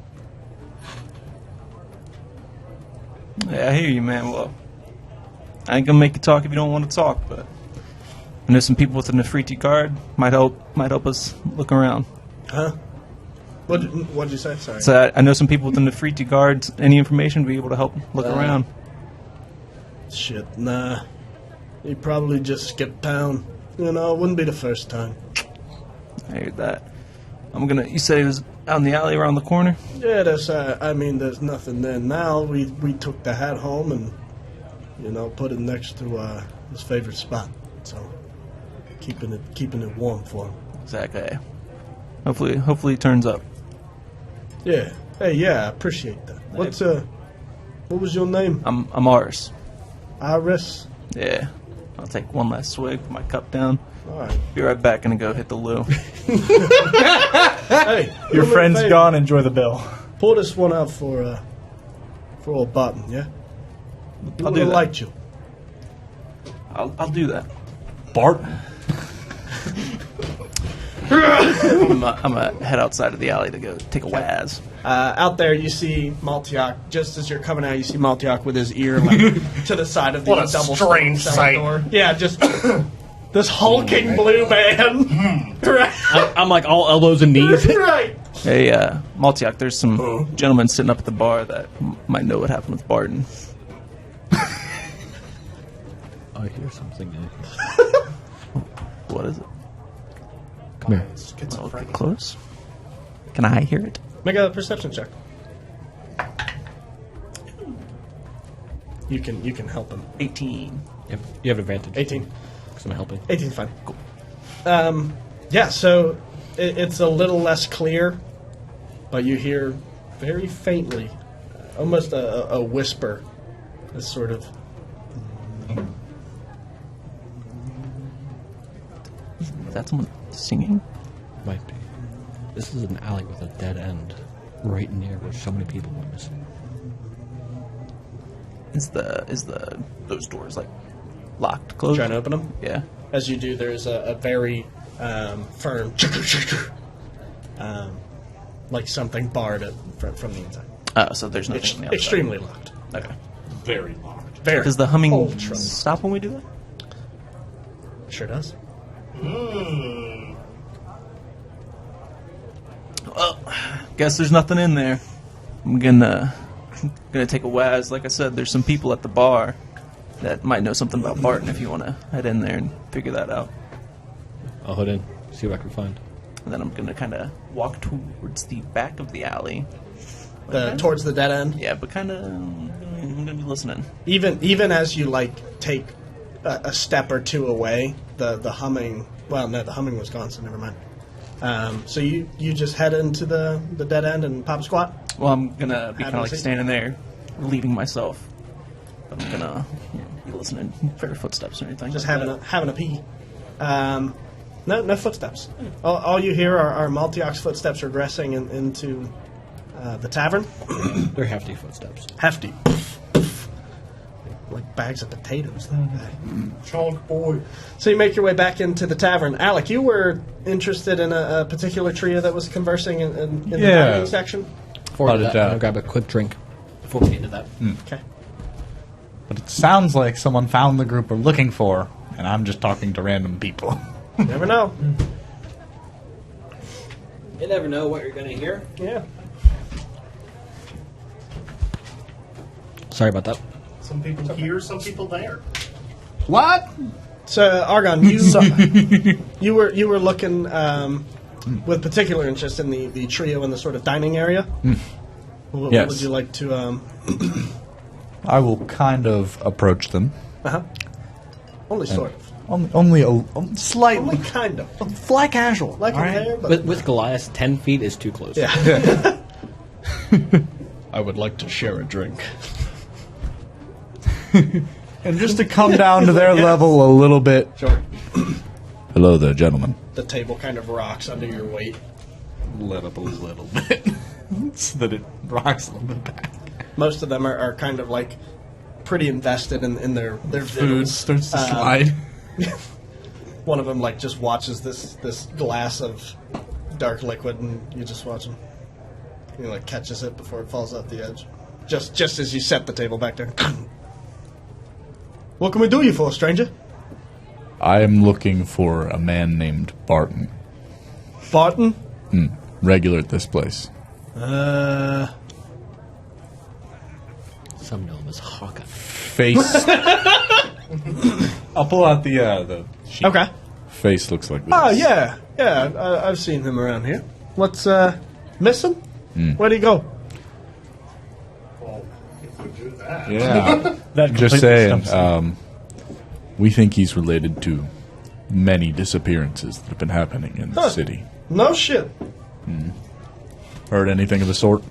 [SPEAKER 2] Yeah, I hear you, man. Well, I ain't gonna make you talk if you don't want to talk, but I know some people with a Nefriti card might help us look around.
[SPEAKER 1] Huh? What'd you say? Sorry.
[SPEAKER 2] So I know some people with the Nefriti cards. Any information be able to help look around?
[SPEAKER 1] Shit, nah. He probably just skipped town. It wouldn't be the first time.
[SPEAKER 2] I heard that. You said he was out in the alley around the corner?
[SPEAKER 1] Yeah, there's nothing there now. We took the hat home and, put it next to his favorite spot. So, keeping it warm for him.
[SPEAKER 2] Exactly. Hopefully he turns up.
[SPEAKER 1] Yeah. Hey, yeah, I appreciate that. What was your name?
[SPEAKER 2] I'm Ars.
[SPEAKER 1] Iris?
[SPEAKER 2] Yeah. I'll take one last swig, put my cup down.
[SPEAKER 1] Alright.
[SPEAKER 2] Be right back and go hit the loo.
[SPEAKER 1] Hey,
[SPEAKER 5] Your
[SPEAKER 1] do me a
[SPEAKER 5] friend's
[SPEAKER 1] favor.
[SPEAKER 5] gone. Enjoy the bill.
[SPEAKER 1] Pull this one out for old Barton, yeah?
[SPEAKER 2] I'll do that.
[SPEAKER 1] Like you.
[SPEAKER 2] I'll do that.
[SPEAKER 8] Barton.
[SPEAKER 2] I'm gonna head outside of the alley to go take a waz.
[SPEAKER 1] Out there, you see Maltiak. Just as you're coming out, you see Maltiak with his ear like to the side of the
[SPEAKER 3] What a
[SPEAKER 1] double
[SPEAKER 3] strange
[SPEAKER 1] cell
[SPEAKER 3] sight.
[SPEAKER 1] door. Yeah, just this hulking blue man. Right.
[SPEAKER 7] I'm like all elbows and knees.
[SPEAKER 1] Right.
[SPEAKER 2] Hey, Maltiak, there's some gentlemen sitting up at the bar that might know what happened with Barton.
[SPEAKER 7] I hear something.
[SPEAKER 2] What is it?
[SPEAKER 7] Come here.
[SPEAKER 2] I'll get close. Can I hear it?
[SPEAKER 1] Make a perception check. You can help him.
[SPEAKER 2] 18.
[SPEAKER 7] You have advantage.
[SPEAKER 1] 18.
[SPEAKER 7] Because I'm helping.
[SPEAKER 1] 18's fine. Cool. Yeah, so it's a little less clear, but you hear very faintly, almost a whisper, this sort of.
[SPEAKER 2] Is that someone singing?
[SPEAKER 7] Might be. This is an alley with a dead end, right near where so many people went missing.
[SPEAKER 2] Is those doors like locked, closed?
[SPEAKER 1] Trying to open them?
[SPEAKER 2] Yeah.
[SPEAKER 1] As you do, there's a very firm, like something barred it from the inside.
[SPEAKER 2] So there's nothing on the outside.
[SPEAKER 1] Extremely locked.
[SPEAKER 2] Okay.
[SPEAKER 8] Very locked.
[SPEAKER 1] Very.
[SPEAKER 2] Does the humming
[SPEAKER 1] ultra.
[SPEAKER 2] stop when we do that?
[SPEAKER 1] Sure does.
[SPEAKER 2] Well, guess there's nothing in there. I'm gonna take a waz. Like I said, there's some people at the bar that might know something about Barton if you want to head in there and figure that out.
[SPEAKER 7] I'll head in, see what I can find.
[SPEAKER 2] And then I'm gonna kind of walk towards the back of the alley.
[SPEAKER 1] Towards the dead end.
[SPEAKER 2] Yeah, but kind of I'm gonna be listening.
[SPEAKER 1] Even as you take a step or two away, the humming. Well, no, the humming was gone, so never mind. So you just head into the dead end and pop a squat.
[SPEAKER 2] Well, I'm gonna be kind of
[SPEAKER 1] Have a seat.
[SPEAKER 2] standing there, relieving myself. But I'm gonna be listening for footsteps or anything.
[SPEAKER 1] Just
[SPEAKER 2] like
[SPEAKER 1] having a pee. No footsteps. All you hear are Maltiox's footsteps regressing into the tavern.
[SPEAKER 7] They're hefty footsteps.
[SPEAKER 1] Hefty. Like bags of potatoes.
[SPEAKER 3] Chunk boy.
[SPEAKER 1] So you make your way back into the tavern. Alec, you were interested in a particular trio that was conversing in the dining section?
[SPEAKER 7] Before we do
[SPEAKER 9] But
[SPEAKER 7] that,
[SPEAKER 9] it,
[SPEAKER 7] I'm going to grab a quick drink before we get into that.
[SPEAKER 1] Okay.
[SPEAKER 5] But it sounds like someone found the group we're looking for, and I'm just talking to random people.
[SPEAKER 1] You never know.
[SPEAKER 7] You never know what you're going to hear.
[SPEAKER 1] Yeah.
[SPEAKER 7] Sorry about that.
[SPEAKER 3] Some people here, some people there.
[SPEAKER 5] What?
[SPEAKER 1] So Argon, you were looking with particular interest in the trio in the sort of dining area. What
[SPEAKER 9] Yes.
[SPEAKER 1] would you like to?
[SPEAKER 9] I will kind of approach them.
[SPEAKER 1] Only sort of.
[SPEAKER 9] Only slightly.
[SPEAKER 1] Only kind of.
[SPEAKER 9] Fly casual.
[SPEAKER 1] Like
[SPEAKER 9] all
[SPEAKER 1] a
[SPEAKER 9] right?
[SPEAKER 1] hair, but
[SPEAKER 7] With Goliath, 10 feet is too close.
[SPEAKER 1] yeah.
[SPEAKER 10] I would like to share a drink.
[SPEAKER 9] And just to come down to their level a little bit.
[SPEAKER 1] Sure.
[SPEAKER 9] Hello there, gentlemen.
[SPEAKER 1] The table kind of rocks under your weight.
[SPEAKER 9] Let up a little bit. So that it rocks a little bit back.
[SPEAKER 1] Most of them are kind of pretty invested in their
[SPEAKER 9] Food
[SPEAKER 1] vittles.
[SPEAKER 9] starts to slide.
[SPEAKER 1] One of them just watches this glass of dark liquid, and you just watch him. He catches it before it falls off the edge. Just as you set the table back there. What can we do you for, stranger?
[SPEAKER 9] I am looking for a man named Barton.
[SPEAKER 1] Barton?
[SPEAKER 9] Regular at this place.
[SPEAKER 7] Some know him as Hawkeye.
[SPEAKER 9] Face. I'll pull out the sheet.
[SPEAKER 1] Okay.
[SPEAKER 9] Face looks like this.
[SPEAKER 1] Oh, yeah. Yeah, I've seen him around here. What's, missing? Where'd he go?
[SPEAKER 3] Well, if we do that.
[SPEAKER 9] Yeah.
[SPEAKER 5] That
[SPEAKER 9] Just
[SPEAKER 5] completely
[SPEAKER 9] saying,
[SPEAKER 5] stumps me.
[SPEAKER 9] we think he's related to many disappearances that have been happening in the city.
[SPEAKER 1] No shit.
[SPEAKER 9] Heard anything of the sort?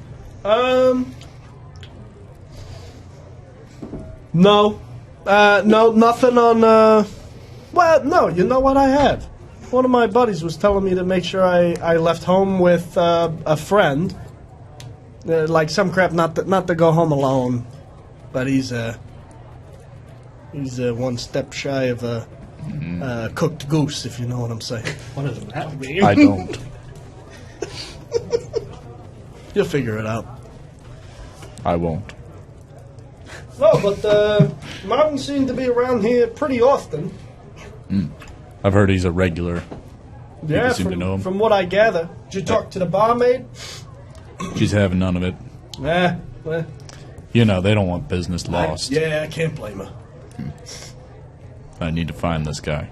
[SPEAKER 1] No. No, nothing on, well, no, you know what I have? One of my buddies was telling me to make sure I left home with a friend. Some crap, not to go home alone. But he's one step shy of a cooked goose, if you know what I'm saying.
[SPEAKER 3] What does that mean?
[SPEAKER 9] I don't.
[SPEAKER 1] You'll figure it out.
[SPEAKER 9] I won't.
[SPEAKER 1] No, but Martin seemed to be around here pretty often.
[SPEAKER 9] I've heard he's a regular.
[SPEAKER 1] Yeah,
[SPEAKER 9] seem to know him.
[SPEAKER 1] from what I gather. Did you talk to the barmaid?
[SPEAKER 9] She's having none of it.
[SPEAKER 1] Well,
[SPEAKER 9] You know, they don't want business lost.
[SPEAKER 1] I can't blame her.
[SPEAKER 9] I need to find this guy.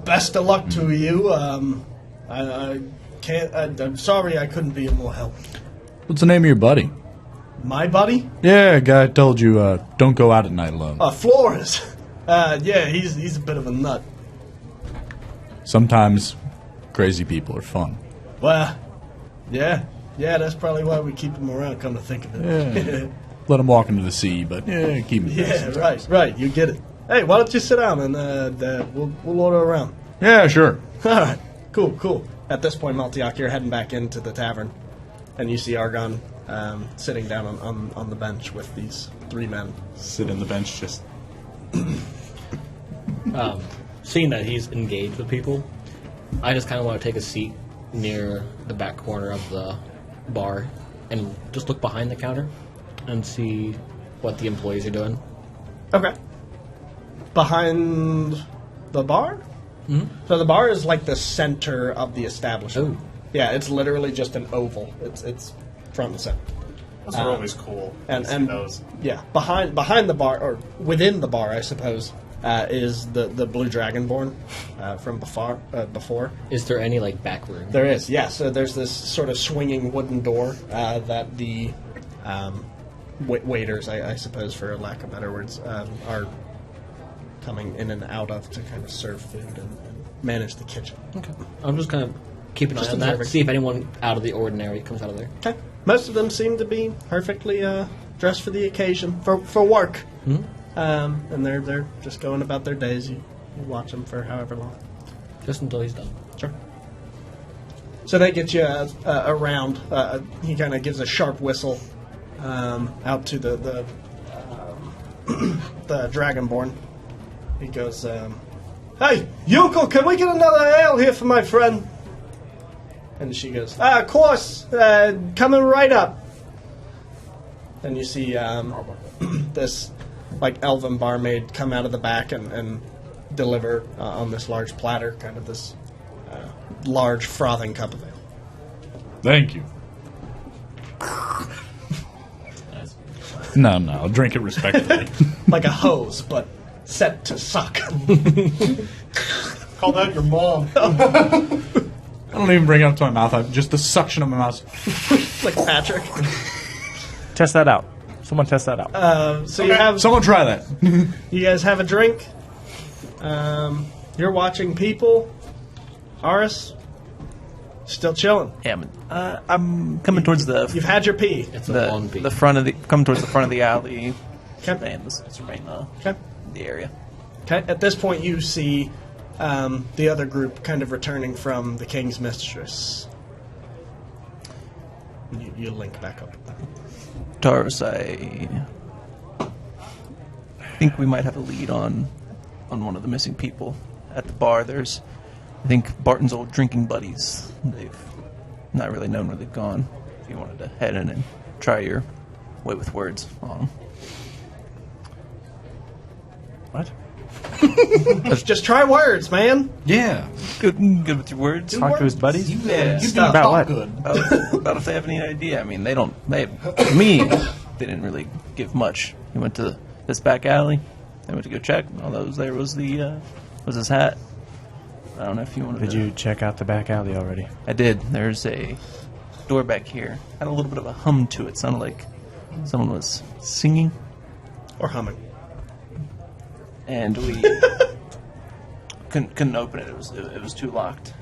[SPEAKER 1] Best of luck to you. I can't. I'm sorry I couldn't be of more help.
[SPEAKER 9] What's the name of your buddy?
[SPEAKER 1] My buddy?
[SPEAKER 9] Yeah, guy told you don't go out at night alone.
[SPEAKER 1] Flores. Yeah, he's a bit of a nut.
[SPEAKER 9] Sometimes crazy people are fun.
[SPEAKER 1] Well, yeah, that's probably why we keep him around. Come to think of it.
[SPEAKER 9] Yeah. Let him walk into the sea, but yeah, keep him.
[SPEAKER 1] Yeah, right. You get it. Hey, why don't you sit down and we'll order around.
[SPEAKER 9] Yeah, sure.
[SPEAKER 1] All right, cool. At this point, Maltiak, you're heading back into the tavern, and you see Argon sitting down on the bench with these three men.
[SPEAKER 8] Sit in the bench, just
[SPEAKER 7] Seeing that he's engaged with people, I just kind of want to take a seat near the back corner of the bar and just look behind the counter and see what the employees are doing.
[SPEAKER 1] Okay. Behind the bar? Mm-hmm. So the bar is like the center of the establishment.
[SPEAKER 7] Oh.
[SPEAKER 1] Yeah, it's literally just an oval. It's front and center.
[SPEAKER 3] Those are always cool.
[SPEAKER 1] And
[SPEAKER 3] those.
[SPEAKER 1] yeah, behind the bar, or within the bar, I suppose, is the Blue Dragonborn from before.
[SPEAKER 7] Is there any like back room?
[SPEAKER 1] There is, yes. So there's this sort of swinging wooden door that the waiters, I suppose, for lack of better words, are coming in and out of to kind of serve food and manage the kitchen.
[SPEAKER 7] Okay. I'm just kind of keeping an eye on that, see if anyone out of the ordinary comes out of there.
[SPEAKER 1] Okay. Most of them seem to be perfectly dressed for the occasion, for work.
[SPEAKER 7] Mm-hmm.
[SPEAKER 1] And they're just going about their days. You watch them for however long.
[SPEAKER 7] Just until he's done.
[SPEAKER 1] Sure. So they get you around. He kind of gives a sharp whistle out to the Dragonborn. He goes, "Hey, Yuko, can we get another ale here for my friend?" And she goes, "Of course, coming right up." And you see this like elven barmaid come out of the back and deliver on this large platter, kind of this large frothing cup of ale.
[SPEAKER 9] Thank you. No, drink it respectfully.
[SPEAKER 1] Like a hose, but set to suck.
[SPEAKER 3] Call that your mom.
[SPEAKER 8] I don't even bring it up to my mouth. Just the suction of my mouth.
[SPEAKER 1] Like Patrick.
[SPEAKER 5] Test that out. Someone test that out.
[SPEAKER 1] So you have
[SPEAKER 8] Someone try that.
[SPEAKER 1] you guys have a drink. You're watching people. Aris, still chilling.
[SPEAKER 2] Yeah, I'm coming towards the
[SPEAKER 1] You've had your pee.
[SPEAKER 7] It's a long beat.
[SPEAKER 2] the front of the coming towards the front of the alley.
[SPEAKER 1] Okay.
[SPEAKER 2] And let's remain
[SPEAKER 1] Okay.
[SPEAKER 2] the area.
[SPEAKER 1] Okay. At this point, you see the other group kind of returning from the King's Mistress. You link back up with that.
[SPEAKER 2] Taurus, I think we might have a lead on one of the missing people at the bar. There's, I think, Barton's old drinking buddies. They've not really known where they've gone. If you wanted to head in and try your way with words on 'em.
[SPEAKER 5] What?
[SPEAKER 1] Just try words, man.
[SPEAKER 8] Yeah.
[SPEAKER 2] Good with your words.
[SPEAKER 5] Talk to his buddies?
[SPEAKER 2] Yeah.
[SPEAKER 5] About what?
[SPEAKER 2] About if they have any idea. I mean, they didn't really give much. He went to this back alley. They went to go check. All that was there was was his hat. I don't know if you wanted
[SPEAKER 5] Did
[SPEAKER 2] to...
[SPEAKER 5] you check out the back alley already?
[SPEAKER 2] I did. There's a door back here. Had a little bit of a hum to it. Sounded like someone was singing.
[SPEAKER 1] Or humming.
[SPEAKER 2] And we couldn't open it. It was too locked.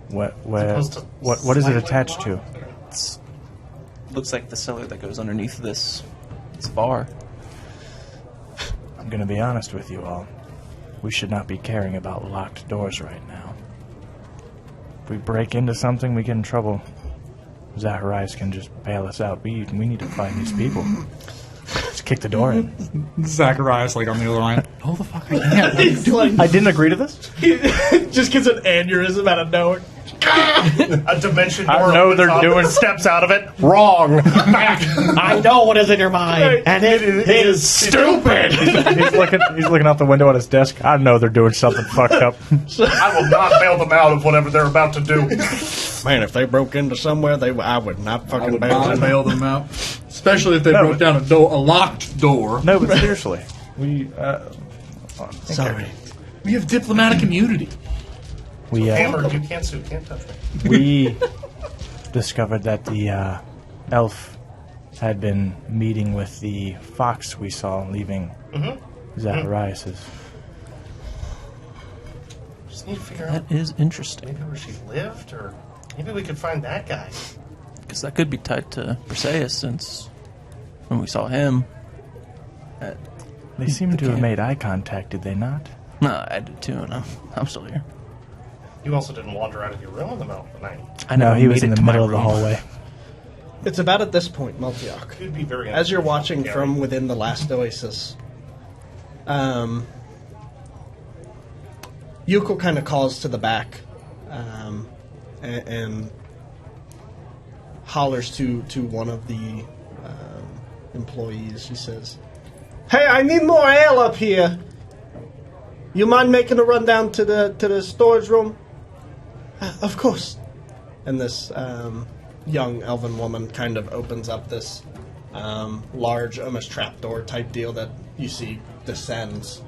[SPEAKER 5] What
[SPEAKER 3] Supposed to
[SPEAKER 5] what is it
[SPEAKER 3] slightly
[SPEAKER 5] attached to?
[SPEAKER 3] lock?
[SPEAKER 2] It's looks like the cellar that goes underneath this bar.
[SPEAKER 5] I'm going to be honest with you all. We should not be caring about locked doors right now. If we break into something, we get in trouble. Zacharias can just bail us out. We need to find these people. Just kick the door in.
[SPEAKER 8] Zacharias, like, on the other line. Oh, the fuck, I can't.
[SPEAKER 1] He's like,
[SPEAKER 5] I didn't agree to this?
[SPEAKER 1] he just gets an aneurysm out of nowhere.
[SPEAKER 3] A dimension door.
[SPEAKER 5] I know
[SPEAKER 3] opens
[SPEAKER 5] they're
[SPEAKER 3] up
[SPEAKER 5] doing-
[SPEAKER 3] and steps out of it. Wrong.
[SPEAKER 4] I know what is in your mind, and it is stupid.
[SPEAKER 5] He's looking out the window at his desk. I know they're doing something fucked up.
[SPEAKER 3] I will not bail them out of whatever they're about to do.
[SPEAKER 1] Man, if they broke into somewhere, I would not
[SPEAKER 8] I
[SPEAKER 1] fucking
[SPEAKER 8] would
[SPEAKER 1] bail
[SPEAKER 8] not
[SPEAKER 1] them
[SPEAKER 8] bail
[SPEAKER 1] out.
[SPEAKER 8] them out. Especially if they
[SPEAKER 5] No,
[SPEAKER 8] broke down a locked door.
[SPEAKER 5] No, but seriously, we.
[SPEAKER 1] Sorry.
[SPEAKER 8] We have diplomatic immunity.
[SPEAKER 5] We
[SPEAKER 3] Amber, you can't sue, can't touch me.
[SPEAKER 5] we discovered that the elf had been meeting with the fox we saw leaving Zacharias's.
[SPEAKER 3] Just need to figure out
[SPEAKER 2] That is interesting.
[SPEAKER 3] maybe where she lived, or maybe we could find that guy.
[SPEAKER 2] Because that could be tied to Breseis, since when we saw him...
[SPEAKER 5] They seem to have
[SPEAKER 2] camp.
[SPEAKER 5] made eye contact, did they not?
[SPEAKER 2] No, I did too, and I'm still here.
[SPEAKER 3] You also didn't wander out of your room in the middle of the night.
[SPEAKER 2] I
[SPEAKER 5] No,
[SPEAKER 2] never
[SPEAKER 5] he was
[SPEAKER 2] made
[SPEAKER 5] in
[SPEAKER 2] it
[SPEAKER 5] the
[SPEAKER 2] to my
[SPEAKER 5] middle of the
[SPEAKER 2] room.
[SPEAKER 5] hallway.
[SPEAKER 1] It's about at this point, Multiok.
[SPEAKER 3] You'd be very
[SPEAKER 1] As you're
[SPEAKER 3] interesting,
[SPEAKER 1] watching
[SPEAKER 3] Gary.
[SPEAKER 1] from within the last oasis, Yuko kind of calls to the back, and hollers to one of the employees. She says, "Hey, I need more ale up here. You mind making a run down to the storage room?" Of course." And this young elven woman kind of opens up this large, almost trapdoor type deal that you see descends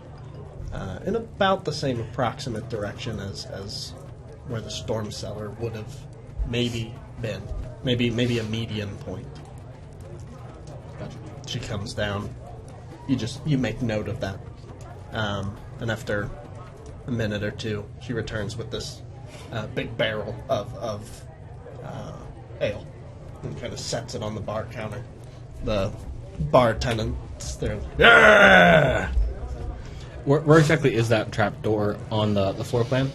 [SPEAKER 1] in about the same approximate direction as where the storm cellar would have maybe been. Maybe a median point. She comes down. You make note of that. And after a minute or two, she returns with this big barrel of ale and kind of sets it on the bar counter. The bar attendants, they're like, "Yeah!"
[SPEAKER 7] Where exactly is that trap door on the floor plan?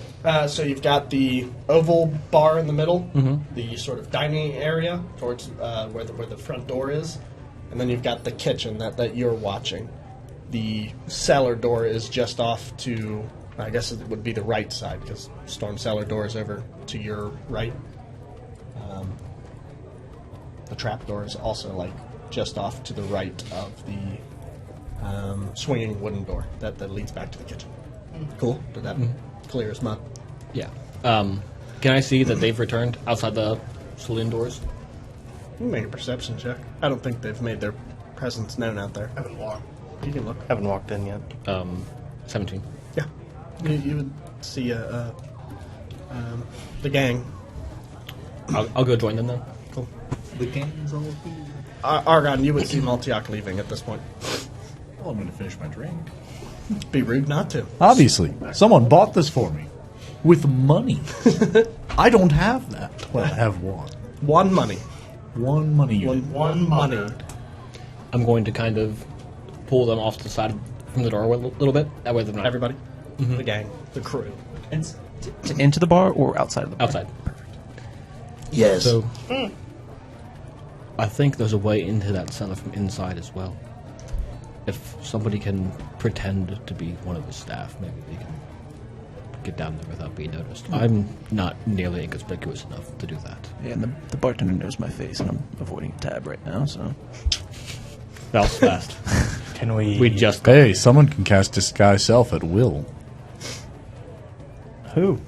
[SPEAKER 1] So you've got the oval bar in the middle, the sort of dining area towards where the front door is, and then you've got the kitchen that you're watching. The cellar door is just off to, I guess it would be the right side, because storm cellar door is over to your right. The trap door is also like just off to the right of the swinging wooden door that leads back to the kitchen. Cool? Did that clear as mud?
[SPEAKER 7] Yeah. Can I see that they've returned outside the saloon doors?
[SPEAKER 1] You can make a perception check. I don't think they've made their presence known out there.
[SPEAKER 3] Haven't walked.
[SPEAKER 1] You can look.
[SPEAKER 11] Haven't walked in yet.
[SPEAKER 7] 17.
[SPEAKER 1] Yeah. You would see the gang.
[SPEAKER 7] I'll go join them then.
[SPEAKER 1] Cool.
[SPEAKER 8] The gang's all here.
[SPEAKER 1] Argon, you would see Maltiak leaving at this point.
[SPEAKER 9] Well, I'm going to finish my drink.
[SPEAKER 1] Be rude not to.
[SPEAKER 9] Obviously, someone bought this for me with money. I don't have that. Well, I have one.
[SPEAKER 1] One money.
[SPEAKER 9] One money unit.
[SPEAKER 1] One money.
[SPEAKER 7] I'm going to kind of pull them off to the side from the doorway a little bit. That way they're not...
[SPEAKER 1] Everybody? The gang. The crew.
[SPEAKER 2] Into the bar or outside of the bar?
[SPEAKER 7] Outside.
[SPEAKER 1] Yes.
[SPEAKER 7] So, I think there's a way into that cellar from inside as well. If somebody can pretend to be one of the staff, maybe they can get down there without being noticed. I'm not nearly inconspicuous enough to do that.
[SPEAKER 2] Yeah, and the bartender knows my face, and I'm avoiding a tab right now, so...
[SPEAKER 7] That was fast.
[SPEAKER 5] Can we...
[SPEAKER 7] We just...
[SPEAKER 9] Hey, someone can cast disguise self at will.
[SPEAKER 5] Who?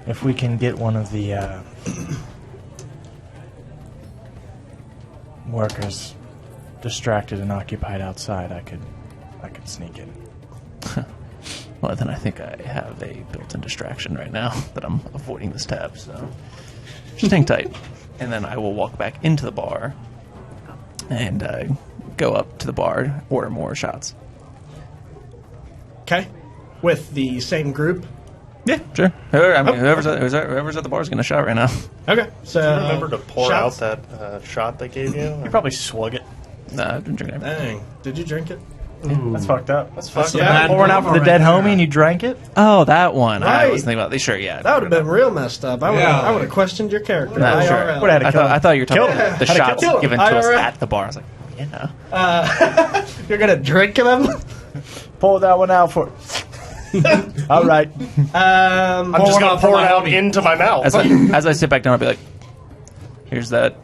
[SPEAKER 5] If we can get one of the workers distracted and occupied outside, I could sneak in.
[SPEAKER 2] Well, then I think I have a built-in distraction right now that I'm avoiding this tab, so... Just hang tight. And then I will walk back into the bar and go up to the bar, order more shots.
[SPEAKER 1] Okay. With the same group?
[SPEAKER 2] Yeah, sure. Whoever's at the bar is getting a shot right now.
[SPEAKER 1] Okay. So,
[SPEAKER 11] Do you remember to pour
[SPEAKER 1] shots?
[SPEAKER 11] out that shot they gave you?
[SPEAKER 5] You probably slug it.
[SPEAKER 2] Nah, I didn't drink it.
[SPEAKER 1] Dang. Did you drink it?
[SPEAKER 5] That's fucked up. That's fucked up.
[SPEAKER 1] Yeah,
[SPEAKER 5] Pouring out for the dead homie and you drank it?
[SPEAKER 2] Oh, that one. I
[SPEAKER 1] Right.
[SPEAKER 2] was thinking about. Sure, yeah.
[SPEAKER 1] That would have been real messed up. I would have questioned your character.
[SPEAKER 2] Nah, sure.
[SPEAKER 1] IRL.
[SPEAKER 5] Would have had to
[SPEAKER 2] I thought you were talking
[SPEAKER 5] Kill
[SPEAKER 2] about
[SPEAKER 5] him.
[SPEAKER 2] the
[SPEAKER 5] Had to
[SPEAKER 2] shots
[SPEAKER 5] kill him.
[SPEAKER 2] given to us
[SPEAKER 1] IRL.
[SPEAKER 2] at the bar. I was like, yeah.
[SPEAKER 1] You're going to drink them?
[SPEAKER 5] Pull that one out for... All right.
[SPEAKER 3] I'm just going to pour it out into my mouth.
[SPEAKER 2] As I sit back down, I'll be like, here's that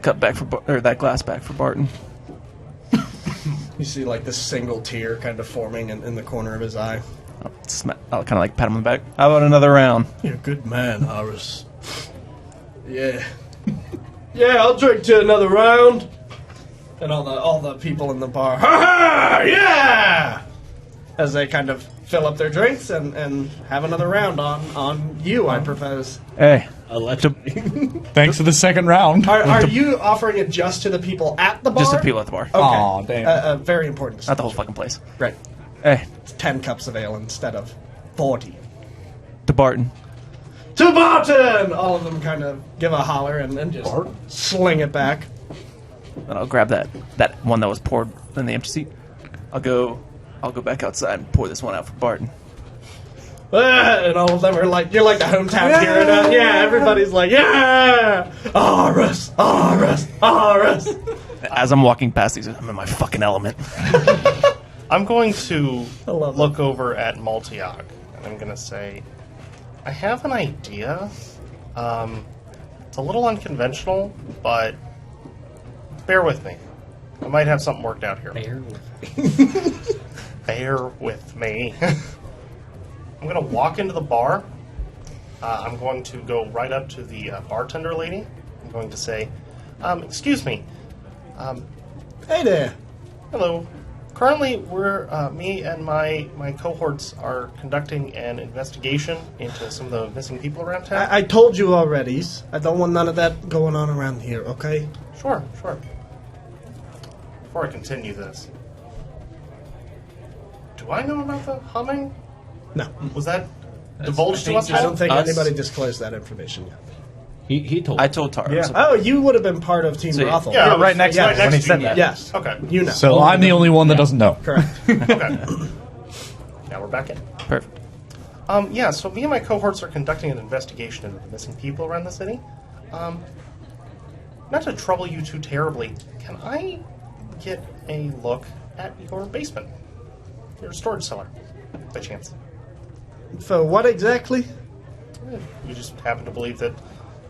[SPEAKER 2] cup back for or that glass back for Barton.
[SPEAKER 1] You see, like, this single tear kind of forming in the corner of his eye.
[SPEAKER 2] I'll kind of like pat him on the back. How about another round?
[SPEAKER 1] You're a good man, Horus. Yeah. Yeah, I'll drink to another round. And all the people in the bar, ha ha, yeah! As they kind of fill up their drinks and have another round on you, I propose.
[SPEAKER 2] Hey,
[SPEAKER 9] Thanks for the second round.
[SPEAKER 1] Are you offering it just to the people at the bar?
[SPEAKER 2] just the people at the bar,
[SPEAKER 1] Okay.
[SPEAKER 9] Aw, damn.
[SPEAKER 1] Very important.
[SPEAKER 2] not the whole fucking place.
[SPEAKER 1] Right.
[SPEAKER 2] Hey,
[SPEAKER 1] It's 10 cups of ale instead of 40.
[SPEAKER 2] to Barton.
[SPEAKER 1] To Barton! All of them kind of give a holler and just sling it back.
[SPEAKER 2] And I'll grab that one that was poured in the empty seat. I'll go back outside and pour this one out for Barton.
[SPEAKER 1] And all of them are like, you're like the hometown hero. Yeah, everybody's like, yeah! Horus! Horus! Horus!
[SPEAKER 2] As I'm walking past these, I'm in my fucking element.
[SPEAKER 11] I'm going to
[SPEAKER 1] love
[SPEAKER 11] look over at Maltiak, and I'm going to say, I have an idea.
[SPEAKER 3] It's a little unconventional, but bear with me. I might have something worked out here. Bear with me. I'm going to walk into the bar. I'm going to go right up to the bartender lady. I'm going to say, excuse me.
[SPEAKER 1] Hey there.
[SPEAKER 3] Hello. Currently, me and my cohorts are conducting an investigation into some of the missing people around town.
[SPEAKER 1] I told you already. I don't want none of that going on around here, okay?
[SPEAKER 3] Sure. Before I continue this, do I know about the humming?
[SPEAKER 1] No.
[SPEAKER 3] Was that divulged to us?
[SPEAKER 1] I don't think
[SPEAKER 2] Us?
[SPEAKER 1] anybody disclosed that information yet.
[SPEAKER 7] He told
[SPEAKER 2] I told Tara.
[SPEAKER 5] Yeah.
[SPEAKER 1] Oh, you would have been part of Team
[SPEAKER 2] So,
[SPEAKER 1] Brothel.
[SPEAKER 3] yeah,
[SPEAKER 5] You're
[SPEAKER 3] I was
[SPEAKER 5] right next to
[SPEAKER 3] right
[SPEAKER 5] him when he
[SPEAKER 3] next
[SPEAKER 5] said
[SPEAKER 3] you.
[SPEAKER 5] that.
[SPEAKER 1] Yes.
[SPEAKER 3] Okay.
[SPEAKER 1] You know.
[SPEAKER 9] So I'm the only one that doesn't know.
[SPEAKER 1] Correct.
[SPEAKER 3] Okay. Now we're back in.
[SPEAKER 2] Perfect.
[SPEAKER 3] Yeah, so me and my cohorts are conducting an investigation into the missing people around the city. Not to trouble you too terribly, can I get a look at your basement? Your storage cellar, by chance?
[SPEAKER 1] For what exactly?
[SPEAKER 3] We just happen to believe that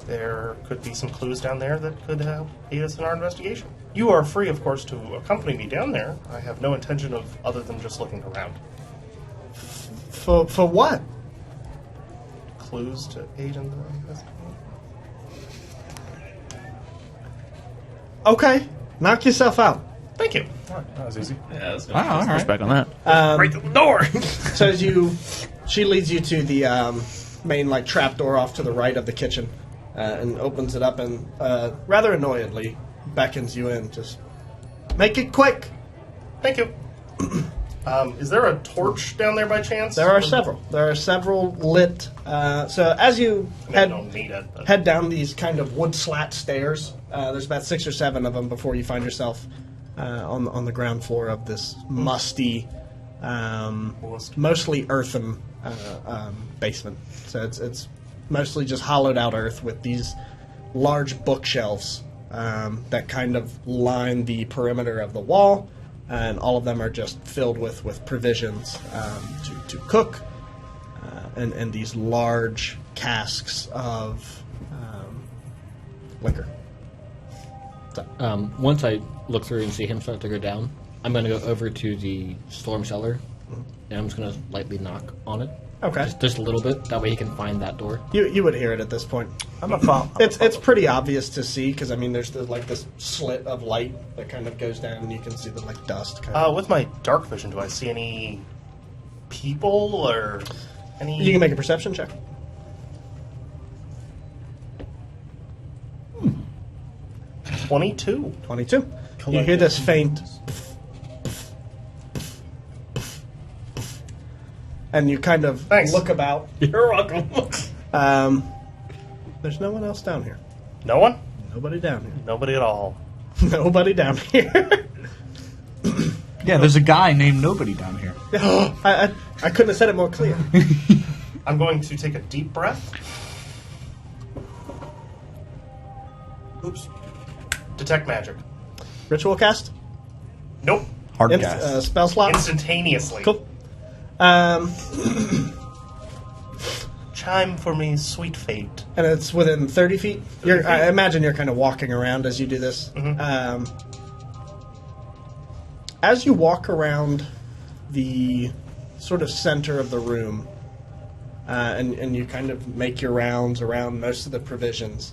[SPEAKER 3] there could be some clues down there that could aid us in our investigation. You are free, of course, to accompany me down there. I have no intention of other than just looking around.
[SPEAKER 1] For what?
[SPEAKER 3] Clues to aid in the investigation?
[SPEAKER 1] Okay. Knock yourself out.
[SPEAKER 3] Thank you.
[SPEAKER 5] That was easy.
[SPEAKER 9] Wow, all right.
[SPEAKER 2] Back on that.
[SPEAKER 3] Right to the door!
[SPEAKER 1] So she leads you to the main trap door off to the right of the kitchen, and opens it up and rather annoyedly beckons you in. Just make it quick.
[SPEAKER 3] Thank you. Is there a torch down there by chance?
[SPEAKER 1] There are several. There are several lit. So as you
[SPEAKER 3] I don't need it. But
[SPEAKER 1] head down these kind of wood slat stairs, there's about 6 or 7 of them before you find yourself on the ground floor of this musty, mostly earthen basement. So it's mostly just hollowed out earth with these large bookshelves that kind of line the perimeter of the wall, and all of them are just filled with provisions to cook, and these large casks of liquor. So,
[SPEAKER 7] once I look through and see him start to go down, I'm going to go over to the storm cellar, and I'm just going to lightly knock on it.
[SPEAKER 1] okay.
[SPEAKER 7] Just a little bit. That way he can find that door.
[SPEAKER 1] You would hear it at this point.
[SPEAKER 5] I'm a follow.
[SPEAKER 1] It's pretty obvious to see because there's this slit of light that kind of goes down and you can see the dust. Kind of.
[SPEAKER 3] with my dark vision, do I see any people or any?
[SPEAKER 1] You can make a perception check.
[SPEAKER 3] 22.
[SPEAKER 1] 22. You hear this faint, and you kind of
[SPEAKER 3] Thanks.
[SPEAKER 1] look about.
[SPEAKER 3] You're welcome.
[SPEAKER 1] There's no one else down here.
[SPEAKER 3] No one?
[SPEAKER 1] Nobody down here.
[SPEAKER 3] Nobody at all.
[SPEAKER 1] Nobody down here.
[SPEAKER 9] Yeah, there's a guy named Nobody down here.
[SPEAKER 1] I couldn't have said it more clear.
[SPEAKER 3] I'm going to take a deep breath. Oops. Detect magic.
[SPEAKER 1] Ritual cast.
[SPEAKER 3] Nope.
[SPEAKER 9] Hard gas.
[SPEAKER 1] Spell slot.
[SPEAKER 3] Instantaneously.
[SPEAKER 1] Cool.
[SPEAKER 3] Chime for me, sweet fate.
[SPEAKER 1] And it's within 30 feet. I imagine you're kind of walking around as you do this. As you walk around the sort of center of the room, and you kind of make your rounds around most of the provisions,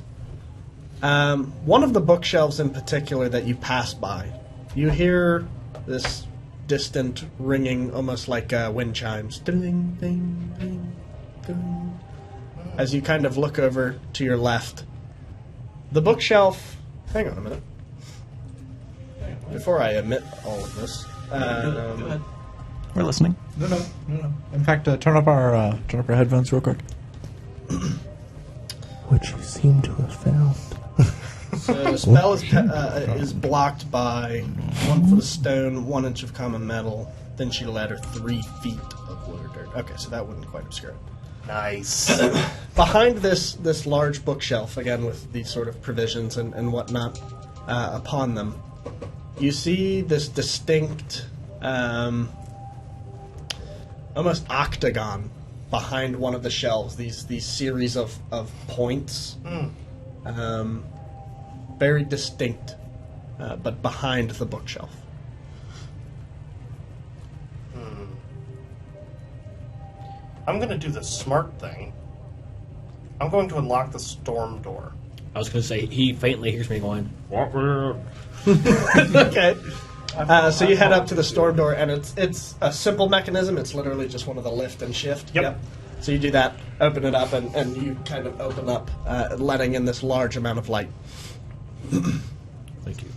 [SPEAKER 1] one of the bookshelves in particular that you pass by, you hear this distant ringing, almost like wind chimes. Ding, ding, ding, ding. As you kind of look over to your left, the bookshelf. Hang on a minute. Before I admit all of this,
[SPEAKER 2] Go ahead. We're listening.
[SPEAKER 9] No. In fact, turn up our headphones real quick.
[SPEAKER 11] Which you seem to have found.
[SPEAKER 1] so spell is blocked by 1 foot of stone, 1 inch of common metal, then sheet of ladder, 3 feet of wood or dirt. Okay, so that wouldn't quite obscure it.
[SPEAKER 3] Nice.
[SPEAKER 1] Behind this large bookshelf, again with these sort of provisions and whatnot upon them, you see this distinct, almost octagon behind one of the shelves. These series of points Very distinct, but behind the bookshelf.
[SPEAKER 3] I'm going to do the smart thing. I'm going to unlock the storm door.
[SPEAKER 7] I was going to say, he faintly hears me going, "Walk around."
[SPEAKER 1] Okay. So you head up to the storm door, and it's a simple mechanism. It's literally just one of the lift and shift.
[SPEAKER 3] Yep.
[SPEAKER 1] So you do that, open it up, and you kind of open up, letting in this large amount of light.
[SPEAKER 7] Thank you.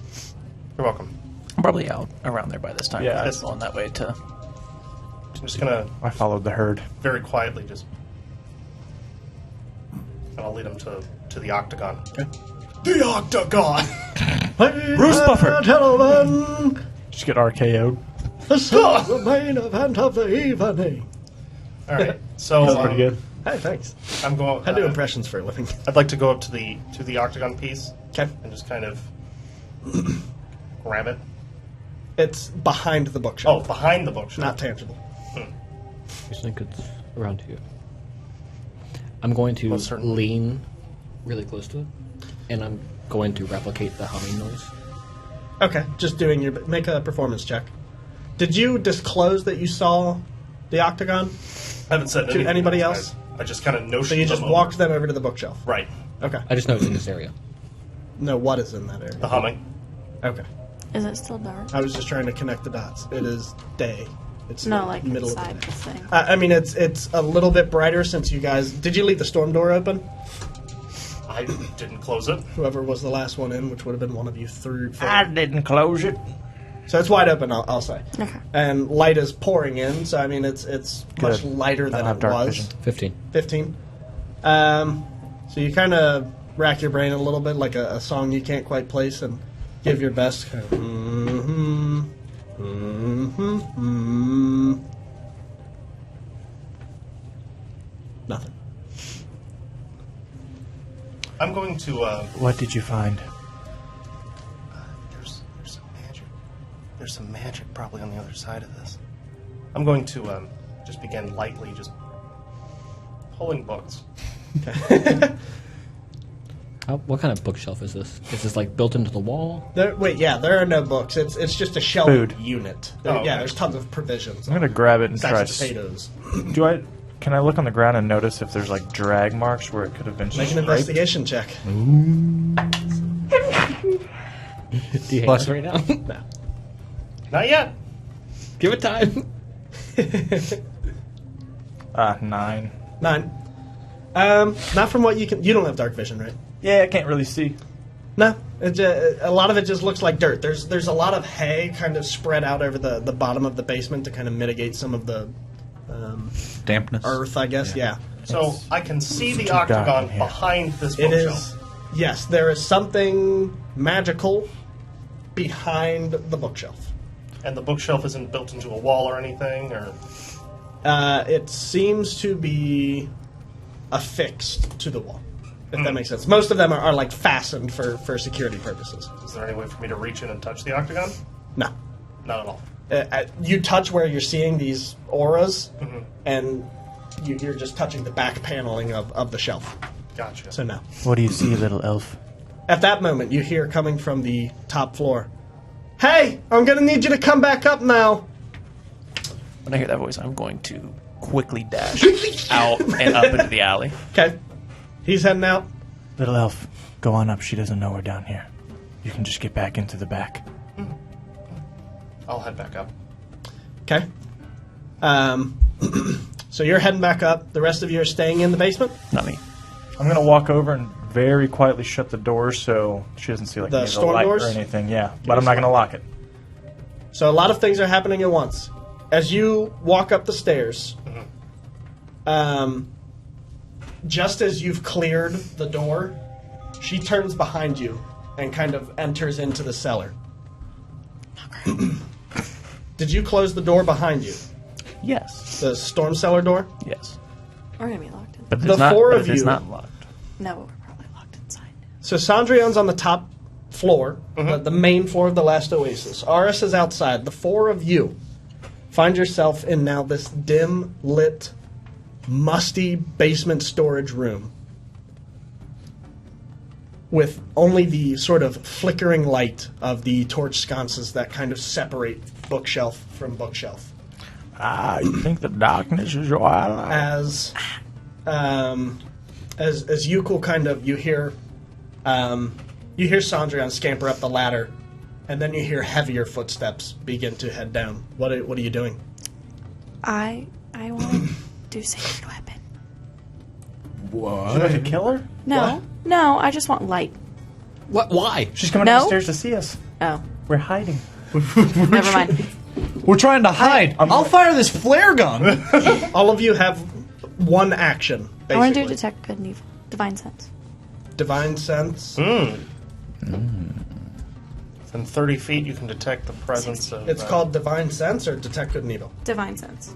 [SPEAKER 3] You're welcome.
[SPEAKER 2] I'm probably out around there by this time.
[SPEAKER 5] Yeah.
[SPEAKER 2] Just on that way to.
[SPEAKER 3] I'm just going to
[SPEAKER 5] I followed the herd.
[SPEAKER 3] very quietly just... And I'll lead him to the octagon. The octagon!
[SPEAKER 5] Bruce Buffer!
[SPEAKER 1] Gentlemen,
[SPEAKER 5] Just get RKO'd.
[SPEAKER 1] this is the main event of the evening.
[SPEAKER 3] All right. So
[SPEAKER 5] That's pretty good.
[SPEAKER 1] Hey, thanks.
[SPEAKER 3] I'm going...
[SPEAKER 1] I do impressions for a living.
[SPEAKER 3] I'd like to go up to the octagon piece
[SPEAKER 1] Okay.
[SPEAKER 3] and just kind of grab it.
[SPEAKER 1] It's behind the bookshelf.
[SPEAKER 3] Oh, behind the bookshelf.
[SPEAKER 1] Not tangible.
[SPEAKER 7] I think it's around here. I'm going to
[SPEAKER 3] Most certainly.
[SPEAKER 7] lean really close to it, and I'm going to replicate the humming noise.
[SPEAKER 1] Okay, just doing your... Make a performance check. Did you disclose that you saw the octagon?
[SPEAKER 3] I haven't said
[SPEAKER 1] To
[SPEAKER 3] anything
[SPEAKER 1] anybody
[SPEAKER 3] those
[SPEAKER 1] else?
[SPEAKER 3] guys. I just kind of notioned
[SPEAKER 1] So you just
[SPEAKER 3] them
[SPEAKER 1] walked
[SPEAKER 3] over.
[SPEAKER 1] them over to the bookshelf?
[SPEAKER 3] Right.
[SPEAKER 1] Okay.
[SPEAKER 7] I just know it's in this area.
[SPEAKER 1] No, what is in that
[SPEAKER 3] The
[SPEAKER 1] area?
[SPEAKER 3] humming.
[SPEAKER 1] Okay.
[SPEAKER 6] Is it still dark?
[SPEAKER 1] I was just trying to connect the dots. It is day. It's
[SPEAKER 6] No,
[SPEAKER 1] the
[SPEAKER 6] like
[SPEAKER 1] middle
[SPEAKER 6] inside
[SPEAKER 1] of the
[SPEAKER 6] the
[SPEAKER 1] day.
[SPEAKER 6] thing.
[SPEAKER 1] I mean, it's a little bit brighter since you guys... Did you leave the storm door open?
[SPEAKER 3] I didn't close it.
[SPEAKER 1] Whoever was the last one in, which would have been one of you through...
[SPEAKER 5] I didn't close it.
[SPEAKER 1] So it's wide open, I'll say.
[SPEAKER 6] Okay.
[SPEAKER 1] And light is pouring in, so I mean, it's much
[SPEAKER 5] Good.
[SPEAKER 1] lighter
[SPEAKER 5] I
[SPEAKER 1] than
[SPEAKER 5] don't have
[SPEAKER 1] it
[SPEAKER 5] dark
[SPEAKER 1] was.
[SPEAKER 5] vision.
[SPEAKER 7] 15.
[SPEAKER 1] 15. So you kind of rack your brain a little bit, like a song you can't quite place, and give your best. Kind of, Nothing.
[SPEAKER 3] I'm going to...
[SPEAKER 5] What did you find?
[SPEAKER 3] There's some magic. There's some magic probably on the other side of this. I'm going to just begin lightly just pulling books.
[SPEAKER 7] What kind of bookshelf is this? Is this like built into the wall?
[SPEAKER 1] There are no books. It's just a shelf
[SPEAKER 5] Food.
[SPEAKER 1] unit.
[SPEAKER 3] Oh, okay.
[SPEAKER 1] Yeah, there's tons of provisions.
[SPEAKER 5] I'm gonna grab it and
[SPEAKER 1] Stacks
[SPEAKER 5] try.
[SPEAKER 1] of potatoes.
[SPEAKER 5] Can I look on the ground and notice if there's like drag marks where it could have been
[SPEAKER 1] Make an
[SPEAKER 5] scraped?
[SPEAKER 1] investigation check.
[SPEAKER 7] Do you hate us right now?
[SPEAKER 1] No.
[SPEAKER 3] Not yet.
[SPEAKER 7] Give it time.
[SPEAKER 5] 9.
[SPEAKER 1] 9. Not from what you can... You don't have dark vision, right?
[SPEAKER 5] Yeah, I can't really see.
[SPEAKER 1] No, a lot of it just looks like dirt. There's a lot of hay kind of spread out over the bottom of the basement to kind of mitigate some of the
[SPEAKER 9] Dampness.
[SPEAKER 1] earth, I guess. Yeah.
[SPEAKER 3] So I can see the
[SPEAKER 5] too dark
[SPEAKER 3] octagon
[SPEAKER 5] in here.
[SPEAKER 3] behind this
[SPEAKER 1] It
[SPEAKER 3] bookshelf.
[SPEAKER 1] is. Yes, there is something magical behind the bookshelf.
[SPEAKER 3] And the bookshelf isn't built into a wall or anything, or...
[SPEAKER 1] It seems to be affixed to the wall, if that makes sense. Most of them are like fastened for security purposes.
[SPEAKER 3] Is there any way for me to reach in and touch the octagon?
[SPEAKER 1] No.
[SPEAKER 3] Not at all.
[SPEAKER 1] You touch where you're seeing these auras, and you're just touching the back paneling of the shelf.
[SPEAKER 3] Gotcha.
[SPEAKER 1] So no.
[SPEAKER 5] What do you see, little elf?
[SPEAKER 1] At that moment, you hear coming from the top floor, "Hey, I'm going to need you to come back up now."
[SPEAKER 2] When I hear that voice, I'm going to quickly dash out and up into the alley.
[SPEAKER 1] Okay. He's heading out.
[SPEAKER 5] Little elf, go on up. She doesn't know we're down here. You can just get back into the back.
[SPEAKER 3] I'll head back up.
[SPEAKER 1] Okay. So you're heading back up. The rest of you are staying in the basement?
[SPEAKER 2] Not me.
[SPEAKER 5] I'm gonna walk over and very quietly shut the doors so she doesn't see like
[SPEAKER 1] The
[SPEAKER 5] any of the
[SPEAKER 1] storm
[SPEAKER 5] light
[SPEAKER 1] doors?
[SPEAKER 5] or anything. Yeah, but I'm not gonna lock it.
[SPEAKER 1] So a lot of things are happening at once. As you walk up the stairs, just as you've cleared the door, she turns behind you and kind of enters into the cellar. Did you close the door behind you?
[SPEAKER 2] Yes.
[SPEAKER 1] The storm cellar door?
[SPEAKER 2] Yes.
[SPEAKER 6] We're gonna be locked in.
[SPEAKER 2] But
[SPEAKER 1] The
[SPEAKER 2] it's not,
[SPEAKER 1] four
[SPEAKER 2] but
[SPEAKER 1] of
[SPEAKER 2] it's
[SPEAKER 1] you-
[SPEAKER 2] not locked.
[SPEAKER 6] No, we're probably locked inside.
[SPEAKER 1] So Sandrion's on the top floor, the main floor of the last oasis. Aris is outside. The four of you find yourself in now this dim lit, musty basement storage room. with only the sort of flickering light of the torch sconces that kind of separate bookshelf from bookshelf.
[SPEAKER 5] You think the darkness is your ally?
[SPEAKER 1] As Yukul kind of you hear Sandrian scamper up the ladder, and then you hear heavier footsteps begin to head down. What are you doing?
[SPEAKER 6] I want to do sacred weapon.
[SPEAKER 5] What? You want to kill her?
[SPEAKER 6] No, no, I just want light.
[SPEAKER 7] What? Why?
[SPEAKER 5] She's coming up the stairs to see us.
[SPEAKER 6] Oh,
[SPEAKER 5] We're hiding.
[SPEAKER 6] never mind.
[SPEAKER 9] We're trying to hide. I'll fire this flare gun.
[SPEAKER 1] All of you have one action, basically.
[SPEAKER 6] I want to do detect good and evil, divine sense.
[SPEAKER 1] Divine sense.
[SPEAKER 3] Within 30 feet, you can detect the presence of...
[SPEAKER 1] It's called divine sense or detect good and evil.
[SPEAKER 6] Divine sense.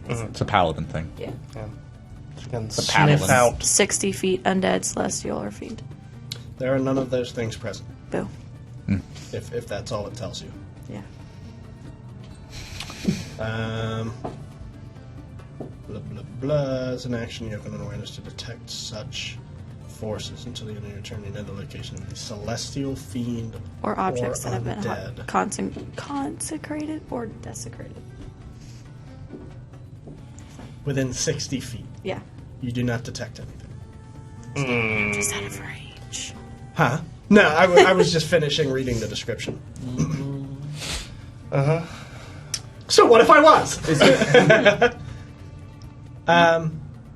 [SPEAKER 9] It's a paladin thing.
[SPEAKER 6] Yeah.
[SPEAKER 3] You can
[SPEAKER 9] The
[SPEAKER 3] sniff
[SPEAKER 9] paladin.
[SPEAKER 3] out.
[SPEAKER 6] 60 feet, undead, celestial, or fiend.
[SPEAKER 1] There are none of those things present.
[SPEAKER 6] Boo.
[SPEAKER 1] If that's all it tells you.
[SPEAKER 6] Yeah.
[SPEAKER 1] Blah blah blah. As an action, you have an awareness to detect such forces until the end of your turn. You know the location of the celestial fiend
[SPEAKER 6] Or objects that have been
[SPEAKER 1] undead.
[SPEAKER 6] consecrated or desecrated.
[SPEAKER 1] Within 60 feet.
[SPEAKER 6] Yeah.
[SPEAKER 1] You do not detect anything.
[SPEAKER 6] Just out of range.
[SPEAKER 1] Huh? No, I was just finishing reading the description. So what if I was?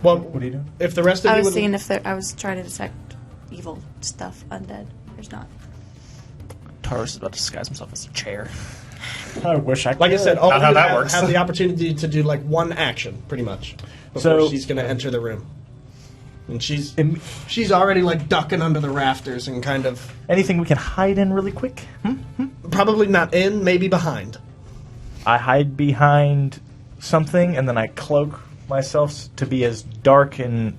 [SPEAKER 1] Well,
[SPEAKER 5] What are you doing?
[SPEAKER 1] if the rest of
[SPEAKER 6] I
[SPEAKER 1] you
[SPEAKER 6] was
[SPEAKER 1] would...
[SPEAKER 6] seeing if there. I was trying to detect evil stuff, undead. There's not.
[SPEAKER 2] Taurus is about to disguise himself as a chair.
[SPEAKER 5] I wish I could.
[SPEAKER 1] Like I said, all
[SPEAKER 3] Not
[SPEAKER 1] of
[SPEAKER 3] how
[SPEAKER 1] you
[SPEAKER 3] that works.
[SPEAKER 1] have the opportunity to do like one action, pretty much, before
[SPEAKER 5] So-
[SPEAKER 1] she's going to enter the room. And she's already like ducking under the rafters and kind of
[SPEAKER 5] Anything we can hide in really quick?
[SPEAKER 1] probably not in, maybe behind.
[SPEAKER 5] I hide behind something, and then I cloak myself to be as dark and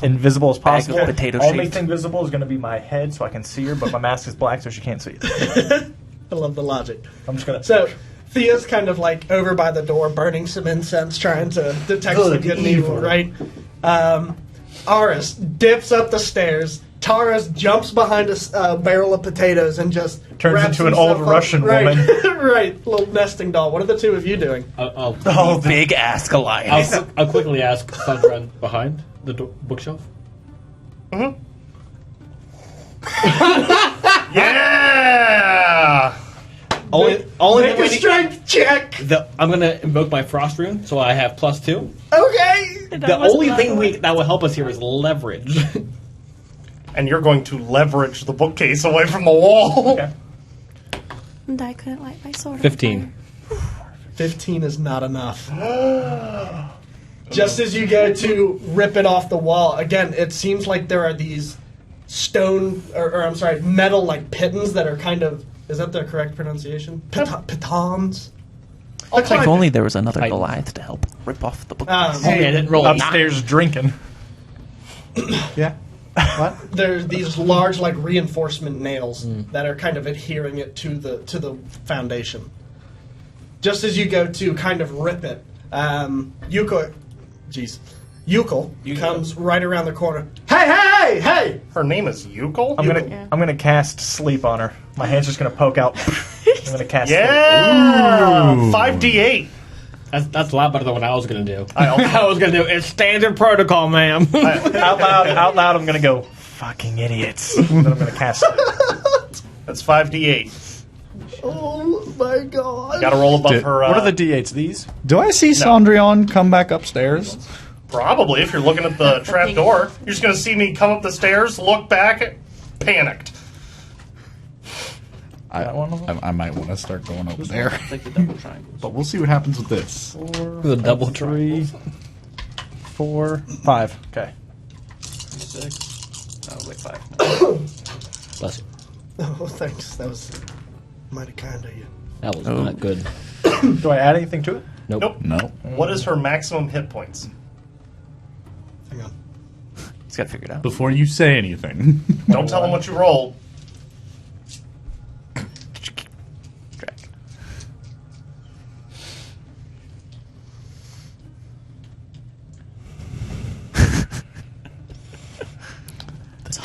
[SPEAKER 5] invisible as
[SPEAKER 2] Bag of
[SPEAKER 5] possible.
[SPEAKER 2] potato
[SPEAKER 5] Only
[SPEAKER 2] shaped.
[SPEAKER 5] thing visible is going to be my head, so I can see her, but my mask is black, so she can't see it.
[SPEAKER 1] I love the logic.
[SPEAKER 5] I'm just going to...
[SPEAKER 1] So Thea's kind of like over by the door, burning some incense, trying to detect the good and evil, right? Aris dips up the stairs. Taurus jumps behind a barrel of potatoes and just
[SPEAKER 5] Turns
[SPEAKER 1] wraps
[SPEAKER 5] into an
[SPEAKER 1] himself
[SPEAKER 5] old
[SPEAKER 1] up.
[SPEAKER 5] Russian
[SPEAKER 1] right.
[SPEAKER 5] woman.
[SPEAKER 1] Right, little nesting doll. What are the two of you doing?
[SPEAKER 7] I'll
[SPEAKER 2] Big ass Goliath.
[SPEAKER 7] I'll quickly ask Sandra behind the bookshelf.
[SPEAKER 3] Yeah!
[SPEAKER 7] Only
[SPEAKER 1] Make a strength check.
[SPEAKER 7] I'm gonna invoke my frost rune, so I have +2.
[SPEAKER 1] Okay.
[SPEAKER 7] The only thing that will help us here is leverage.
[SPEAKER 3] And you're going to leverage the bookcase away from the wall.
[SPEAKER 5] Okay.
[SPEAKER 6] And I couldn't light my sword. on
[SPEAKER 7] 15.
[SPEAKER 6] fire.
[SPEAKER 1] 15 is not enough. Just as you go to rip it off the wall, again, it seems like there are these stone, or I'm sorry, metal like pitons that are kind of, is that the correct pronunciation? Pitons?
[SPEAKER 2] If only there was another Goliath to help rip off the book.
[SPEAKER 7] Hey, I didn't roll a 9.
[SPEAKER 5] Upstairs drinking.
[SPEAKER 9] Yeah. What?
[SPEAKER 1] There's these large like reinforcement nails that are kind of adhering it to the foundation. Just as you go to kind of rip it, Yukul comes right around the corner. Hey!
[SPEAKER 3] Her name is Yukul?
[SPEAKER 5] I'm gonna cast sleep on her. My hand's just gonna poke out. I'm gonna cast sleep.
[SPEAKER 3] Yeah! 5d8.
[SPEAKER 7] That's a lot better than what I was gonna do. I was gonna do it's standard protocol, ma'am.
[SPEAKER 5] Out loud, I'm gonna go, fucking idiots. And then I'm gonna cast sleep.
[SPEAKER 3] That's 5d8.
[SPEAKER 1] Oh my god!
[SPEAKER 3] Gotta roll above her.
[SPEAKER 5] What are the D8s? These?
[SPEAKER 9] Do I see Sandrion come back upstairs?
[SPEAKER 3] Probably, if you're looking at the trap door. You're just gonna see me come up the stairs, look back, panicked.
[SPEAKER 9] I might want to start going over there.
[SPEAKER 2] Like the double triangle.
[SPEAKER 9] But we'll see what happens with this.
[SPEAKER 7] The double
[SPEAKER 5] 3, 4, 5. Okay.
[SPEAKER 2] 6. Oh, like 5.
[SPEAKER 7] Bless you.
[SPEAKER 1] Oh, thanks. That was mighty kind of you.
[SPEAKER 7] That was not good.
[SPEAKER 5] Do I add anything to it?
[SPEAKER 3] Nope.
[SPEAKER 9] No.
[SPEAKER 3] What is her maximum hit points?
[SPEAKER 1] Hang on.
[SPEAKER 2] He's got to figure it out.
[SPEAKER 9] Before you say anything.
[SPEAKER 3] Don't tell them what you rolled.
[SPEAKER 2] Drag.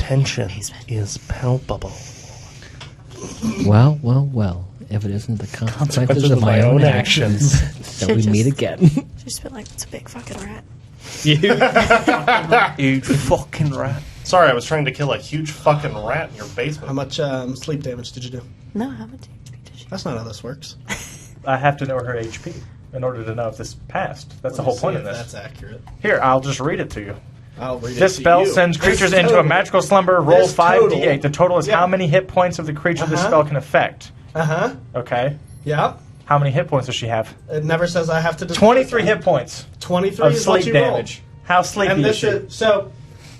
[SPEAKER 11] tension is palpable.
[SPEAKER 12] Well, well, well. If it isn't the consequences of my own actions, that we meet again.
[SPEAKER 6] Just been like, it's a big fucking rat.
[SPEAKER 2] You fucking rat.
[SPEAKER 3] Sorry, I was trying to kill a huge fucking rat in your basement.
[SPEAKER 1] How much sleep damage did you do?
[SPEAKER 6] No, how much HP did you?
[SPEAKER 1] That's not how this works.
[SPEAKER 5] I have to know her HP in order to know if this passed. That's the whole point of this.
[SPEAKER 1] That's accurate.
[SPEAKER 5] Here, I'll just read it to you.
[SPEAKER 1] I'll read
[SPEAKER 5] This
[SPEAKER 1] it to
[SPEAKER 5] spell
[SPEAKER 1] you.
[SPEAKER 5] sends creatures
[SPEAKER 1] This
[SPEAKER 5] into a
[SPEAKER 1] total-
[SPEAKER 5] magical slumber. Roll
[SPEAKER 1] this
[SPEAKER 5] 5d8. The total is
[SPEAKER 1] yeah.
[SPEAKER 5] how many hit points of the creature this spell can affect.
[SPEAKER 1] Uh-huh.
[SPEAKER 5] Okay.
[SPEAKER 1] Yeah.
[SPEAKER 5] How many hit points does she have?
[SPEAKER 1] It never says I have to disclose
[SPEAKER 5] 23
[SPEAKER 1] that.
[SPEAKER 5] hit points
[SPEAKER 1] 23
[SPEAKER 5] of
[SPEAKER 1] is what
[SPEAKER 5] sleep
[SPEAKER 1] you
[SPEAKER 5] damage. How sleepy
[SPEAKER 1] And
[SPEAKER 5] is
[SPEAKER 1] this
[SPEAKER 5] she?
[SPEAKER 1] is so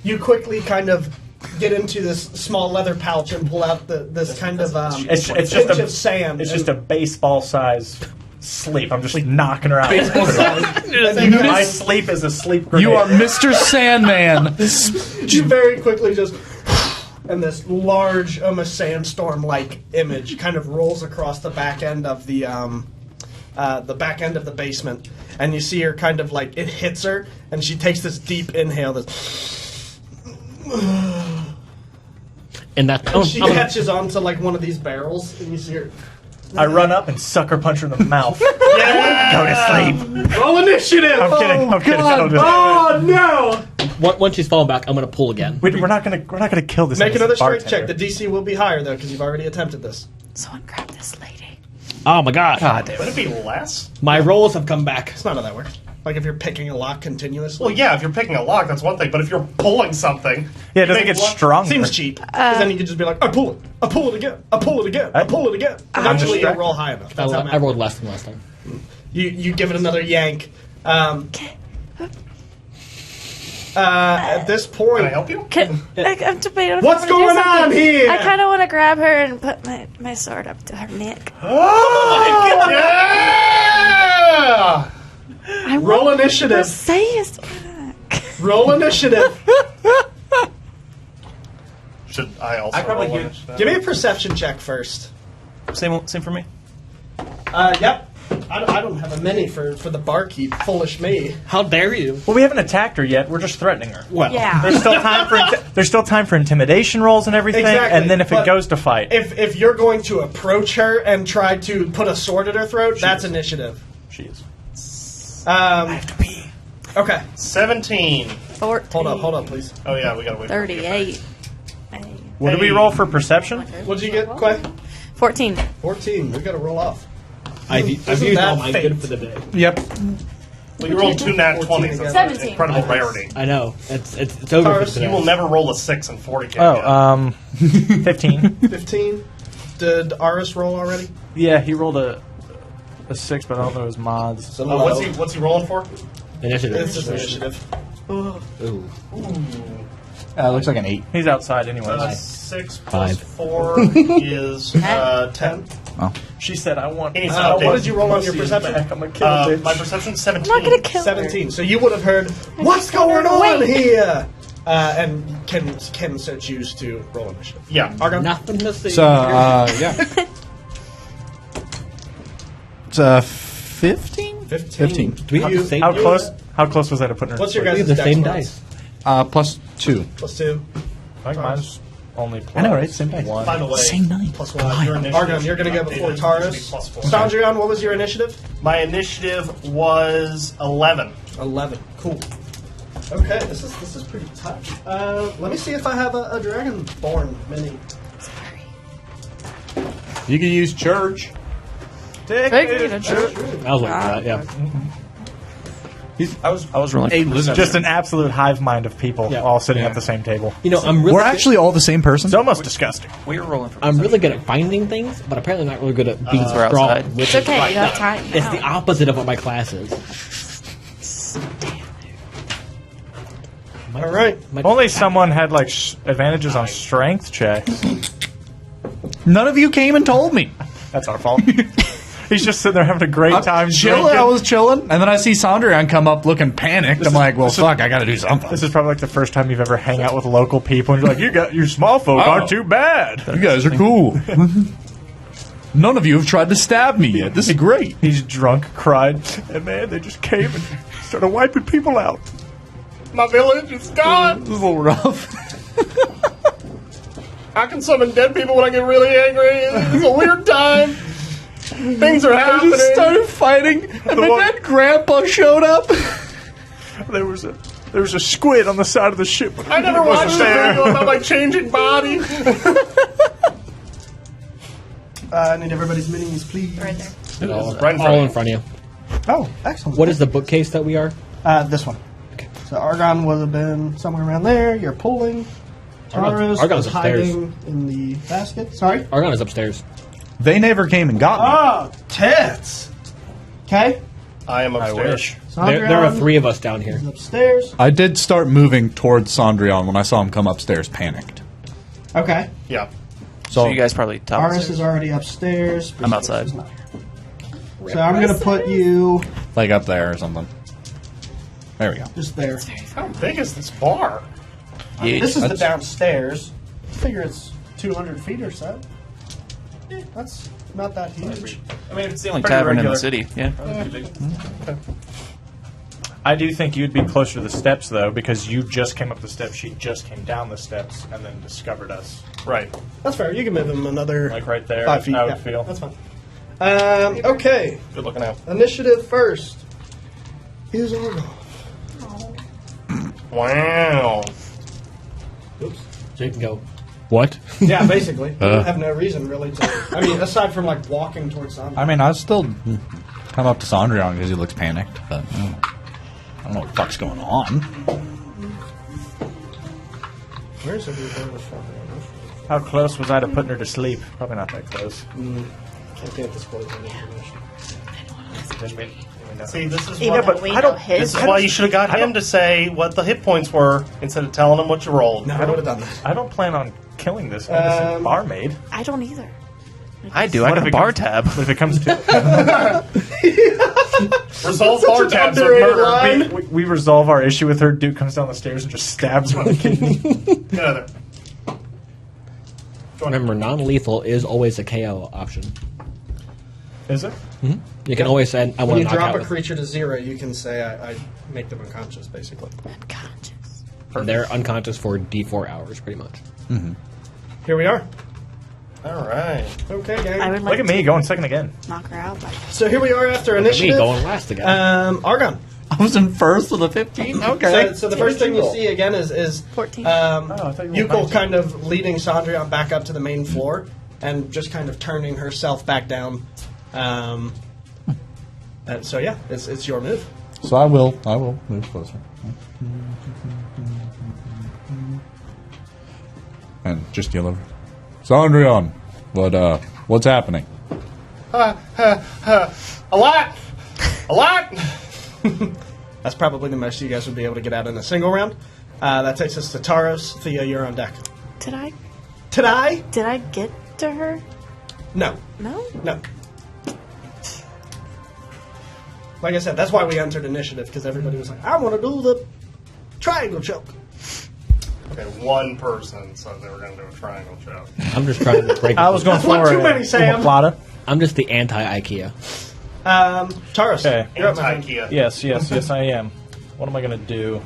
[SPEAKER 1] you quickly kind of get into this small leather pouch and pull out this kind of
[SPEAKER 5] It's
[SPEAKER 1] pinch
[SPEAKER 5] just
[SPEAKER 1] of sand.
[SPEAKER 5] It's just a baseball size sleep. I'm just knocking her out.
[SPEAKER 1] baseball size. And then
[SPEAKER 5] My sleep is a sleep grenade.
[SPEAKER 9] You are Mr. Sandman.
[SPEAKER 1] you very quickly just and this large, almost sandstorm-like image kind of rolls across the back end of the back end of the basement, and you see her kind of like it hits her, and she takes this deep inhale. This,
[SPEAKER 7] And that
[SPEAKER 1] and she catches onto like one of these barrels, and you see her.
[SPEAKER 5] I run up and sucker punch her in the mouth.
[SPEAKER 1] Yeah!
[SPEAKER 5] Go to sleep.
[SPEAKER 1] Roll initiative.
[SPEAKER 5] I'm kidding. I'm kidding. Don't do that.
[SPEAKER 1] Oh no!
[SPEAKER 7] once she's fallen back, I'm gonna pull again.
[SPEAKER 5] We're not gonna kill this.
[SPEAKER 1] Make another
[SPEAKER 5] innocent
[SPEAKER 1] strength check.
[SPEAKER 5] bartender.
[SPEAKER 1] The DC will be higher though because you've already attempted this.
[SPEAKER 6] Someone grab this lady.
[SPEAKER 7] Oh my god.
[SPEAKER 3] Would it be less?
[SPEAKER 7] My rolls have come back.
[SPEAKER 1] It's not how that works. Like if you're picking a lock continuously.
[SPEAKER 3] Well, yeah, if you're picking a lock, that's one thing. But if you're pulling something,
[SPEAKER 5] Yeah, it doesn't
[SPEAKER 3] you
[SPEAKER 5] get
[SPEAKER 3] make one-
[SPEAKER 5] stronger.
[SPEAKER 1] Seems cheap. Because then you can just be like, I pull it again, I pull it again, I pull it again. Eventually you'll roll high enough. That's how
[SPEAKER 7] I
[SPEAKER 1] math
[SPEAKER 7] rolled
[SPEAKER 1] works.
[SPEAKER 7] less than last time.
[SPEAKER 1] You give it another yank. At this point,
[SPEAKER 3] Can I help you?
[SPEAKER 6] I'm debating. if
[SPEAKER 1] What's
[SPEAKER 6] I wanna do
[SPEAKER 1] going on
[SPEAKER 6] something.
[SPEAKER 1] here?
[SPEAKER 6] I kind of want to grab her and put my sword up to her neck.
[SPEAKER 3] Yeah!
[SPEAKER 6] I
[SPEAKER 1] Roll
[SPEAKER 6] want
[SPEAKER 1] initiative.
[SPEAKER 6] Breseis back.
[SPEAKER 1] Roll initiative.
[SPEAKER 3] Should I also
[SPEAKER 2] probably
[SPEAKER 3] roll
[SPEAKER 2] hear-
[SPEAKER 3] initiative?
[SPEAKER 1] Give me a perception check first.
[SPEAKER 2] Same for me.
[SPEAKER 1] Yep. I don't have a many for the barkeep. Foolish me.
[SPEAKER 7] How dare you?
[SPEAKER 5] Well, we haven't attacked her yet. We're just threatening her.
[SPEAKER 7] Well,
[SPEAKER 6] Yeah.
[SPEAKER 5] There's still time for intimidation rolls and everything.
[SPEAKER 1] Exactly,
[SPEAKER 5] And then if it
[SPEAKER 1] but
[SPEAKER 5] goes to fight,
[SPEAKER 1] If you're going to approach her and try to put a sword at her throat, that's initiative.
[SPEAKER 5] she is.
[SPEAKER 1] Okay.
[SPEAKER 3] 17.
[SPEAKER 6] 14.
[SPEAKER 1] Hold up, please.
[SPEAKER 3] Oh yeah, we gotta wait.
[SPEAKER 6] 38.
[SPEAKER 5] What do we roll for perception?
[SPEAKER 1] What'd you get, Quay?
[SPEAKER 6] 14.
[SPEAKER 1] 14. We gotta roll off.
[SPEAKER 7] I've
[SPEAKER 1] Isn't
[SPEAKER 7] used
[SPEAKER 1] that
[SPEAKER 7] all my
[SPEAKER 1] fate?
[SPEAKER 7] good for the day.
[SPEAKER 9] Yep.
[SPEAKER 3] Well, you rolled 2 nat 20s. That's
[SPEAKER 6] 17.
[SPEAKER 3] an incredible rarity.
[SPEAKER 7] I know. It's over
[SPEAKER 1] Taurus,
[SPEAKER 7] for today.
[SPEAKER 3] You will never roll a 6 in 40k.
[SPEAKER 5] Oh, 15.
[SPEAKER 1] 15. Did Aris roll already?
[SPEAKER 5] Yeah, he rolled a 6, but I don't know his mods.
[SPEAKER 1] So
[SPEAKER 3] What's he rolling for?
[SPEAKER 7] Initiative.
[SPEAKER 1] It's just initiative.
[SPEAKER 7] Ooh.
[SPEAKER 9] It looks like an 8.
[SPEAKER 5] He's outside anyway.
[SPEAKER 3] 6 plus
[SPEAKER 12] 5.
[SPEAKER 3] 4 is 10.
[SPEAKER 5] She said, "I want."
[SPEAKER 3] He needs to update.
[SPEAKER 1] What did you roll on your perception?
[SPEAKER 5] I'm gonna kill a bitch.
[SPEAKER 3] My perception 17.
[SPEAKER 6] I'm not going to kill
[SPEAKER 1] 17. So you would have heard, what's going on here? And can so choose to roll initiative.
[SPEAKER 3] Yeah.
[SPEAKER 1] Argon?
[SPEAKER 7] Nothing to see.
[SPEAKER 9] So, yeah. It's 15?
[SPEAKER 1] 15.
[SPEAKER 7] Do we have the same?
[SPEAKER 5] How close was I to putting her?
[SPEAKER 1] What's your
[SPEAKER 7] We
[SPEAKER 1] guys'
[SPEAKER 7] have the
[SPEAKER 1] dex
[SPEAKER 7] same
[SPEAKER 1] bonus?
[SPEAKER 7] dice.
[SPEAKER 9] Plus 2.
[SPEAKER 1] Plus 2.
[SPEAKER 5] I think mine's only plus
[SPEAKER 9] I know, right? Same dice.
[SPEAKER 5] 1.
[SPEAKER 3] By the way,
[SPEAKER 9] Same night.
[SPEAKER 1] Plus 1. Your initiative
[SPEAKER 3] Argon,
[SPEAKER 1] you're going to go before
[SPEAKER 3] updated.
[SPEAKER 1] Taurus.
[SPEAKER 3] It should be plus 4.
[SPEAKER 1] Sandrion, what was your initiative?
[SPEAKER 3] My initiative was 11.
[SPEAKER 1] 11. Cool. Okay, this is pretty tough. Let me see if I have a Dragonborn mini.
[SPEAKER 9] You can use church.
[SPEAKER 6] Take me to church.
[SPEAKER 7] I was like that, yeah.
[SPEAKER 2] I was rolling.
[SPEAKER 9] Hey, listen.
[SPEAKER 5] Just an absolute hive mind of people
[SPEAKER 7] Yeah.
[SPEAKER 5] all sitting at the same table.
[SPEAKER 7] You know, I'm really
[SPEAKER 9] We're actually all the same person.
[SPEAKER 5] It's almost disgusting.
[SPEAKER 2] We were rolling for.
[SPEAKER 7] I'm really good at finding things, but apparently not really good at being
[SPEAKER 2] we're
[SPEAKER 7] strong.
[SPEAKER 2] outside.
[SPEAKER 7] Which
[SPEAKER 6] It's
[SPEAKER 7] is
[SPEAKER 6] okay,
[SPEAKER 7] right
[SPEAKER 6] you have
[SPEAKER 7] now.
[SPEAKER 6] time
[SPEAKER 7] It's
[SPEAKER 6] now.
[SPEAKER 7] the opposite of what my class is.
[SPEAKER 1] All right.
[SPEAKER 5] If only someone had like advantages on strength checks.
[SPEAKER 9] None of you came and told me.
[SPEAKER 5] That's our fault. He's just sitting there having a great time.
[SPEAKER 9] Chilling.
[SPEAKER 5] drinking.
[SPEAKER 9] I was chilling, and then I see Sandrian come up looking panicked. I'm like, well, fuck, I got to do something.
[SPEAKER 5] This is probably like the first time you've ever hang out with local people, and you're like, you small folk
[SPEAKER 9] Oh.
[SPEAKER 5] aren't too bad.
[SPEAKER 9] You guys are cool. None of you have tried to stab me yet. This is great.
[SPEAKER 5] He's drunk, cried, and man, they just came and started wiping people out.
[SPEAKER 3] My village is gone.
[SPEAKER 9] This is a little rough.
[SPEAKER 3] I can summon dead people when I get really angry. It's a weird time. Things are happening.
[SPEAKER 5] I just started fighting, and then Grandpa showed up. There was a squid on the side of the ship.
[SPEAKER 3] I never watched the video about my changing body.
[SPEAKER 1] I need everybody's minis, please.
[SPEAKER 6] Right there.
[SPEAKER 7] All in front of you.
[SPEAKER 1] Oh, excellent.
[SPEAKER 7] What is the bookcase that we are?
[SPEAKER 1] This one. Okay. So Argon would have been somewhere around there. You're pulling. Taros
[SPEAKER 7] Argon's
[SPEAKER 1] was
[SPEAKER 7] upstairs.
[SPEAKER 1] hiding in the basket. Sorry?
[SPEAKER 7] Argon is upstairs.
[SPEAKER 9] They never came and got me.
[SPEAKER 1] Oh, tits! Okay.
[SPEAKER 3] I am upstairs.
[SPEAKER 7] There are 3 of us down here.
[SPEAKER 1] He's upstairs.
[SPEAKER 9] I did start moving towards Sondrion when I saw him come upstairs, panicked.
[SPEAKER 1] Okay.
[SPEAKER 3] Yeah.
[SPEAKER 2] So you guys probably top
[SPEAKER 1] Aris
[SPEAKER 2] upstairs.
[SPEAKER 1] is already upstairs.
[SPEAKER 2] I'm outside.
[SPEAKER 1] Is not here. So I'm going to put you
[SPEAKER 9] Like up there or something. There we go.
[SPEAKER 1] just there.
[SPEAKER 3] How big is this bar?
[SPEAKER 1] This is the downstairs. I figure it's 200 feet or so. That's not that huge.
[SPEAKER 2] I mean, it's the only
[SPEAKER 1] Pretty
[SPEAKER 2] tavern in the
[SPEAKER 1] regular.
[SPEAKER 2] city. Yeah.
[SPEAKER 5] I do think you'd be closer to the steps, though, because you just came up the steps, she just came down the steps, and then discovered us.
[SPEAKER 3] Right.
[SPEAKER 1] That's fair. You can move him another
[SPEAKER 5] Like right there,
[SPEAKER 1] 5 feet.
[SPEAKER 5] I would
[SPEAKER 1] Yeah,
[SPEAKER 5] feel.
[SPEAKER 1] that's fine. Okay.
[SPEAKER 3] Good looking out.
[SPEAKER 1] Initiative first is Argon.
[SPEAKER 3] Wow.
[SPEAKER 1] Oops.
[SPEAKER 7] So you can go. What?
[SPEAKER 1] Yeah, basically. You have no reason really to. I mean, aside from like walking towards Sondrion.
[SPEAKER 9] I mean, I'd still come up to Sondrion because he looks panicked, but I don't know what the fuck's going on.
[SPEAKER 1] Where's everybody from?
[SPEAKER 5] How close was I to putting her to sleep? Probably not that close.
[SPEAKER 1] Can't disclose any information.
[SPEAKER 3] See, this is
[SPEAKER 6] Even
[SPEAKER 3] why,
[SPEAKER 6] though we know his.
[SPEAKER 3] this is why you should have got him to say what the hit points were instead of telling him what you rolled.
[SPEAKER 1] No, I would have done that.
[SPEAKER 5] I don't plan on killing this innocent barmaid.
[SPEAKER 6] I don't either.
[SPEAKER 2] I do. I got a bar tab.
[SPEAKER 5] But if it comes to
[SPEAKER 3] Resolve bar tabs with murder.
[SPEAKER 5] we resolve our issue with her, dude comes down the stairs and just stabs her in the kidney.
[SPEAKER 3] Get out of there.
[SPEAKER 7] Remember, non-lethal is always a KO option.
[SPEAKER 5] Is it?
[SPEAKER 7] You can always say, I
[SPEAKER 1] When
[SPEAKER 7] want
[SPEAKER 1] you
[SPEAKER 7] to knock
[SPEAKER 1] drop
[SPEAKER 7] out
[SPEAKER 1] a
[SPEAKER 7] with.
[SPEAKER 1] creature to 0, you can say, I make them unconscious, basically.
[SPEAKER 6] Unconscious.
[SPEAKER 7] They're unconscious for D4 hours, pretty much.
[SPEAKER 1] Here we are.
[SPEAKER 3] All right.
[SPEAKER 1] Okay, gang.
[SPEAKER 6] I would like
[SPEAKER 5] Look at me
[SPEAKER 6] to
[SPEAKER 5] going second again.
[SPEAKER 6] knock her out. But
[SPEAKER 1] So here we are after
[SPEAKER 7] Look at me
[SPEAKER 1] initiative.
[SPEAKER 7] going last again.
[SPEAKER 1] Argon.
[SPEAKER 9] I was in first with a 15? Okay.
[SPEAKER 1] So the first thing you see again is
[SPEAKER 6] 14.
[SPEAKER 5] I thought you were
[SPEAKER 1] Yuko
[SPEAKER 5] 19.
[SPEAKER 1] kind of leading Sondrion back up to the main floor and just kind of turning herself back down. And so yeah, it's your move.
[SPEAKER 9] So I will move closer. And just yell over. Sondrion, what's happening?
[SPEAKER 3] A lot. A lot.
[SPEAKER 1] That's probably the most you guys would be able to get out in a single round. That takes us to Taros. Thea, you're on deck.
[SPEAKER 6] did I get to her?
[SPEAKER 1] No.
[SPEAKER 6] No.
[SPEAKER 1] No. Like I said, that's why we entered initiative, because everybody was like, I want to do the triangle choke.
[SPEAKER 3] Okay, one person said they were going to do a triangle choke.
[SPEAKER 7] I'm just trying to break.
[SPEAKER 5] I was going
[SPEAKER 1] One
[SPEAKER 5] for
[SPEAKER 1] too many, Sam.
[SPEAKER 5] Plata.
[SPEAKER 7] I'm just the anti-IKEA.
[SPEAKER 1] Taros,
[SPEAKER 5] Okay.
[SPEAKER 1] you're up, my friend.
[SPEAKER 3] Anti-IKEA.
[SPEAKER 5] Yes, I am. What am I going to do?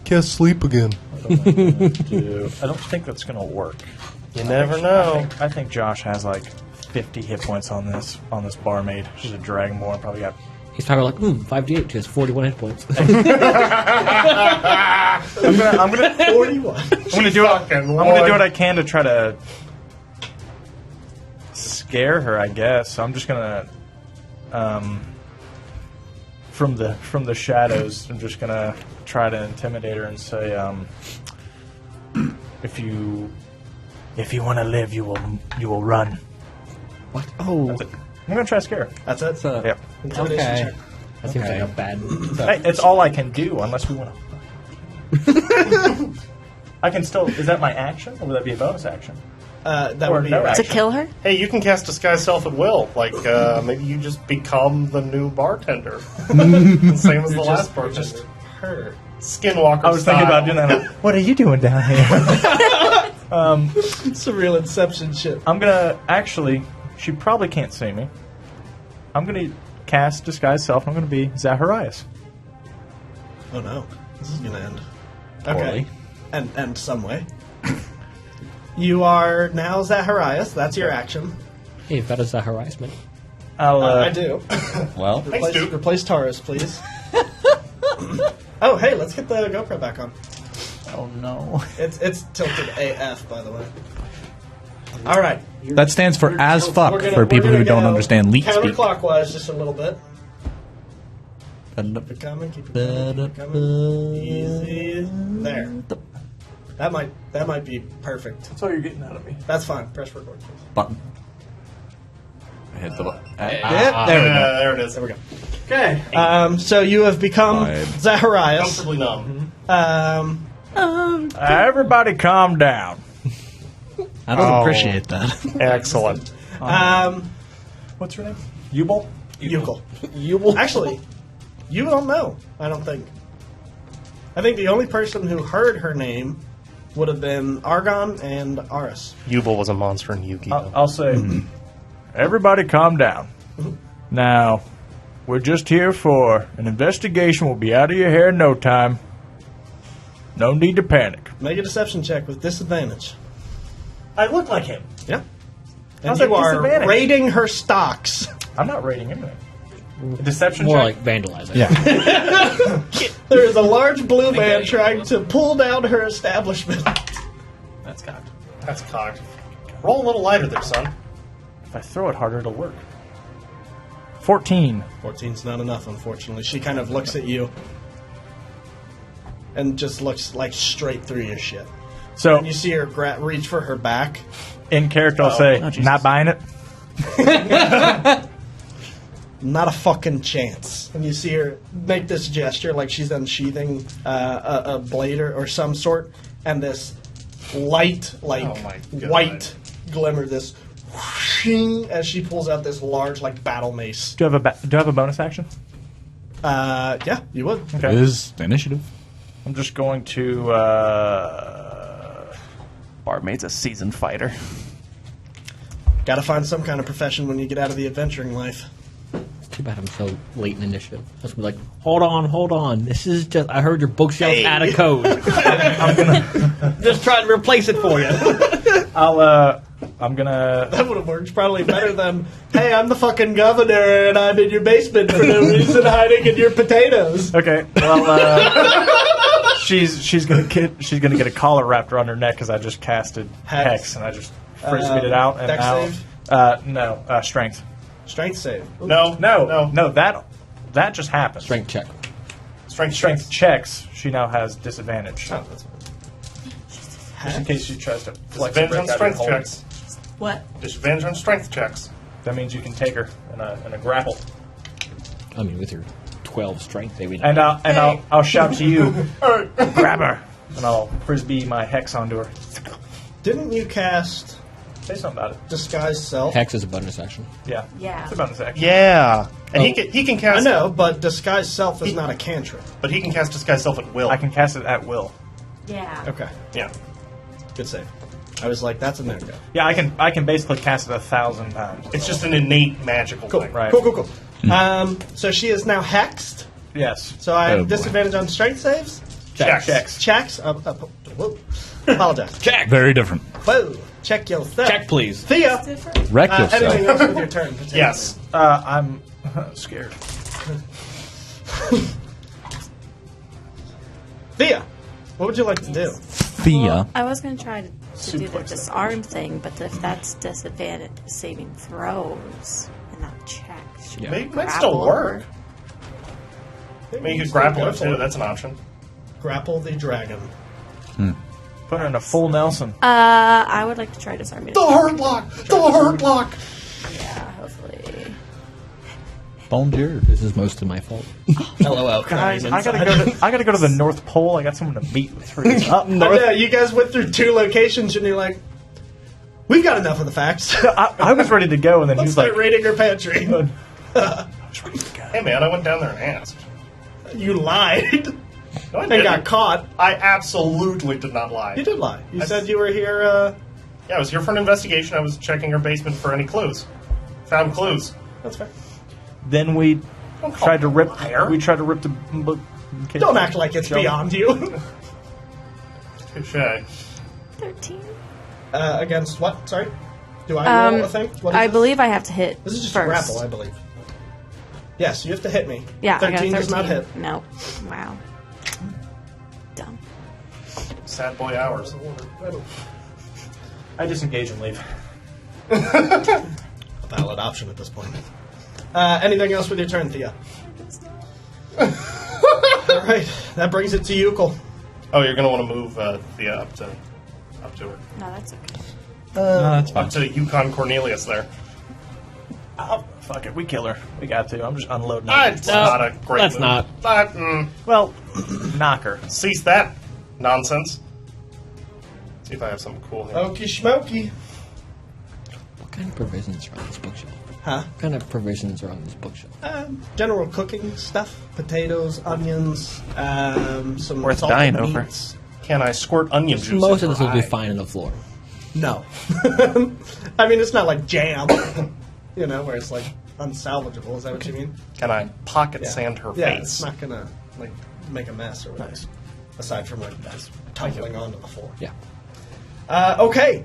[SPEAKER 10] Can't sleep again.
[SPEAKER 5] What am I gonna do? I don't think that's going to work.
[SPEAKER 3] You never know.
[SPEAKER 5] I think Josh has like 50 hit points on this barmaid. She's a dragonborn. Probably got.
[SPEAKER 7] He's probably like, 5d8. She has 41 hit points.
[SPEAKER 5] I'm gonna
[SPEAKER 1] 41.
[SPEAKER 5] I'm gonna do what I can to try to scare her. I guess. So I'm just gonna from the shadows. I'm just gonna try to intimidate her and say, if you want to live, you will run.
[SPEAKER 7] What?
[SPEAKER 5] Oh. That's it. I'm gonna try to scare her.
[SPEAKER 1] That's it?
[SPEAKER 5] Yep.
[SPEAKER 1] Intimidation
[SPEAKER 7] Okay.
[SPEAKER 1] check.
[SPEAKER 7] That seems like a bad.
[SPEAKER 5] Hey, it's all I can do unless we want to. I can still. Is that my action, or would that be a bonus action?
[SPEAKER 1] That
[SPEAKER 5] Or
[SPEAKER 1] would be
[SPEAKER 5] no
[SPEAKER 1] your
[SPEAKER 5] action.
[SPEAKER 6] To kill her?
[SPEAKER 3] Hey, you can cast Disguise Self at will. Like, maybe you just become the new bartender. Same as the last bartender.
[SPEAKER 1] Just her.
[SPEAKER 3] Skinwalker
[SPEAKER 5] I was thinking about doing that. What are you doing down here?
[SPEAKER 1] It's a real Inception shit.
[SPEAKER 5] I'm gonna actually. She probably can't see me. I'm gonna cast Disguise Self. I'm gonna be Zacharias.
[SPEAKER 1] Oh no. This is going to end.
[SPEAKER 9] Poorly.
[SPEAKER 1] and some way. You are now Zacharias. That's your action.
[SPEAKER 7] Hey, you've got a Zacharias, man.
[SPEAKER 1] I do.
[SPEAKER 9] Well,
[SPEAKER 1] Replace Taurus, please. Oh, hey, let's get the GoPro back on.
[SPEAKER 5] Oh no.
[SPEAKER 1] It's tilted AF, by the way. All right.
[SPEAKER 9] that stands for as fuck
[SPEAKER 1] We're gonna-
[SPEAKER 9] for people
[SPEAKER 1] we're
[SPEAKER 9] who
[SPEAKER 1] gonna
[SPEAKER 9] don't
[SPEAKER 1] go
[SPEAKER 9] understand leet speak.
[SPEAKER 1] Counterclockwise, just a little bit. Keep it coming. Keep it coming. Easy. There. That might be perfect.
[SPEAKER 5] That's all you're getting out of me.
[SPEAKER 1] That's fine. Press record. Please.
[SPEAKER 9] Button. I hit the button.
[SPEAKER 1] There we go.
[SPEAKER 3] There it is.
[SPEAKER 1] There we go. Okay. So you have become Zacharias.
[SPEAKER 3] Comfortably numb.
[SPEAKER 5] Everybody calm down.
[SPEAKER 12] I don't appreciate that.
[SPEAKER 5] Excellent. What's your name? Yubel?
[SPEAKER 1] Yubel. Actually, you don't know, I don't think. I think the only person who heard her name would have been Argon and Aris.
[SPEAKER 10] Yubel was a monster in Yu-Gi-Oh!
[SPEAKER 5] I'll say, everybody calm down. Now, we're just here for an investigation. We'll be out of your hair in no time. No need to panic.
[SPEAKER 1] Make a deception check with disadvantage.
[SPEAKER 5] I look like him.
[SPEAKER 1] Yeah. And
[SPEAKER 5] How's
[SPEAKER 1] you
[SPEAKER 5] that
[SPEAKER 1] are
[SPEAKER 5] disadvantage?
[SPEAKER 1] raiding her stocks.
[SPEAKER 5] I'm not rating anything. Deception
[SPEAKER 7] More
[SPEAKER 5] check?
[SPEAKER 7] like vandalizing.
[SPEAKER 9] Yeah.
[SPEAKER 1] There is a large blue man trying to pull down her establishment.
[SPEAKER 5] That's cocked.
[SPEAKER 3] That's cocked. Roll a little lighter there, son.
[SPEAKER 5] If I throw it harder, it'll work. 14.
[SPEAKER 1] 14's not enough, unfortunately. She kind of looks at you and just looks like straight through your shit.
[SPEAKER 5] So,
[SPEAKER 1] And you see her reach for her back.
[SPEAKER 5] in character, I'll say, not buying it.
[SPEAKER 1] Not a fucking chance. And you see her make this gesture like she's unsheathing a blade or some sort, and this light, like
[SPEAKER 3] Oh my God.
[SPEAKER 1] white glimmer, this whooshing as she pulls out this large, like battle mace.
[SPEAKER 5] Do I have a bonus action?
[SPEAKER 1] Yeah, you would.
[SPEAKER 5] Okay.
[SPEAKER 9] Is initiative.
[SPEAKER 5] I'm just going to.
[SPEAKER 2] Barmaid's a seasoned fighter.
[SPEAKER 1] Got to find some kind of profession when you get out of the adventuring life.
[SPEAKER 7] Too bad I'm so late in initiative. I was gonna be like, hold on. This is just. I heard your bookshelf's out of code. I'm gonna just try to replace it for you.
[SPEAKER 5] I'm gonna.
[SPEAKER 1] That would have worked probably better than, hey, I'm the fucking governor and I'm in your basement for no reason hiding in your potatoes.
[SPEAKER 5] Okay. Well, she's gonna get a collar wrapped around her neck because I just casted hex and I just frisbeed it out and
[SPEAKER 1] dex
[SPEAKER 5] now.
[SPEAKER 1] save?
[SPEAKER 5] No, strength.
[SPEAKER 1] Strength save. Ooh.
[SPEAKER 5] No. That just happened.
[SPEAKER 7] Strength check.
[SPEAKER 5] Strength checks. She now has disadvantage.
[SPEAKER 1] Oh, that's
[SPEAKER 5] Just in case she tries to flex and
[SPEAKER 3] Disadvantage on
[SPEAKER 5] break out her
[SPEAKER 3] strength
[SPEAKER 5] hold.
[SPEAKER 3] checks.
[SPEAKER 6] What?
[SPEAKER 3] Disadvantage on strength checks.
[SPEAKER 5] That means you can take her in a grapple.
[SPEAKER 7] I mean, with your 12 strength, maybe.
[SPEAKER 5] And I'll shout to you, grab her, and I'll frisbee my hex onto her.
[SPEAKER 1] Didn't you cast
[SPEAKER 5] Say something about it.
[SPEAKER 1] Disguise Self?
[SPEAKER 7] Hex is a bonus action.
[SPEAKER 5] Yeah.
[SPEAKER 6] Yeah.
[SPEAKER 5] It's about this action.
[SPEAKER 10] Yeah.
[SPEAKER 3] And he can
[SPEAKER 1] I
[SPEAKER 3] cast.
[SPEAKER 1] know, but Disguise Self is not a cantrip.
[SPEAKER 3] But he can cast disguise self at will.
[SPEAKER 5] I can cast it at will.
[SPEAKER 6] Yeah.
[SPEAKER 1] Okay,
[SPEAKER 3] Yeah.
[SPEAKER 1] good save. I was like, that's a no-go.
[SPEAKER 5] Yeah, I can basically cast it 1,000 times.
[SPEAKER 3] It's just an innate magical
[SPEAKER 1] Cool,
[SPEAKER 3] thing.
[SPEAKER 5] Right.
[SPEAKER 1] cool. So she is now hexed.
[SPEAKER 5] Yes.
[SPEAKER 1] So I have
[SPEAKER 9] Oh, boy.
[SPEAKER 1] disadvantage on strength saves.
[SPEAKER 5] Checks.
[SPEAKER 1] Checks. Whoa. Apologize.
[SPEAKER 7] Check.
[SPEAKER 9] Very different.
[SPEAKER 1] Whoa. Check yourself.
[SPEAKER 7] Check, please.
[SPEAKER 1] Thea.
[SPEAKER 6] Different.
[SPEAKER 9] Wreck
[SPEAKER 1] Anything
[SPEAKER 9] yourself.
[SPEAKER 1] else with your turn?
[SPEAKER 3] Yes.
[SPEAKER 5] I'm scared.
[SPEAKER 1] Thea, what would you like to do?
[SPEAKER 9] Thea.
[SPEAKER 6] I was going to try to do the disarm thing, but if that's disadvantage saving throws and not checks, should
[SPEAKER 3] Maybe
[SPEAKER 6] I
[SPEAKER 3] might still
[SPEAKER 6] grapple
[SPEAKER 3] work.
[SPEAKER 1] I
[SPEAKER 3] I mean, you could grapple her too. That's an option.
[SPEAKER 1] Grapple the dragon.
[SPEAKER 5] Put her in a full Nelson.
[SPEAKER 6] I would like to try disarming.
[SPEAKER 3] The hurt lock. The hurt lock.
[SPEAKER 6] Yeah, hopefully.
[SPEAKER 9] Bon Dieu.
[SPEAKER 7] This is most of my fault.
[SPEAKER 1] LOL.
[SPEAKER 5] Guys, I gotta go to the North Pole. I got someone to meet with.
[SPEAKER 1] Up north. Yeah, you guys went through 2 locations and you're like, we've got enough of the facts.
[SPEAKER 5] I was ready to go, and then he
[SPEAKER 1] Let's
[SPEAKER 5] was like,
[SPEAKER 1] start raiding her pantry.
[SPEAKER 3] Hey man, I went down there and asked.
[SPEAKER 1] You lied
[SPEAKER 3] No, I
[SPEAKER 1] and
[SPEAKER 3] didn't.
[SPEAKER 1] got caught.
[SPEAKER 3] I absolutely did not lie.
[SPEAKER 1] You did lie. You
[SPEAKER 3] I
[SPEAKER 1] said
[SPEAKER 3] s-
[SPEAKER 1] you were here.
[SPEAKER 3] Yeah, I was here for an investigation. I was checking her basement for any clues. Found clues.
[SPEAKER 1] That's fair.
[SPEAKER 5] Then we
[SPEAKER 3] Don't call
[SPEAKER 5] tried to
[SPEAKER 3] me
[SPEAKER 5] rip.
[SPEAKER 3] a liar.
[SPEAKER 5] We tried to rip the book.
[SPEAKER 1] Don't act like it's beyond you.
[SPEAKER 3] Touche.
[SPEAKER 6] 13.
[SPEAKER 1] Against what? Sorry? Do I roll a thing? What is
[SPEAKER 6] I
[SPEAKER 1] this?
[SPEAKER 6] believe I have to hit.
[SPEAKER 1] This is just
[SPEAKER 6] first.
[SPEAKER 1] a grapple, I believe. Yes, you have to hit me.
[SPEAKER 6] Yeah, I got a
[SPEAKER 1] 13
[SPEAKER 6] 13.
[SPEAKER 1] does not hit.
[SPEAKER 6] No. Wow. Dumb.
[SPEAKER 3] Sad boy hours.
[SPEAKER 5] I disengage and leave.
[SPEAKER 1] A valid option at this point. Anything else with your turn, Thea? All right, that brings it to Yukel.
[SPEAKER 3] Oh, you're gonna want to move Thea up to her.
[SPEAKER 6] No, that's okay.
[SPEAKER 9] No, that's fine.
[SPEAKER 3] Up to Yukon Cornelius there.
[SPEAKER 5] Oh, fuck it. We kill her. We got to. I'm just unloading.
[SPEAKER 3] It's not a great
[SPEAKER 7] let's
[SPEAKER 3] move.
[SPEAKER 7] not.
[SPEAKER 3] But,
[SPEAKER 5] Well, knock her.
[SPEAKER 3] cease that nonsense. See if I have something cool here.
[SPEAKER 1] Okie schmokey.
[SPEAKER 7] What kind of provisions are on this bookshelf?
[SPEAKER 1] Huh?
[SPEAKER 7] What kind of provisions are on this bookshelf?
[SPEAKER 1] General cooking stuff. Potatoes, onions, some
[SPEAKER 2] Worth
[SPEAKER 1] salted
[SPEAKER 2] dying over.
[SPEAKER 1] meats.
[SPEAKER 3] Can I squirt onion juice?
[SPEAKER 7] Most of
[SPEAKER 3] in
[SPEAKER 7] this will
[SPEAKER 3] her
[SPEAKER 7] be
[SPEAKER 3] eye?
[SPEAKER 7] fine on the floor.
[SPEAKER 1] No. I mean, it's not like jam, you know, where it's like unsalvageable. Is that what you mean?
[SPEAKER 3] Can I pocket sand her
[SPEAKER 1] Yeah,
[SPEAKER 3] face?
[SPEAKER 1] it's not gonna like make a mess or whatever. Aside from like just tumbling onto the floor.
[SPEAKER 7] Yeah.
[SPEAKER 1] Okay.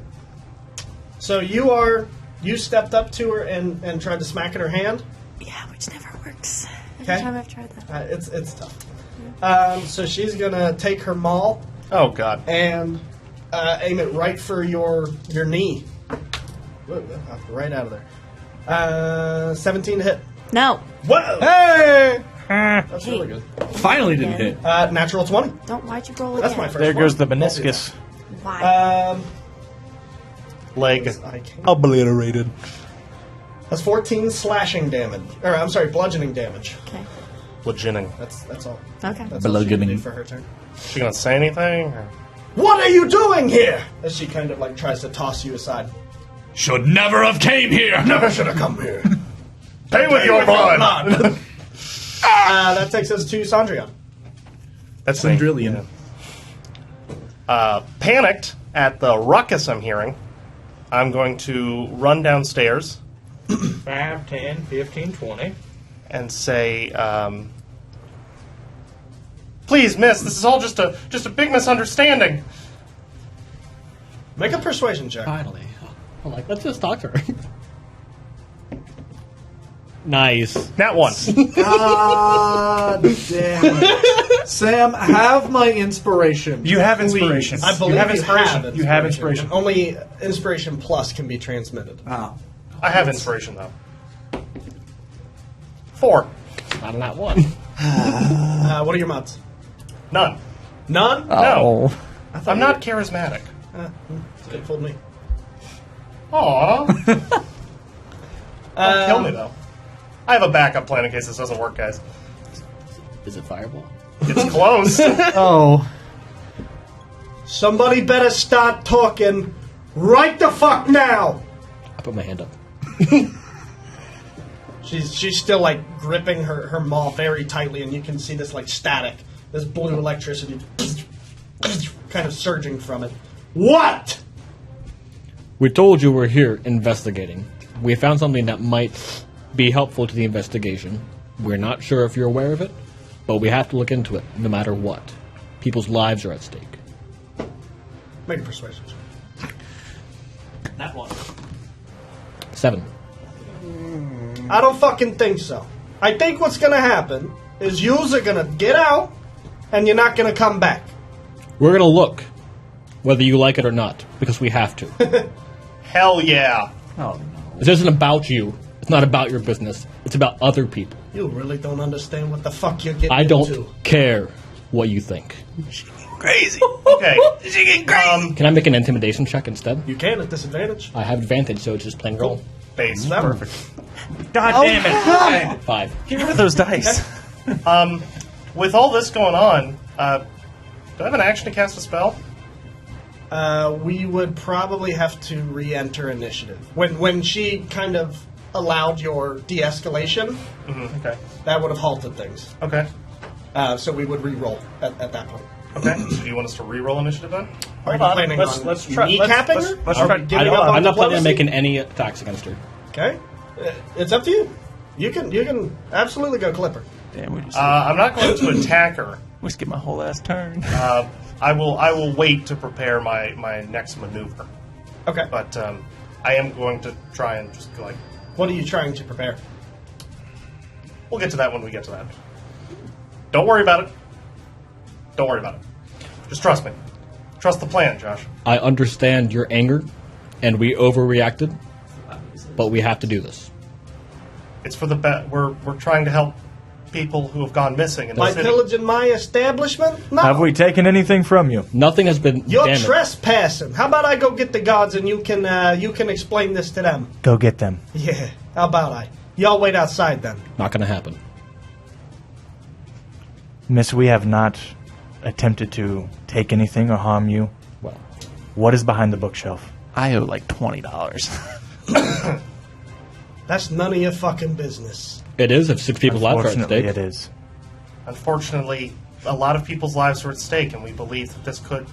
[SPEAKER 1] So you stepped up to her and tried to smack at her hand.
[SPEAKER 6] Yeah, which never works. Every
[SPEAKER 1] Okay.
[SPEAKER 6] time I've tried that.
[SPEAKER 1] It's tough. So she's gonna take her maul
[SPEAKER 3] Oh God!
[SPEAKER 1] and aim it right for your knee. Whoa, right out of there. 17 to hit.
[SPEAKER 6] No.
[SPEAKER 1] Whoa! Hey! That's
[SPEAKER 6] Hey.
[SPEAKER 1] really good.
[SPEAKER 8] Finally didn't hit.
[SPEAKER 1] Natural 20.
[SPEAKER 6] Why'd you roll again?
[SPEAKER 1] That's my first
[SPEAKER 5] There goes the
[SPEAKER 1] one.
[SPEAKER 5] meniscus.
[SPEAKER 6] Why?
[SPEAKER 3] Leg.
[SPEAKER 1] I can't.
[SPEAKER 5] Obliterated.
[SPEAKER 1] That's 14 slashing damage. Or I'm sorry, bludgeoning damage.
[SPEAKER 6] Okay.
[SPEAKER 3] Bludgeoning.
[SPEAKER 1] That's all.
[SPEAKER 6] Okay.
[SPEAKER 1] That's all she can do
[SPEAKER 9] Bludgeoning.
[SPEAKER 1] for her turn.
[SPEAKER 3] She gonna say anything? Or?
[SPEAKER 1] What are you doing here? As she kind of like tries to toss you aside.
[SPEAKER 9] Should never have came here.
[SPEAKER 1] Never should have come here.
[SPEAKER 3] Pay with your blood.
[SPEAKER 1] That takes us to Sandrian.
[SPEAKER 3] That's
[SPEAKER 8] Sandrillion.
[SPEAKER 3] Panicked at the ruckus I'm hearing, I'm going to run downstairs
[SPEAKER 5] 5, 10, 15, 20.
[SPEAKER 3] and say, "Please, miss, this is all just a big misunderstanding."
[SPEAKER 1] Make a persuasion check.
[SPEAKER 7] Finally. I'm like, let's just talk to her. Nice.
[SPEAKER 3] Nat 1.
[SPEAKER 8] God damn it. Sam, have my inspiration.
[SPEAKER 5] You have inspiration.
[SPEAKER 1] I believe
[SPEAKER 5] you have inspiration. You have inspiration.
[SPEAKER 1] Only inspiration plus can be transmitted.
[SPEAKER 8] Oh.
[SPEAKER 3] I have inspiration though. 4.
[SPEAKER 7] Not a nat 1.
[SPEAKER 1] What are your mods?
[SPEAKER 3] None.
[SPEAKER 1] None?
[SPEAKER 3] No.
[SPEAKER 12] Oh.
[SPEAKER 3] I'm not charismatic.
[SPEAKER 1] It fooled me.
[SPEAKER 3] Aw. Don't kill me though. I have a backup plan in case this doesn't work, guys.
[SPEAKER 7] Is it fireball?
[SPEAKER 3] It's close.
[SPEAKER 1] Oh. Somebody better start talking right the fuck now.
[SPEAKER 7] I put my hand up.
[SPEAKER 1] She's still like gripping her maul very tightly, and you can see this like static, this blue electricity kind of surging from it. What?
[SPEAKER 7] We told you we're here investigating. We found something that might be helpful to the investigation. We're not sure if you're aware of it, but we have to look into it no matter what. People's lives are at stake.
[SPEAKER 1] Make a persuasion.
[SPEAKER 5] That one.
[SPEAKER 7] 7.
[SPEAKER 1] I don't fucking think so. I think what's gonna happen is yous are gonna get out, and you're not gonna come back.
[SPEAKER 7] We're gonna look, whether you like it or not, because we have to.
[SPEAKER 3] Hell yeah.
[SPEAKER 5] Oh,
[SPEAKER 7] This isn't about you. It's not about your business. It's about other people.
[SPEAKER 1] You really don't understand what the fuck you're getting
[SPEAKER 7] I don't
[SPEAKER 1] into.
[SPEAKER 7] care what you think.
[SPEAKER 2] Crazy.
[SPEAKER 3] Okay.
[SPEAKER 7] Can I make an intimidation check instead?
[SPEAKER 1] You can at disadvantage.
[SPEAKER 7] I have advantage, so it's just plain roll.
[SPEAKER 3] Base.
[SPEAKER 1] Perfect.
[SPEAKER 5] God damn it.
[SPEAKER 7] 5.
[SPEAKER 2] Get rid of those dice.
[SPEAKER 3] With all this going on, do I have an action to cast a spell?
[SPEAKER 1] We would probably have to re-enter initiative. When she kind of allowed your de-escalation,
[SPEAKER 3] Okay.
[SPEAKER 1] that would have halted things.
[SPEAKER 3] Okay.
[SPEAKER 1] So we would re-roll at that point.
[SPEAKER 3] Okay. So do you want us to re-roll initiative then?
[SPEAKER 1] Are you
[SPEAKER 5] on.
[SPEAKER 1] planning
[SPEAKER 5] Let's-
[SPEAKER 1] on
[SPEAKER 5] let's try-
[SPEAKER 1] kneecapping
[SPEAKER 5] let's-
[SPEAKER 1] her?
[SPEAKER 5] let's
[SPEAKER 1] Are
[SPEAKER 5] try-
[SPEAKER 1] we giving
[SPEAKER 5] hold
[SPEAKER 1] up
[SPEAKER 5] on.
[SPEAKER 1] on
[SPEAKER 7] I'm not planning on
[SPEAKER 1] diplomacy?
[SPEAKER 7] making any attacks against her.
[SPEAKER 1] Okay. It's up to you. You can absolutely go clipper.
[SPEAKER 2] Damn, we just
[SPEAKER 3] I'm not going to attack her.
[SPEAKER 2] skip my whole ass turn.
[SPEAKER 3] I will wait to prepare my next maneuver.
[SPEAKER 1] Okay.
[SPEAKER 3] But I am going to try and just like.
[SPEAKER 1] What are you trying to prepare?
[SPEAKER 3] We'll get to that when we get to that. Don't worry about it. Don't worry about it. Just trust me. Trust the plan, Josh.
[SPEAKER 7] I understand your anger, and we overreacted, but we have to do this.
[SPEAKER 3] It's for the best. We're trying to help people who have gone missing in the
[SPEAKER 1] By
[SPEAKER 3] city.
[SPEAKER 1] pillaging my establishment? No.
[SPEAKER 5] Have we taken anything from you?
[SPEAKER 7] Nothing has been
[SPEAKER 1] You're
[SPEAKER 7] damaged.
[SPEAKER 1] trespassing. How about I go get the guards and you can explain this to them?
[SPEAKER 5] Go get them.
[SPEAKER 1] Yeah. How about I? Y'all wait outside then.
[SPEAKER 7] Not going to happen.
[SPEAKER 5] Miss, we have not attempted to take anything or harm you.
[SPEAKER 7] Well,
[SPEAKER 5] What is behind the bookshelf?
[SPEAKER 2] I owe like $20.
[SPEAKER 1] That's none of your fucking business.
[SPEAKER 7] it is if 6 people's lives are at
[SPEAKER 5] Unfortunately,
[SPEAKER 7] stake.
[SPEAKER 5] it is.
[SPEAKER 3] Unfortunately, a lot of people's lives are at stake, and we believe that this could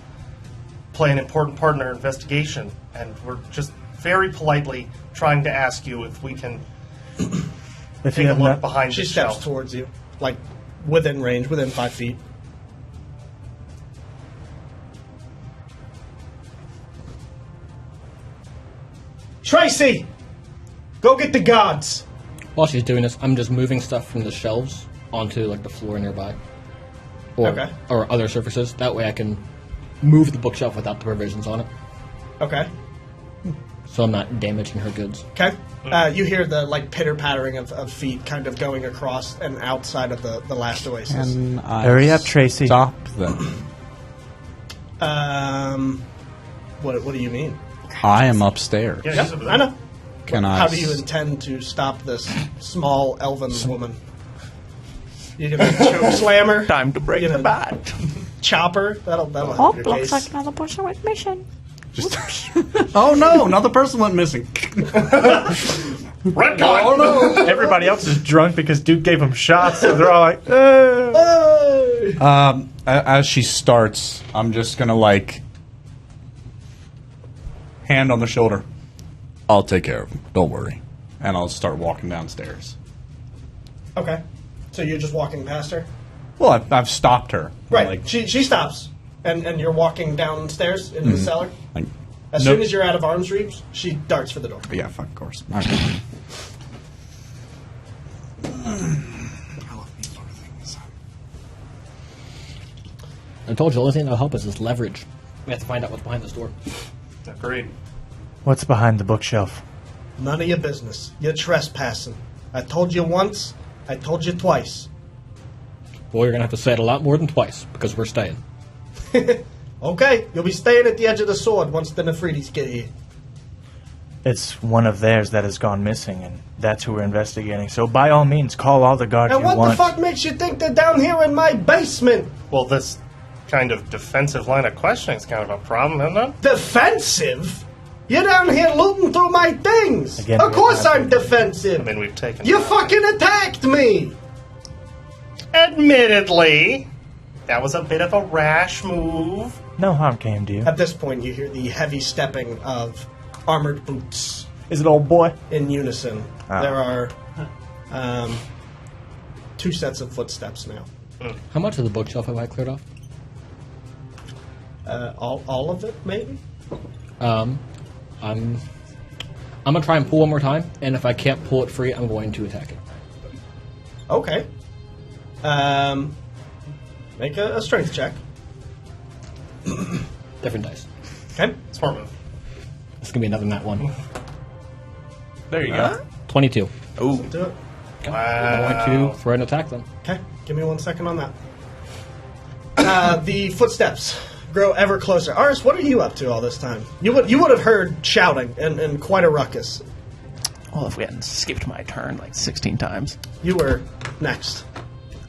[SPEAKER 3] play an important part in our investigation. And we're just very politely trying to ask you if we can
[SPEAKER 5] If
[SPEAKER 3] take
[SPEAKER 5] you
[SPEAKER 3] a
[SPEAKER 5] have
[SPEAKER 3] look
[SPEAKER 5] not,
[SPEAKER 3] behind
[SPEAKER 1] She
[SPEAKER 3] the
[SPEAKER 1] steps
[SPEAKER 3] shelf.
[SPEAKER 1] towards you, like within range, within 5 feet. Tracy! Go get the guards!
[SPEAKER 7] While she's doing this, I'm just moving stuff from the shelves onto like the floor nearby, or
[SPEAKER 1] Okay.
[SPEAKER 7] or other surfaces. That way, I can move the bookshelf without the provisions on it,
[SPEAKER 1] Okay.
[SPEAKER 7] so I'm not damaging her goods.
[SPEAKER 1] Okay. You hear the like pitter pattering of feet kind of going across and outside of the last oasis.
[SPEAKER 8] And I
[SPEAKER 5] Hurry up, Tracy.
[SPEAKER 8] Stop them.
[SPEAKER 1] What do you mean?
[SPEAKER 8] I am upstairs.
[SPEAKER 3] Yeah, she's over there.
[SPEAKER 1] I know.
[SPEAKER 8] Can I?
[SPEAKER 1] How do you intend to stop this small elven woman? You're gonna choke slam her?
[SPEAKER 2] Time to break
[SPEAKER 1] You
[SPEAKER 2] the
[SPEAKER 1] know,
[SPEAKER 2] bat.
[SPEAKER 1] Chopper? That'll
[SPEAKER 6] Oh,
[SPEAKER 1] help your
[SPEAKER 6] looks
[SPEAKER 1] case.
[SPEAKER 6] like another person went missing.
[SPEAKER 8] Just. Oh no! Another person went missing.
[SPEAKER 3] Red guy!
[SPEAKER 8] Oh no!
[SPEAKER 5] everybody else is drunk because Duke gave them shots, so they're all like,
[SPEAKER 1] Hey!
[SPEAKER 8] As she starts, I'm just gonna like hand on the shoulder. I'll take care of him. Don't worry. And I'll start walking downstairs.
[SPEAKER 1] Okay. So you're just walking past her?
[SPEAKER 8] Well, I've stopped her.
[SPEAKER 1] Right.
[SPEAKER 8] Like,
[SPEAKER 1] She stops. And you're walking downstairs into the cellar?
[SPEAKER 8] like,
[SPEAKER 1] As
[SPEAKER 8] nope.
[SPEAKER 1] soon as you're out of arm's reach, she darts for the door.
[SPEAKER 8] Yeah, fuck, of course. All right.
[SPEAKER 7] I told you, the only thing that'll help us is leverage. We have to find out what's behind this door.
[SPEAKER 3] Agreed.
[SPEAKER 5] what's behind the bookshelf?
[SPEAKER 1] None of your business. You're trespassing. I told you once. I told you twice.
[SPEAKER 7] Well, you're gonna have to say it a lot more than twice because we're staying.
[SPEAKER 1] Okay, you'll be staying at the edge of the sword once the Nefritis get here.
[SPEAKER 5] It's one of theirs that has gone missing, and that's who we're investigating. So by all means, call all the guards
[SPEAKER 1] And
[SPEAKER 5] you
[SPEAKER 1] what
[SPEAKER 5] want.
[SPEAKER 1] the fuck makes you think they're down here in my basement?
[SPEAKER 3] Well, this kind of defensive line of questioning is kind of a problem, isn't it?
[SPEAKER 1] Defensive? You're down here looting through my things.
[SPEAKER 5] Again,
[SPEAKER 1] of
[SPEAKER 5] we
[SPEAKER 1] course
[SPEAKER 5] have
[SPEAKER 1] I'm defensive.
[SPEAKER 3] I mean, we've taken.
[SPEAKER 1] You fucking attacked me.
[SPEAKER 3] Admittedly, that was a bit of a rash move.
[SPEAKER 5] No harm came to you.
[SPEAKER 1] At this point, you hear the heavy stepping of armored boots
[SPEAKER 5] Is it old boy?
[SPEAKER 1] in unison.
[SPEAKER 5] Ah.
[SPEAKER 1] There are 2 sets of footsteps now.
[SPEAKER 7] How much of the bookshelf have I cleared off?
[SPEAKER 1] All of it, maybe?
[SPEAKER 7] I'm gonna try and pull one more time, and if I can't pull it free, I'm going to attack it.
[SPEAKER 1] Okay. Make a strength check.
[SPEAKER 7] Different dice.
[SPEAKER 1] Okay.
[SPEAKER 3] Smart move.
[SPEAKER 7] It's gonna be another nat 1.
[SPEAKER 2] There you go.
[SPEAKER 7] 22.
[SPEAKER 2] Ooh.
[SPEAKER 1] Do it.
[SPEAKER 7] I'm going to throw an attack then.
[SPEAKER 1] Okay. Give me 1 second on that. The footsteps grow ever closer. Aris, what are you up to all this time? You would have heard shouting and quite a ruckus.
[SPEAKER 2] Well, if we hadn't skipped my turn like 16 times.
[SPEAKER 1] You were next.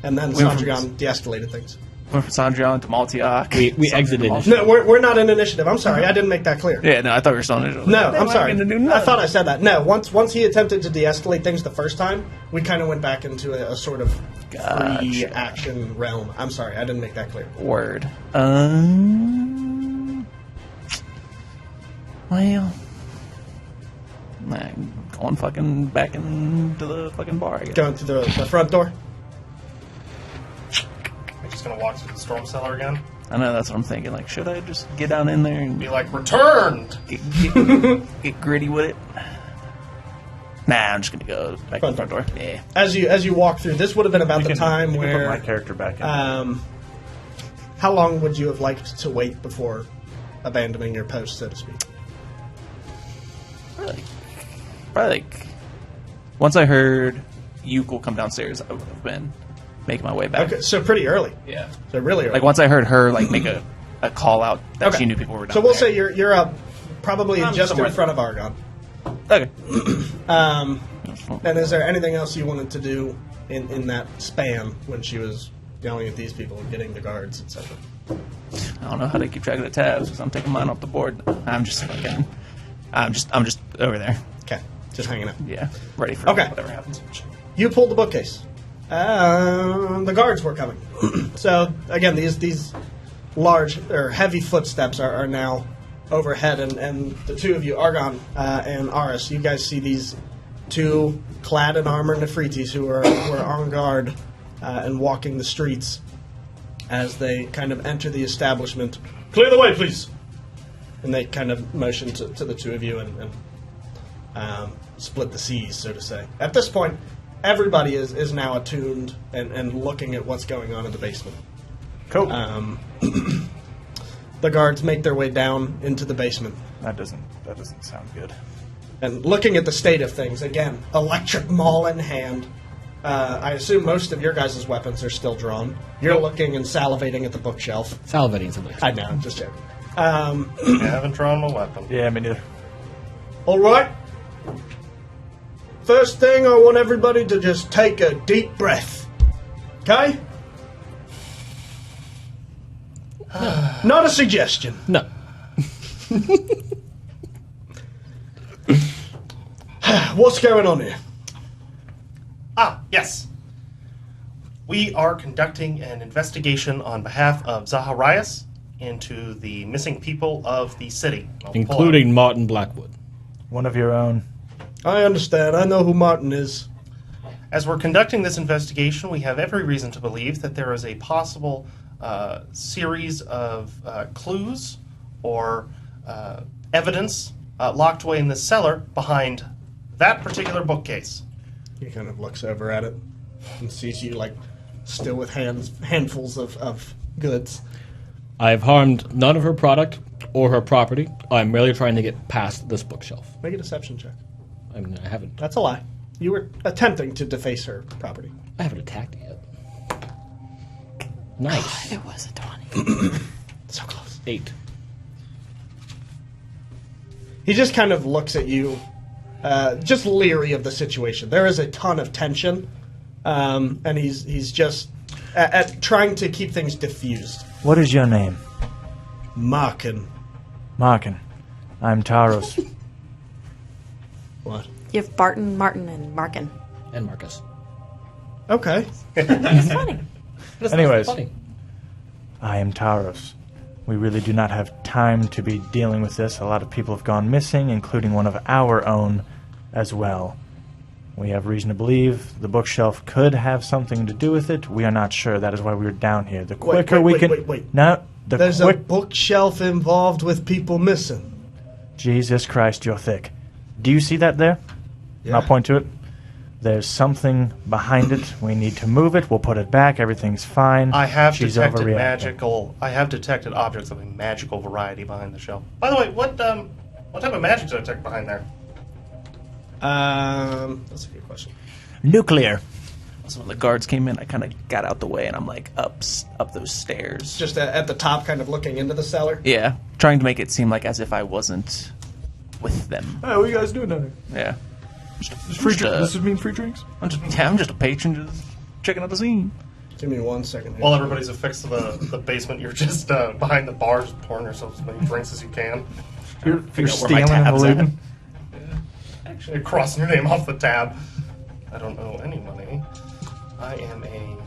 [SPEAKER 1] And then
[SPEAKER 2] We went from-
[SPEAKER 1] Sandrian de-escalated things.
[SPEAKER 2] Went from Sandrian to Maltiak.
[SPEAKER 7] We exited.
[SPEAKER 1] No, we're not in initiative. I'm sorry. I didn't make that clear.
[SPEAKER 2] Yeah, no, I thought we were still in it.
[SPEAKER 1] No, I'm sorry.
[SPEAKER 2] Gonna do
[SPEAKER 1] I
[SPEAKER 2] nothing.
[SPEAKER 1] thought I said that. No, once he attempted to de-escalate things the first time, we kind of went back into a sort of free action realm. I'm sorry. I didn't make that clear.
[SPEAKER 2] Word. Well, I'm going fucking back into the fucking bar, I guess.
[SPEAKER 1] Going through the front door.
[SPEAKER 3] I'm just gonna walk through the storm cellar again.
[SPEAKER 2] I know, that's what I'm thinking. Like, should I just get down in there and
[SPEAKER 3] Be like, returned!
[SPEAKER 2] get gritty with it? Nah, I'm just gonna go back to the front door. Yeah.
[SPEAKER 1] As you walk through, this would have been about
[SPEAKER 5] You
[SPEAKER 1] the
[SPEAKER 5] can-
[SPEAKER 1] time
[SPEAKER 5] you can
[SPEAKER 1] where.
[SPEAKER 5] put my character back in.
[SPEAKER 1] How long would you have liked to wait before abandoning your post, so to speak?
[SPEAKER 2] Probably like once I heard Yukel come downstairs, I would have been making my way back.
[SPEAKER 1] Okay, so pretty early.
[SPEAKER 2] Yeah.
[SPEAKER 1] So really early.
[SPEAKER 2] Like once I heard her like make a call out that
[SPEAKER 1] Okay.
[SPEAKER 2] she knew people were down
[SPEAKER 1] So we'll
[SPEAKER 2] there.
[SPEAKER 1] say you're up probably
[SPEAKER 2] I'm
[SPEAKER 1] just
[SPEAKER 2] somewhere
[SPEAKER 1] in front of Argon.
[SPEAKER 2] Okay.
[SPEAKER 1] And is there anything else you wanted to do in that span when she was yelling at these people and getting the guards, etc.?
[SPEAKER 2] I don't know how to keep track of the tabs because I'm taking mine off the board. I'm just over there.
[SPEAKER 1] Okay, just hanging out.
[SPEAKER 2] Yeah, ready for whatever happens.
[SPEAKER 1] You pulled the bookcase. The guards were coming. So again, these large or heavy footsteps are now overhead, and the two of you, Argon and Aris, you guys see these two clad in armor Nefritis who are on guard and walking the streets as they kind of enter the establishment. Clear the way, please. And they kind of motion to the two of you and split the seas, so to say. At this point, everybody is now attuned and looking at what's going on in the basement.
[SPEAKER 5] Cool.
[SPEAKER 1] The guards make their way down into the basement.
[SPEAKER 5] That doesn't sound good.
[SPEAKER 1] And looking at the state of things, again, electric maul in hand. I assume most of your guys' weapons are still drawn. You're looking and salivating at the bookshelf.
[SPEAKER 7] Salivating something.
[SPEAKER 1] I know, I'm just joking.
[SPEAKER 3] I haven't drawn my weapon.
[SPEAKER 5] Yeah, me neither.
[SPEAKER 1] All right. First thing, I want everybody to just take a deep breath. Okay? Not a suggestion.
[SPEAKER 7] No.
[SPEAKER 1] What's going on here?
[SPEAKER 3] Yes. We are conducting an investigation on behalf of Zaharias into the missing people of the city.
[SPEAKER 7] Including Martin Blackwood.
[SPEAKER 5] One of your own.
[SPEAKER 1] I understand. I know who Martin is.
[SPEAKER 3] As we're conducting this investigation, we have every reason to believe that there is a possible series of clues or evidence locked away in the cellar behind that particular bookcase.
[SPEAKER 1] He kind of looks over at it and sees you, like, still with handfuls of goods.
[SPEAKER 7] I have harmed none of her product or her property. I'm merely trying to get past this bookshelf.
[SPEAKER 1] Make a deception check.
[SPEAKER 7] I mean, I haven't.
[SPEAKER 1] That's a lie. You were attempting to deface her property.
[SPEAKER 7] I haven't attacked yet. Nice.
[SPEAKER 6] It was a 20.
[SPEAKER 1] So close.
[SPEAKER 7] 8.
[SPEAKER 1] He just kind of looks at you, just leery of the situation. There is a ton of tension, and he's just at trying to keep things diffused.
[SPEAKER 5] What is your name?
[SPEAKER 1] Markin.
[SPEAKER 5] Markin. I'm Taros.
[SPEAKER 1] What?
[SPEAKER 6] You have Barton, Martin, and Markin.
[SPEAKER 7] And Marcus.
[SPEAKER 1] Okay.
[SPEAKER 6] It's funny.
[SPEAKER 5] Anyways,
[SPEAKER 7] Funny.
[SPEAKER 5] I am Taros. We really do not have time to be dealing with this. A lot of people have gone missing, including one of our own as well. We have reason to believe the bookshelf could have something to do with it. We are not sure. That is why we're down here. The quicker we can...
[SPEAKER 1] Wait.
[SPEAKER 5] No,
[SPEAKER 1] There's a bookshelf involved with people missing.
[SPEAKER 5] Jesus Christ, you're thick. Do you see that there?
[SPEAKER 1] Yeah.
[SPEAKER 5] I'll point to it. There's something behind it. We need to move it. We'll put it back. Everything's fine.
[SPEAKER 3] I have
[SPEAKER 5] She's
[SPEAKER 3] detected
[SPEAKER 5] overreacting.
[SPEAKER 3] I have detected objects of a magical variety behind the shelf. By the way, what type of magic did I detect behind there?
[SPEAKER 1] That's a good question.
[SPEAKER 5] Nuclear.
[SPEAKER 2] So when the guards came in, I kind of got out the way, and I'm like up those stairs.
[SPEAKER 1] Just at the top, kind of looking into the cellar.
[SPEAKER 2] Yeah, trying to make it seem like as if I wasn't with them.
[SPEAKER 5] Hey, what are you guys doing down there?
[SPEAKER 2] Yeah.
[SPEAKER 5] This would mean free drinks?
[SPEAKER 2] I'm just a patron, just checking out the scene.
[SPEAKER 1] Give me 1 second here.
[SPEAKER 3] While everybody's affixed to the basement, you're just behind the bars pouring yourself as many drinks as you can.
[SPEAKER 5] You're
[SPEAKER 3] Figure out where my
[SPEAKER 5] stealing and
[SPEAKER 3] tab's at.
[SPEAKER 5] looting?
[SPEAKER 3] Actually, crossing your name off the tab. I don't owe any money. I am a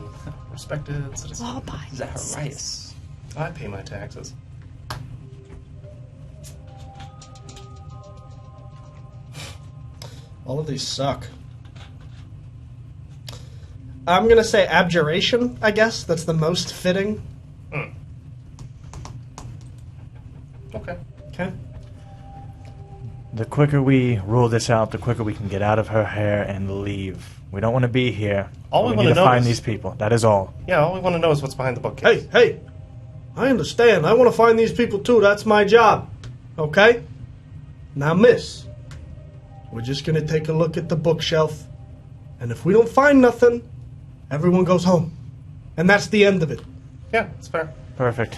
[SPEAKER 3] respected citizen.
[SPEAKER 6] All by
[SPEAKER 2] Zacharias.
[SPEAKER 3] I pay my taxes.
[SPEAKER 1] All of these suck. I'm going to say abjuration, I guess. That's the most fitting.
[SPEAKER 3] Okay.
[SPEAKER 1] Okay.
[SPEAKER 5] The quicker we rule this out, the quicker we can get out of her hair and leave. We don't want to be here.
[SPEAKER 3] All we
[SPEAKER 5] we
[SPEAKER 3] want
[SPEAKER 5] need
[SPEAKER 3] to
[SPEAKER 5] to
[SPEAKER 3] know
[SPEAKER 5] find
[SPEAKER 3] is-
[SPEAKER 5] these people. That is all.
[SPEAKER 3] Yeah, all we want to know is what's behind the bookcase.
[SPEAKER 1] Hey, I understand. I want to find these people too. That's my job. Okay? Now, miss, we're just going to take a look at the bookshelf. And if we don't find nothing, everyone goes home. And that's the end of it.
[SPEAKER 3] Yeah, that's fair.
[SPEAKER 5] Perfect.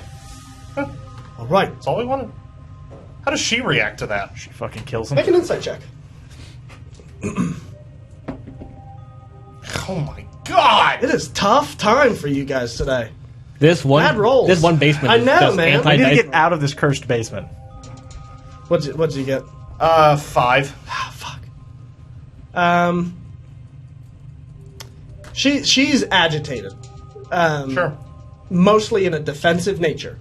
[SPEAKER 1] All right.
[SPEAKER 3] That's all we wanted. How does she react to that?
[SPEAKER 5] She fucking kills him.
[SPEAKER 1] Make an insight check.
[SPEAKER 3] Oh my god!
[SPEAKER 1] It is tough time for you guys today.
[SPEAKER 7] This one,
[SPEAKER 1] Bad rolls.
[SPEAKER 7] This one basement.
[SPEAKER 1] I
[SPEAKER 7] is
[SPEAKER 1] know,
[SPEAKER 7] just
[SPEAKER 1] man.
[SPEAKER 5] We need to
[SPEAKER 7] anti-dice.
[SPEAKER 5] get out of this cursed basement.
[SPEAKER 1] What'd you get?
[SPEAKER 3] 5.
[SPEAKER 1] Ah, fuck. She's agitated.
[SPEAKER 3] Sure.
[SPEAKER 1] Mostly in a defensive nature.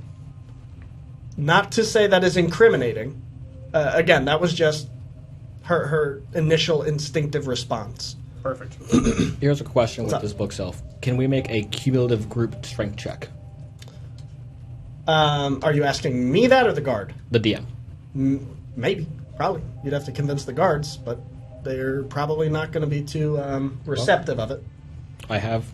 [SPEAKER 1] Not to say that is incriminating. Again, that was just her initial instinctive response.
[SPEAKER 3] Perfect.
[SPEAKER 7] Here's a question with
[SPEAKER 1] up?
[SPEAKER 7] this bookshelf. Can we make a cumulative group strength check?
[SPEAKER 1] Are you asking me that or the guard?
[SPEAKER 7] The DM.
[SPEAKER 1] Maybe. Probably. You'd have to convince the guards, but they're probably not going to be too receptive of it.
[SPEAKER 7] I have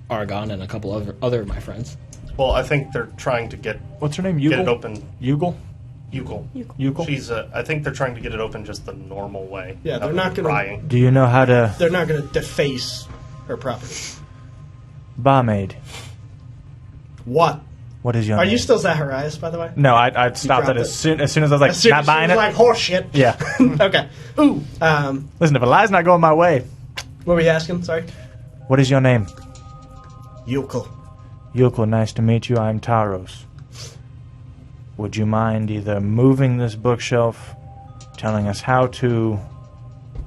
[SPEAKER 7] Argon and a couple other of my friends.
[SPEAKER 3] Well, I think they're trying to get
[SPEAKER 5] What's her name?
[SPEAKER 3] it
[SPEAKER 5] Yugal?
[SPEAKER 3] open.
[SPEAKER 5] Yugal?
[SPEAKER 3] Yugal.
[SPEAKER 5] Yugal?
[SPEAKER 3] She's. I think they're trying to get it open just the normal way.
[SPEAKER 1] Yeah, they're
[SPEAKER 3] of
[SPEAKER 1] not gonna-
[SPEAKER 3] prying.
[SPEAKER 5] Do you know how to...
[SPEAKER 1] They're not going to deface her property.
[SPEAKER 5] Barmaid,
[SPEAKER 1] What?
[SPEAKER 5] what is your
[SPEAKER 1] Are
[SPEAKER 5] name?
[SPEAKER 1] you still Zacharias, by the way?
[SPEAKER 5] No, I stopped
[SPEAKER 1] dropped
[SPEAKER 5] that
[SPEAKER 1] it.
[SPEAKER 5] as soon as I was like,
[SPEAKER 1] As soon
[SPEAKER 5] not
[SPEAKER 1] as she
[SPEAKER 5] buying
[SPEAKER 1] was
[SPEAKER 5] it.
[SPEAKER 1] like, horse shit.
[SPEAKER 5] Yeah.
[SPEAKER 1] Okay. Ooh.
[SPEAKER 5] Listen, if a lie's not going my way,
[SPEAKER 1] What were you asking? Sorry.
[SPEAKER 5] what is your name?
[SPEAKER 1] Yukel.
[SPEAKER 5] Yuko, nice to meet you. I'm Taros. Would you mind either moving this bookshelf, telling us how to,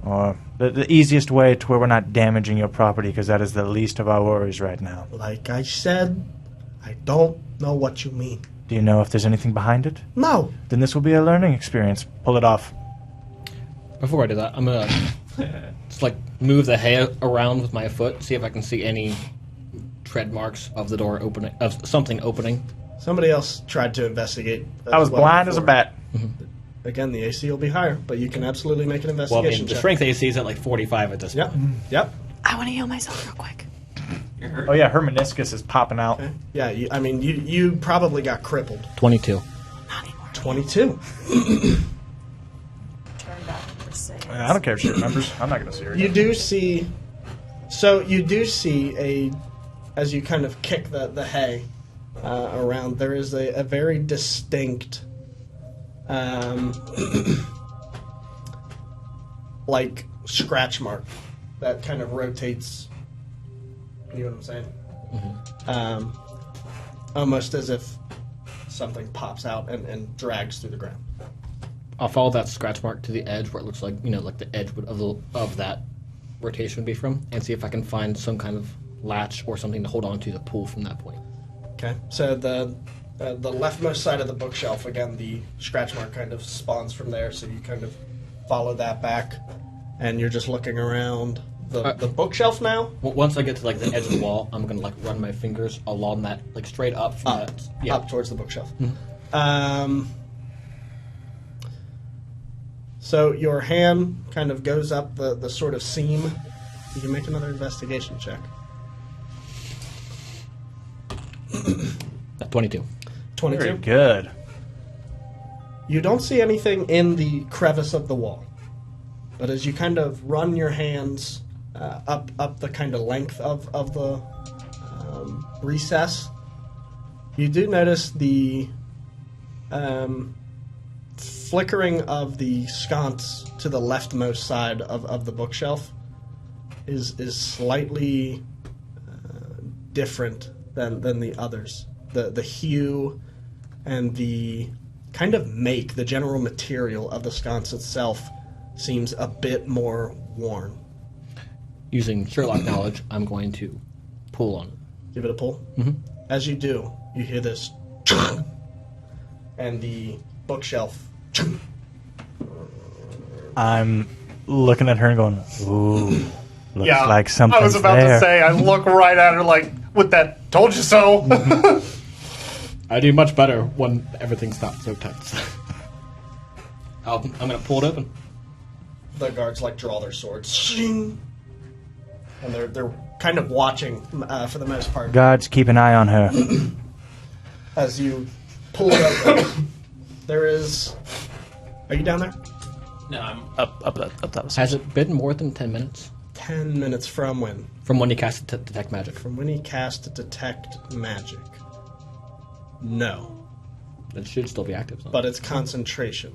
[SPEAKER 5] or the easiest way to where we're not damaging your property, because that is the least of our worries right now.
[SPEAKER 1] Like I said, I don't know what you mean.
[SPEAKER 5] Do you know if there's anything behind it?
[SPEAKER 1] No.
[SPEAKER 5] Then this will be a learning experience. Pull it off.
[SPEAKER 7] Before I do that, I'm gonna just like move the hay around with my foot, see if I can see any tread marks of the door opening, of something opening.
[SPEAKER 1] Somebody else tried to investigate.
[SPEAKER 5] I was blind as a bat.
[SPEAKER 1] Again, the AC will be higher, but you can absolutely make an
[SPEAKER 7] Well, I
[SPEAKER 1] investigation
[SPEAKER 7] mean, the
[SPEAKER 1] check.
[SPEAKER 7] strength AC is at like 45 at this
[SPEAKER 1] Yep.
[SPEAKER 7] point.
[SPEAKER 1] Yep.
[SPEAKER 6] I want to heal myself real quick.
[SPEAKER 5] Oh yeah, her meniscus is popping out.
[SPEAKER 1] Okay. Yeah. You probably got crippled.
[SPEAKER 7] 22.
[SPEAKER 6] Not anymore.
[SPEAKER 1] 22.
[SPEAKER 6] Turn back for save.
[SPEAKER 5] I don't care if she remembers. I'm not going to see her.
[SPEAKER 1] You do see. So you do see as you kind of kick the hay around. There is a very distinct, like scratch mark that kind of rotates. You know what I'm saying? Almost as if something pops out and drags through the ground.
[SPEAKER 7] I'll follow that scratch mark to the edge where it looks like, like the edge of that rotation would be from, and see if I can find some kind of latch or something to hold on to pull from that point.
[SPEAKER 1] Okay, so the leftmost side of the bookshelf, again, the scratch mark kind of spawns from there, so you kind of follow that back, and you're just looking around the bookshelf now.
[SPEAKER 7] Well, once I get to like the edge of the wall, I'm gonna like run my fingers along that, like straight up from that. Yeah.
[SPEAKER 1] Up towards the bookshelf. So your hand kind of goes up the sort of seam. You can make another investigation check.
[SPEAKER 7] 22.
[SPEAKER 1] 22.
[SPEAKER 5] Very good.
[SPEAKER 1] You don't see anything in the crevice of the wall, but as you kind of run your hands up the kind of length of the recess, you do notice the flickering of the sconce to the leftmost side of the bookshelf is slightly different than the others. The hue and the kind of the general material of the sconce itself seems a bit more worn.
[SPEAKER 7] Using Sherlock knowledge, I'm going to pull on it.
[SPEAKER 1] Give it a pull.
[SPEAKER 7] Mhm.
[SPEAKER 1] As you do, you hear this, and the bookshelf.
[SPEAKER 5] I'm looking at her and going, ooh, looks
[SPEAKER 3] Yeah,
[SPEAKER 5] like something's
[SPEAKER 3] I was about
[SPEAKER 5] there.
[SPEAKER 3] to say, I look right at her like, with that, told you so.
[SPEAKER 7] I do much better when everything's not so tense. I'm gonna pull it open.
[SPEAKER 1] The guards draw their swords, Shing! And they're kind of watching for the most part.
[SPEAKER 5] Guards, keep an eye on her.
[SPEAKER 1] As you pull it open, there is. Are you down there?
[SPEAKER 2] No, I'm up top.
[SPEAKER 7] Has it been more than 10 minutes?
[SPEAKER 1] 10 minutes from when?
[SPEAKER 7] From when he cast Detect Magic.
[SPEAKER 1] From when he cast Detect Magic. No.
[SPEAKER 7] It should still be active.
[SPEAKER 1] But it's concentration.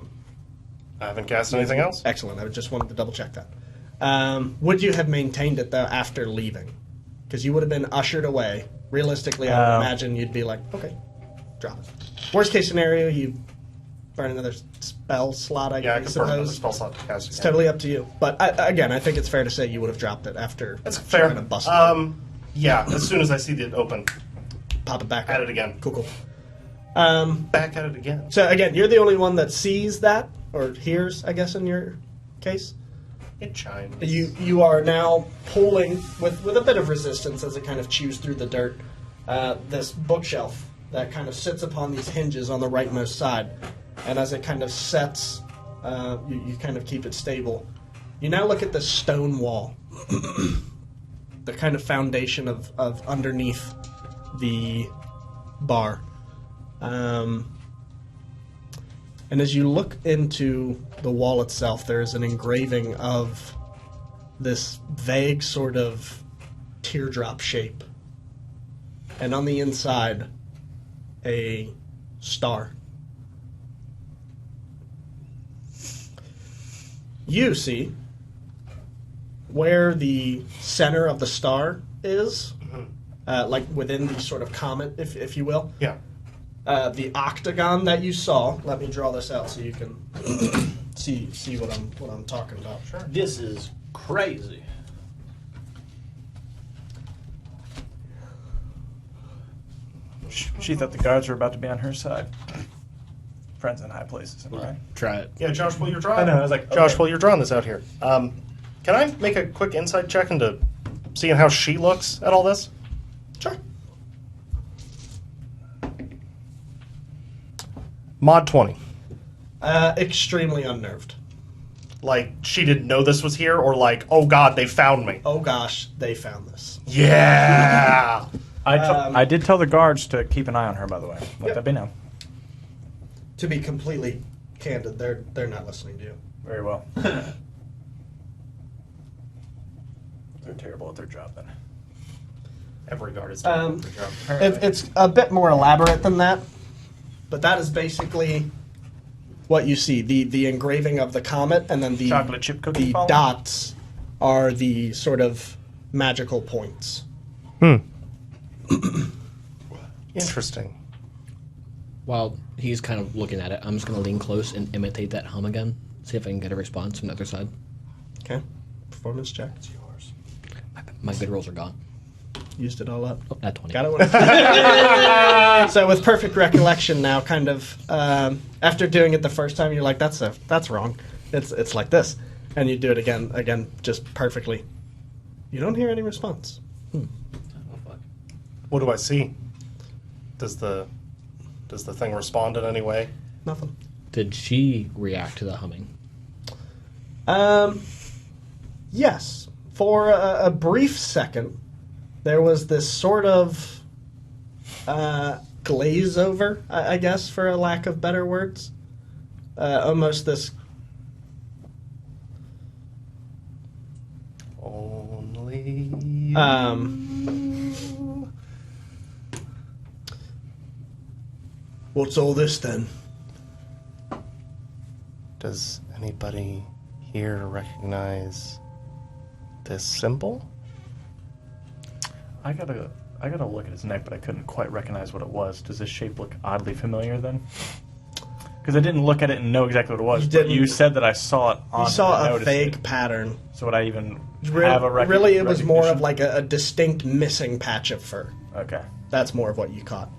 [SPEAKER 3] I haven't cast anything else.
[SPEAKER 1] Excellent. I just wanted to double check that. Would you have maintained it, though, after leaving? Because you would have been ushered away. Realistically, I would imagine you'd be like, okay, drop it. Worst case scenario, you burn another spell slot, I
[SPEAKER 3] Yeah, I could burn another
[SPEAKER 1] suppose.
[SPEAKER 3] spell slot to cast.
[SPEAKER 1] It's totally up to you. But again, I think it's fair to say you would have dropped it after.
[SPEAKER 3] That's fair.
[SPEAKER 1] Kind of busted
[SPEAKER 3] Yeah, as soon as I see it open,
[SPEAKER 1] pop it back.
[SPEAKER 3] at it again.
[SPEAKER 1] Cool.
[SPEAKER 3] Back at it again.
[SPEAKER 1] So again, you're the only one that sees that or hears, I guess, in your case.
[SPEAKER 3] It chimes.
[SPEAKER 1] You are now pulling with a bit of resistance as it kind of chews through the dirt. This bookshelf that kind of sits upon these hinges on the rightmost side, and as it kind of sets, you kind of keep it stable. You now look at the stone wall, the kind of foundation of underneath the bar. And as you look into the wall itself, there is an engraving of this vague sort of teardrop shape. And on the inside, a star. You see where the center of the star is, like within the sort of comet, if you will.
[SPEAKER 3] Yeah.
[SPEAKER 1] The octagon that you saw. Let me draw this out so you can see what I'm talking about. Sure.
[SPEAKER 2] This is crazy.
[SPEAKER 5] She thought the guards were about to be on her side. Friends in high places, right?
[SPEAKER 7] Try it.
[SPEAKER 3] Yeah, Josh, while you're drawing.
[SPEAKER 5] I know, I was like,
[SPEAKER 3] Josh,
[SPEAKER 5] okay.
[SPEAKER 3] while you're drawing this out here, can I make a quick insight check into seeing how she looks at all this?
[SPEAKER 1] Sure.
[SPEAKER 3] Mod 20.
[SPEAKER 1] Extremely unnerved.
[SPEAKER 3] Like, she didn't know this was here, or like, oh god, they found me.
[SPEAKER 1] Oh gosh, they found this.
[SPEAKER 3] Yeah!
[SPEAKER 5] I did tell the guards to keep an eye on her, by the way. Let that be known.
[SPEAKER 1] To be completely candid, they're not listening to you.
[SPEAKER 5] Very well. They're terrible at their job, then.
[SPEAKER 3] Every guard is doing their job.
[SPEAKER 1] It's a bit more elaborate than that, but that is basically what you see. The engraving of the comet, and then the
[SPEAKER 5] Chocolate chip cookie
[SPEAKER 1] the
[SPEAKER 5] following?
[SPEAKER 1] dots are the sort of magical points.
[SPEAKER 3] Interesting.
[SPEAKER 7] While he's kind of looking at it, I'm just going to lean close and imitate that hum again. See if I can get a response from the other side.
[SPEAKER 1] Okay. Performance check. It's yours.
[SPEAKER 7] My good rolls are gone.
[SPEAKER 1] Used it all up.
[SPEAKER 7] Oh, that 20.
[SPEAKER 1] Got it. So with perfect recollection now, kind of after doing it the first time, you're like, that's wrong. It's like this, and you do it again, just perfectly. You don't hear any response.
[SPEAKER 3] What do I see? Does the thing respond in any way?
[SPEAKER 1] Nothing.
[SPEAKER 7] Did she react to the humming?
[SPEAKER 1] Yes. For a brief second, there was this sort of glaze over, I guess, for a lack of better words. Almost this.
[SPEAKER 3] Only.
[SPEAKER 1] What's all this then?
[SPEAKER 3] Does anybody here recognize this symbol?
[SPEAKER 5] I gotta look at his neck, but I couldn't quite recognize what it was. Does this shape look oddly familiar then? Because I didn't look at it and know exactly what it was. But you said that I saw it on.
[SPEAKER 1] You saw
[SPEAKER 5] and
[SPEAKER 1] a
[SPEAKER 5] noticed
[SPEAKER 1] vague
[SPEAKER 5] it.
[SPEAKER 1] pattern.
[SPEAKER 5] So would I even have a
[SPEAKER 1] Really, it was more of
[SPEAKER 5] recognition?
[SPEAKER 1] like a distinct missing patch of fur.
[SPEAKER 5] Okay.
[SPEAKER 1] That's more of what you caught.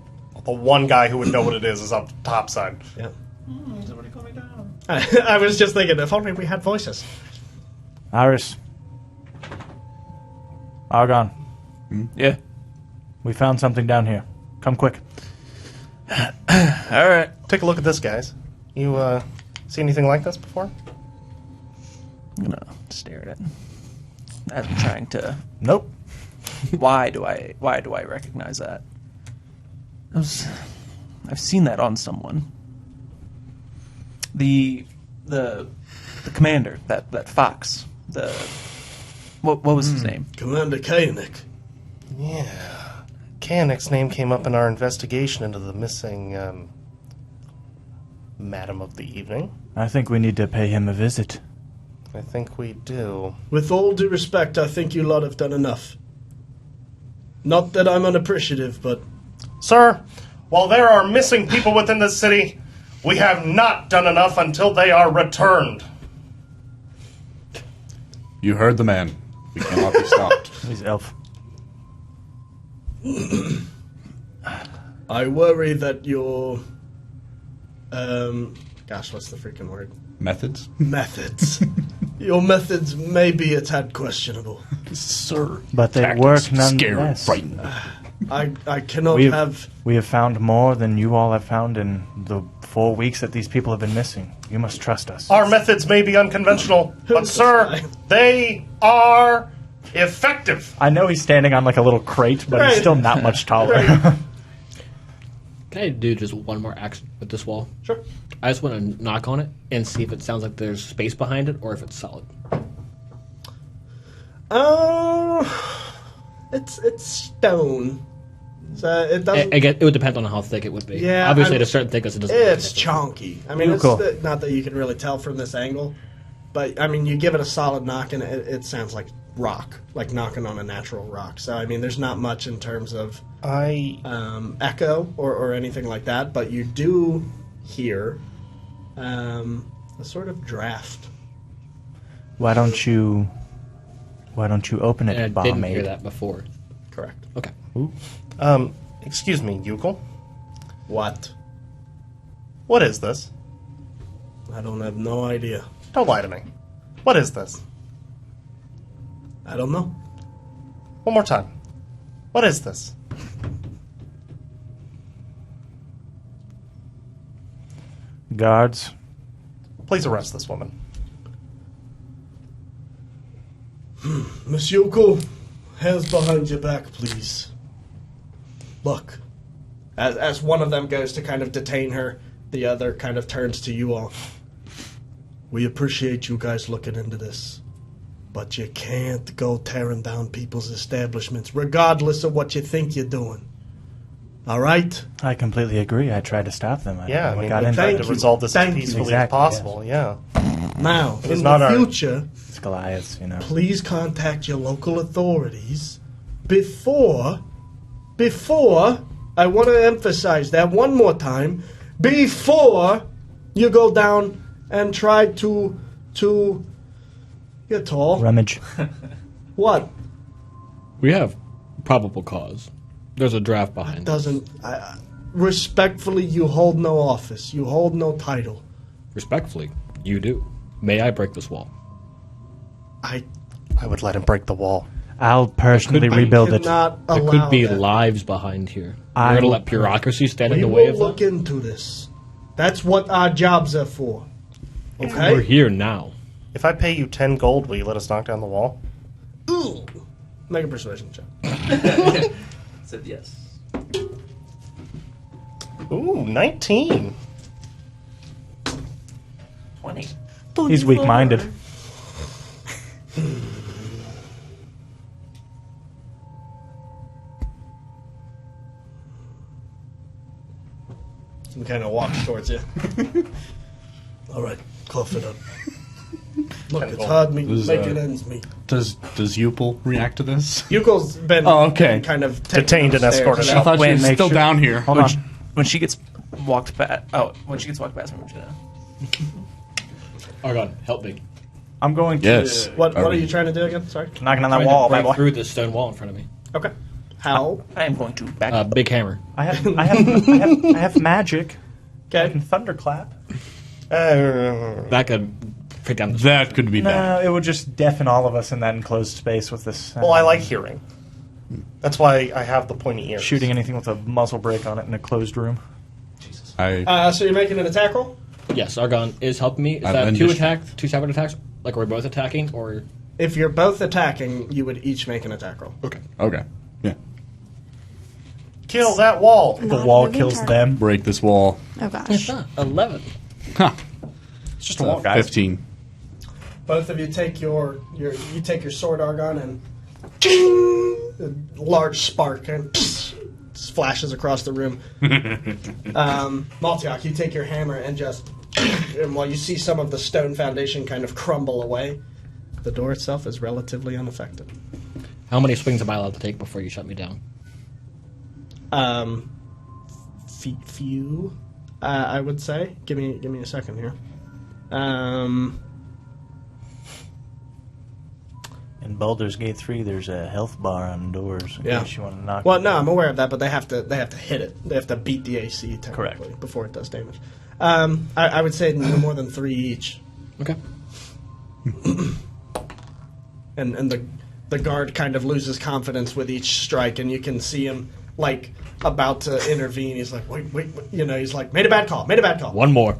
[SPEAKER 3] The one guy who would know what it is up the top side.
[SPEAKER 1] Yeah.
[SPEAKER 2] Somebody call me down.
[SPEAKER 1] I was just thinking, if only we had voices.
[SPEAKER 5] Iris. Argon.
[SPEAKER 2] Yeah.
[SPEAKER 5] We found something down here. Come quick.
[SPEAKER 2] All right.
[SPEAKER 3] Take a look at this, guys. You See anything like this before?
[SPEAKER 2] I'm gonna stare at it. I'm trying to.
[SPEAKER 5] Nope.
[SPEAKER 2] Why do I recognize that? I've seen that on someone. The commander, that fox. What was his name?
[SPEAKER 1] Commander Koenig.
[SPEAKER 3] Yeah. Koenig's name came up in our investigation into the missing, Madam of the Evening.
[SPEAKER 5] I think we need to pay him a visit.
[SPEAKER 3] I think we do.
[SPEAKER 1] With all due respect, I think you lot have done enough. Not that I'm unappreciative, but...
[SPEAKER 3] Sir, while there are missing people within the city, we have not done enough until they are returned.
[SPEAKER 9] You heard the man. We cannot be stopped.
[SPEAKER 5] He's elf.
[SPEAKER 1] I worry that your... gosh, what's the freaking word?
[SPEAKER 9] Methods?
[SPEAKER 1] Methods. Your methods may be a tad questionable.
[SPEAKER 9] Sir.
[SPEAKER 5] But they work nonetheless.
[SPEAKER 9] Scared, frightened.
[SPEAKER 1] I cannot
[SPEAKER 5] We have found more than you all have found in the 4 weeks that these people have been missing. You must trust us.
[SPEAKER 3] Our methods may be unconventional, but sir, they are effective.
[SPEAKER 5] I know he's standing on like a little crate, but he's still not much taller.
[SPEAKER 7] Can I do just one more action with this wall?
[SPEAKER 1] Sure.
[SPEAKER 7] I just want to knock on it and see if it sounds like there's space behind it or if it's solid.
[SPEAKER 1] It's stone. So it doesn't...
[SPEAKER 7] It would depend on how thick it would be.
[SPEAKER 1] Yeah,
[SPEAKER 7] Obviously, at a certain thickness, it doesn't...
[SPEAKER 1] It's chonky. I mean, it's
[SPEAKER 5] cool.
[SPEAKER 1] Not that you can really tell from this angle, but, I mean, you give it a solid knock and it sounds like rock, like knocking on a natural rock. So, I mean, there's not much in terms of echo or anything like that, but you do hear a sort of draft.
[SPEAKER 5] Why don't you open it,
[SPEAKER 7] I
[SPEAKER 5] Bob?
[SPEAKER 7] didn't hear that before.
[SPEAKER 1] Correct.
[SPEAKER 7] Okay.
[SPEAKER 5] Ooh.
[SPEAKER 3] Excuse me, Yukel.
[SPEAKER 1] What?
[SPEAKER 3] What is this?
[SPEAKER 1] I don't have no idea.
[SPEAKER 3] Don't lie to me. What is this?
[SPEAKER 1] I don't know.
[SPEAKER 3] One more time. What is this?
[SPEAKER 5] Guards.
[SPEAKER 3] Please arrest this woman.
[SPEAKER 1] Miss Yoko, hands behind your back, please. Look. As one of them goes to kind of detain her, the other kind of turns to you all. We appreciate you guys looking into this, but you can't go tearing down people's establishments, regardless of what you think you're doing. All right?
[SPEAKER 5] I completely agree. I tried to stop them.
[SPEAKER 3] Yeah, I mean,
[SPEAKER 5] got
[SPEAKER 3] we
[SPEAKER 5] into
[SPEAKER 3] tried
[SPEAKER 5] it.
[SPEAKER 3] to resolve this as
[SPEAKER 1] Thank you.
[SPEAKER 3] peacefully as
[SPEAKER 5] Exactly,
[SPEAKER 3] possible, yeah.
[SPEAKER 1] Now,
[SPEAKER 3] It was
[SPEAKER 1] in
[SPEAKER 3] not
[SPEAKER 1] the
[SPEAKER 3] our-
[SPEAKER 1] future,
[SPEAKER 5] It's Goliaths, you know.
[SPEAKER 1] please contact your local authorities before, I want to emphasize that one more time, before you go down and try to you're tall.
[SPEAKER 5] Rummage.
[SPEAKER 1] What?
[SPEAKER 7] We have probable cause. There's a draft behind it.
[SPEAKER 1] Respectfully, you hold no office. You hold no title.
[SPEAKER 7] Respectfully, you do. May I break this wall?
[SPEAKER 3] I would let him break the wall.
[SPEAKER 5] I'll personally rebuild it.
[SPEAKER 1] Cannot
[SPEAKER 7] There
[SPEAKER 1] allow
[SPEAKER 7] could be
[SPEAKER 1] that.
[SPEAKER 7] lives behind here.
[SPEAKER 5] I
[SPEAKER 7] We're going to
[SPEAKER 5] will-
[SPEAKER 7] let bureaucracy stand in
[SPEAKER 1] We
[SPEAKER 7] the way
[SPEAKER 1] will
[SPEAKER 7] of
[SPEAKER 1] look
[SPEAKER 7] that?
[SPEAKER 1] into this. That's what our jobs are for. Okay?
[SPEAKER 7] We're here now.
[SPEAKER 3] If I pay you 10 gold, will you let us knock down the wall?
[SPEAKER 1] Ooh. Make a persuasion check.
[SPEAKER 2] Said yes.
[SPEAKER 3] Ooh, 19.
[SPEAKER 2] 20.
[SPEAKER 5] He's weak-minded.
[SPEAKER 1] He kind of walks towards you. All right, cough it up. Look, it's hard making ends meet.
[SPEAKER 9] Does Yupil react to this?
[SPEAKER 1] Yuko's been kind of
[SPEAKER 3] detained and escorted
[SPEAKER 9] I
[SPEAKER 3] out.
[SPEAKER 9] thought she was
[SPEAKER 5] make
[SPEAKER 9] still
[SPEAKER 5] sure-
[SPEAKER 9] down here.
[SPEAKER 5] Hold on.
[SPEAKER 2] When she gets walked past, I'm just gonna.
[SPEAKER 7] Argon, help me.
[SPEAKER 5] I'm going to...
[SPEAKER 9] Yes.
[SPEAKER 1] What are you trying to do again? Sorry.
[SPEAKER 5] Knocking on that
[SPEAKER 7] Trying
[SPEAKER 5] wall,
[SPEAKER 7] to
[SPEAKER 5] bad
[SPEAKER 7] break
[SPEAKER 5] boy.
[SPEAKER 7] through this stone wall in front of me.
[SPEAKER 1] Okay. How?
[SPEAKER 2] I am going to back.
[SPEAKER 7] Big hammer.
[SPEAKER 5] I have magic. I
[SPEAKER 1] Okay.
[SPEAKER 5] can thunderclap.
[SPEAKER 7] That could take down the
[SPEAKER 9] That could be bad.
[SPEAKER 5] No, it would just deafen all of us in that enclosed space with this...
[SPEAKER 3] Well, I like hearing. That's why I have the pointy ears.
[SPEAKER 5] shooting anything with a muzzle brake on it in a closed room.
[SPEAKER 9] I
[SPEAKER 1] So you're making an attack roll?
[SPEAKER 7] Yes, Argon is helping me. Is
[SPEAKER 9] And
[SPEAKER 7] that
[SPEAKER 9] then
[SPEAKER 7] two separate attacks? Like, are we both attacking, or...
[SPEAKER 1] If you're both attacking, you would each make an attack roll.
[SPEAKER 9] Okay. Yeah.
[SPEAKER 3] Kill that wall.
[SPEAKER 5] The wall kills them.
[SPEAKER 9] Break this wall.
[SPEAKER 6] Oh gosh.
[SPEAKER 7] 11.
[SPEAKER 9] Ha.
[SPEAKER 5] It's just a wall, guys.
[SPEAKER 9] 15.
[SPEAKER 1] Both of you take your sword, Argon, and a large spark and flashes across the room. Maltiak, you take your hammer and and while you see some of the stone foundation kind of crumble away, the door itself is relatively unaffected.
[SPEAKER 7] How many swings am I allowed to take before you shut me down?
[SPEAKER 1] Few, I would say. Give me a second here.
[SPEAKER 5] In Baldur's Gate 3, there's a health bar on doors in case you want to knock.
[SPEAKER 1] Well, no, I'm aware of that, but they have to hit it. They have to beat the AC technically
[SPEAKER 5] Correct.
[SPEAKER 1] before it does damage. I would say no more than 3 each.
[SPEAKER 7] Okay.
[SPEAKER 1] And the guard kind of loses confidence with each strike, and you can see him like about to intervene. He's like, wait, he's like, made a bad call.
[SPEAKER 7] One more.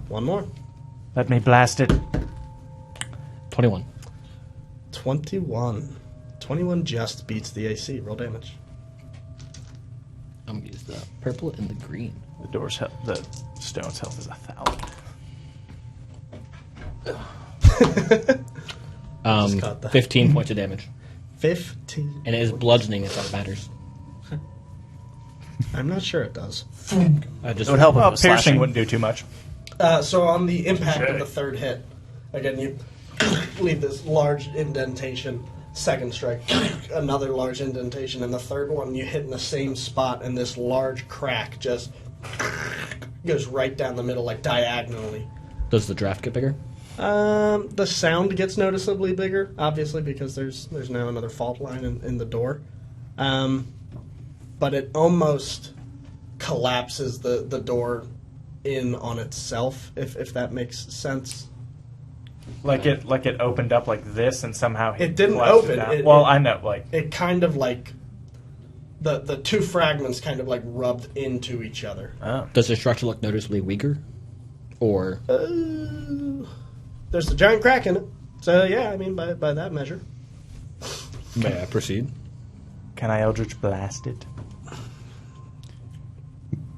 [SPEAKER 5] Let me blast it.
[SPEAKER 7] 21.
[SPEAKER 1] 21. 21 just beats the AC. Roll damage.
[SPEAKER 7] I'm going to use the purple and the green.
[SPEAKER 5] The stone's health is 1,000.
[SPEAKER 7] 15 points of damage.
[SPEAKER 1] 15.
[SPEAKER 7] And it is bludgeoning if that matters.
[SPEAKER 1] I'm not sure it does.
[SPEAKER 7] It
[SPEAKER 5] would help if piercing wouldn't do too much.
[SPEAKER 1] So on the impact of the third hit, again, you leave this large indentation. Second strike, another large indentation, and the third one you hit in the same spot, and this large crack just goes right down the middle, like diagonally.
[SPEAKER 7] Does the draft get bigger?
[SPEAKER 1] The sound gets noticeably bigger, obviously, because there's now another fault line in the door. But it almost collapses the door in on itself, if that makes sense.
[SPEAKER 5] Like it opened up like this, and somehow
[SPEAKER 1] it didn't
[SPEAKER 5] collapsed
[SPEAKER 1] open.
[SPEAKER 5] it down. I know, like
[SPEAKER 1] it kind of like the two fragments kind of like rubbed into each other.
[SPEAKER 5] Oh.
[SPEAKER 7] Does the structure look noticeably weaker, or
[SPEAKER 1] there's a giant crack in it. So yeah, I mean by that measure.
[SPEAKER 7] May I proceed?
[SPEAKER 5] Can I Eldritch Blast it?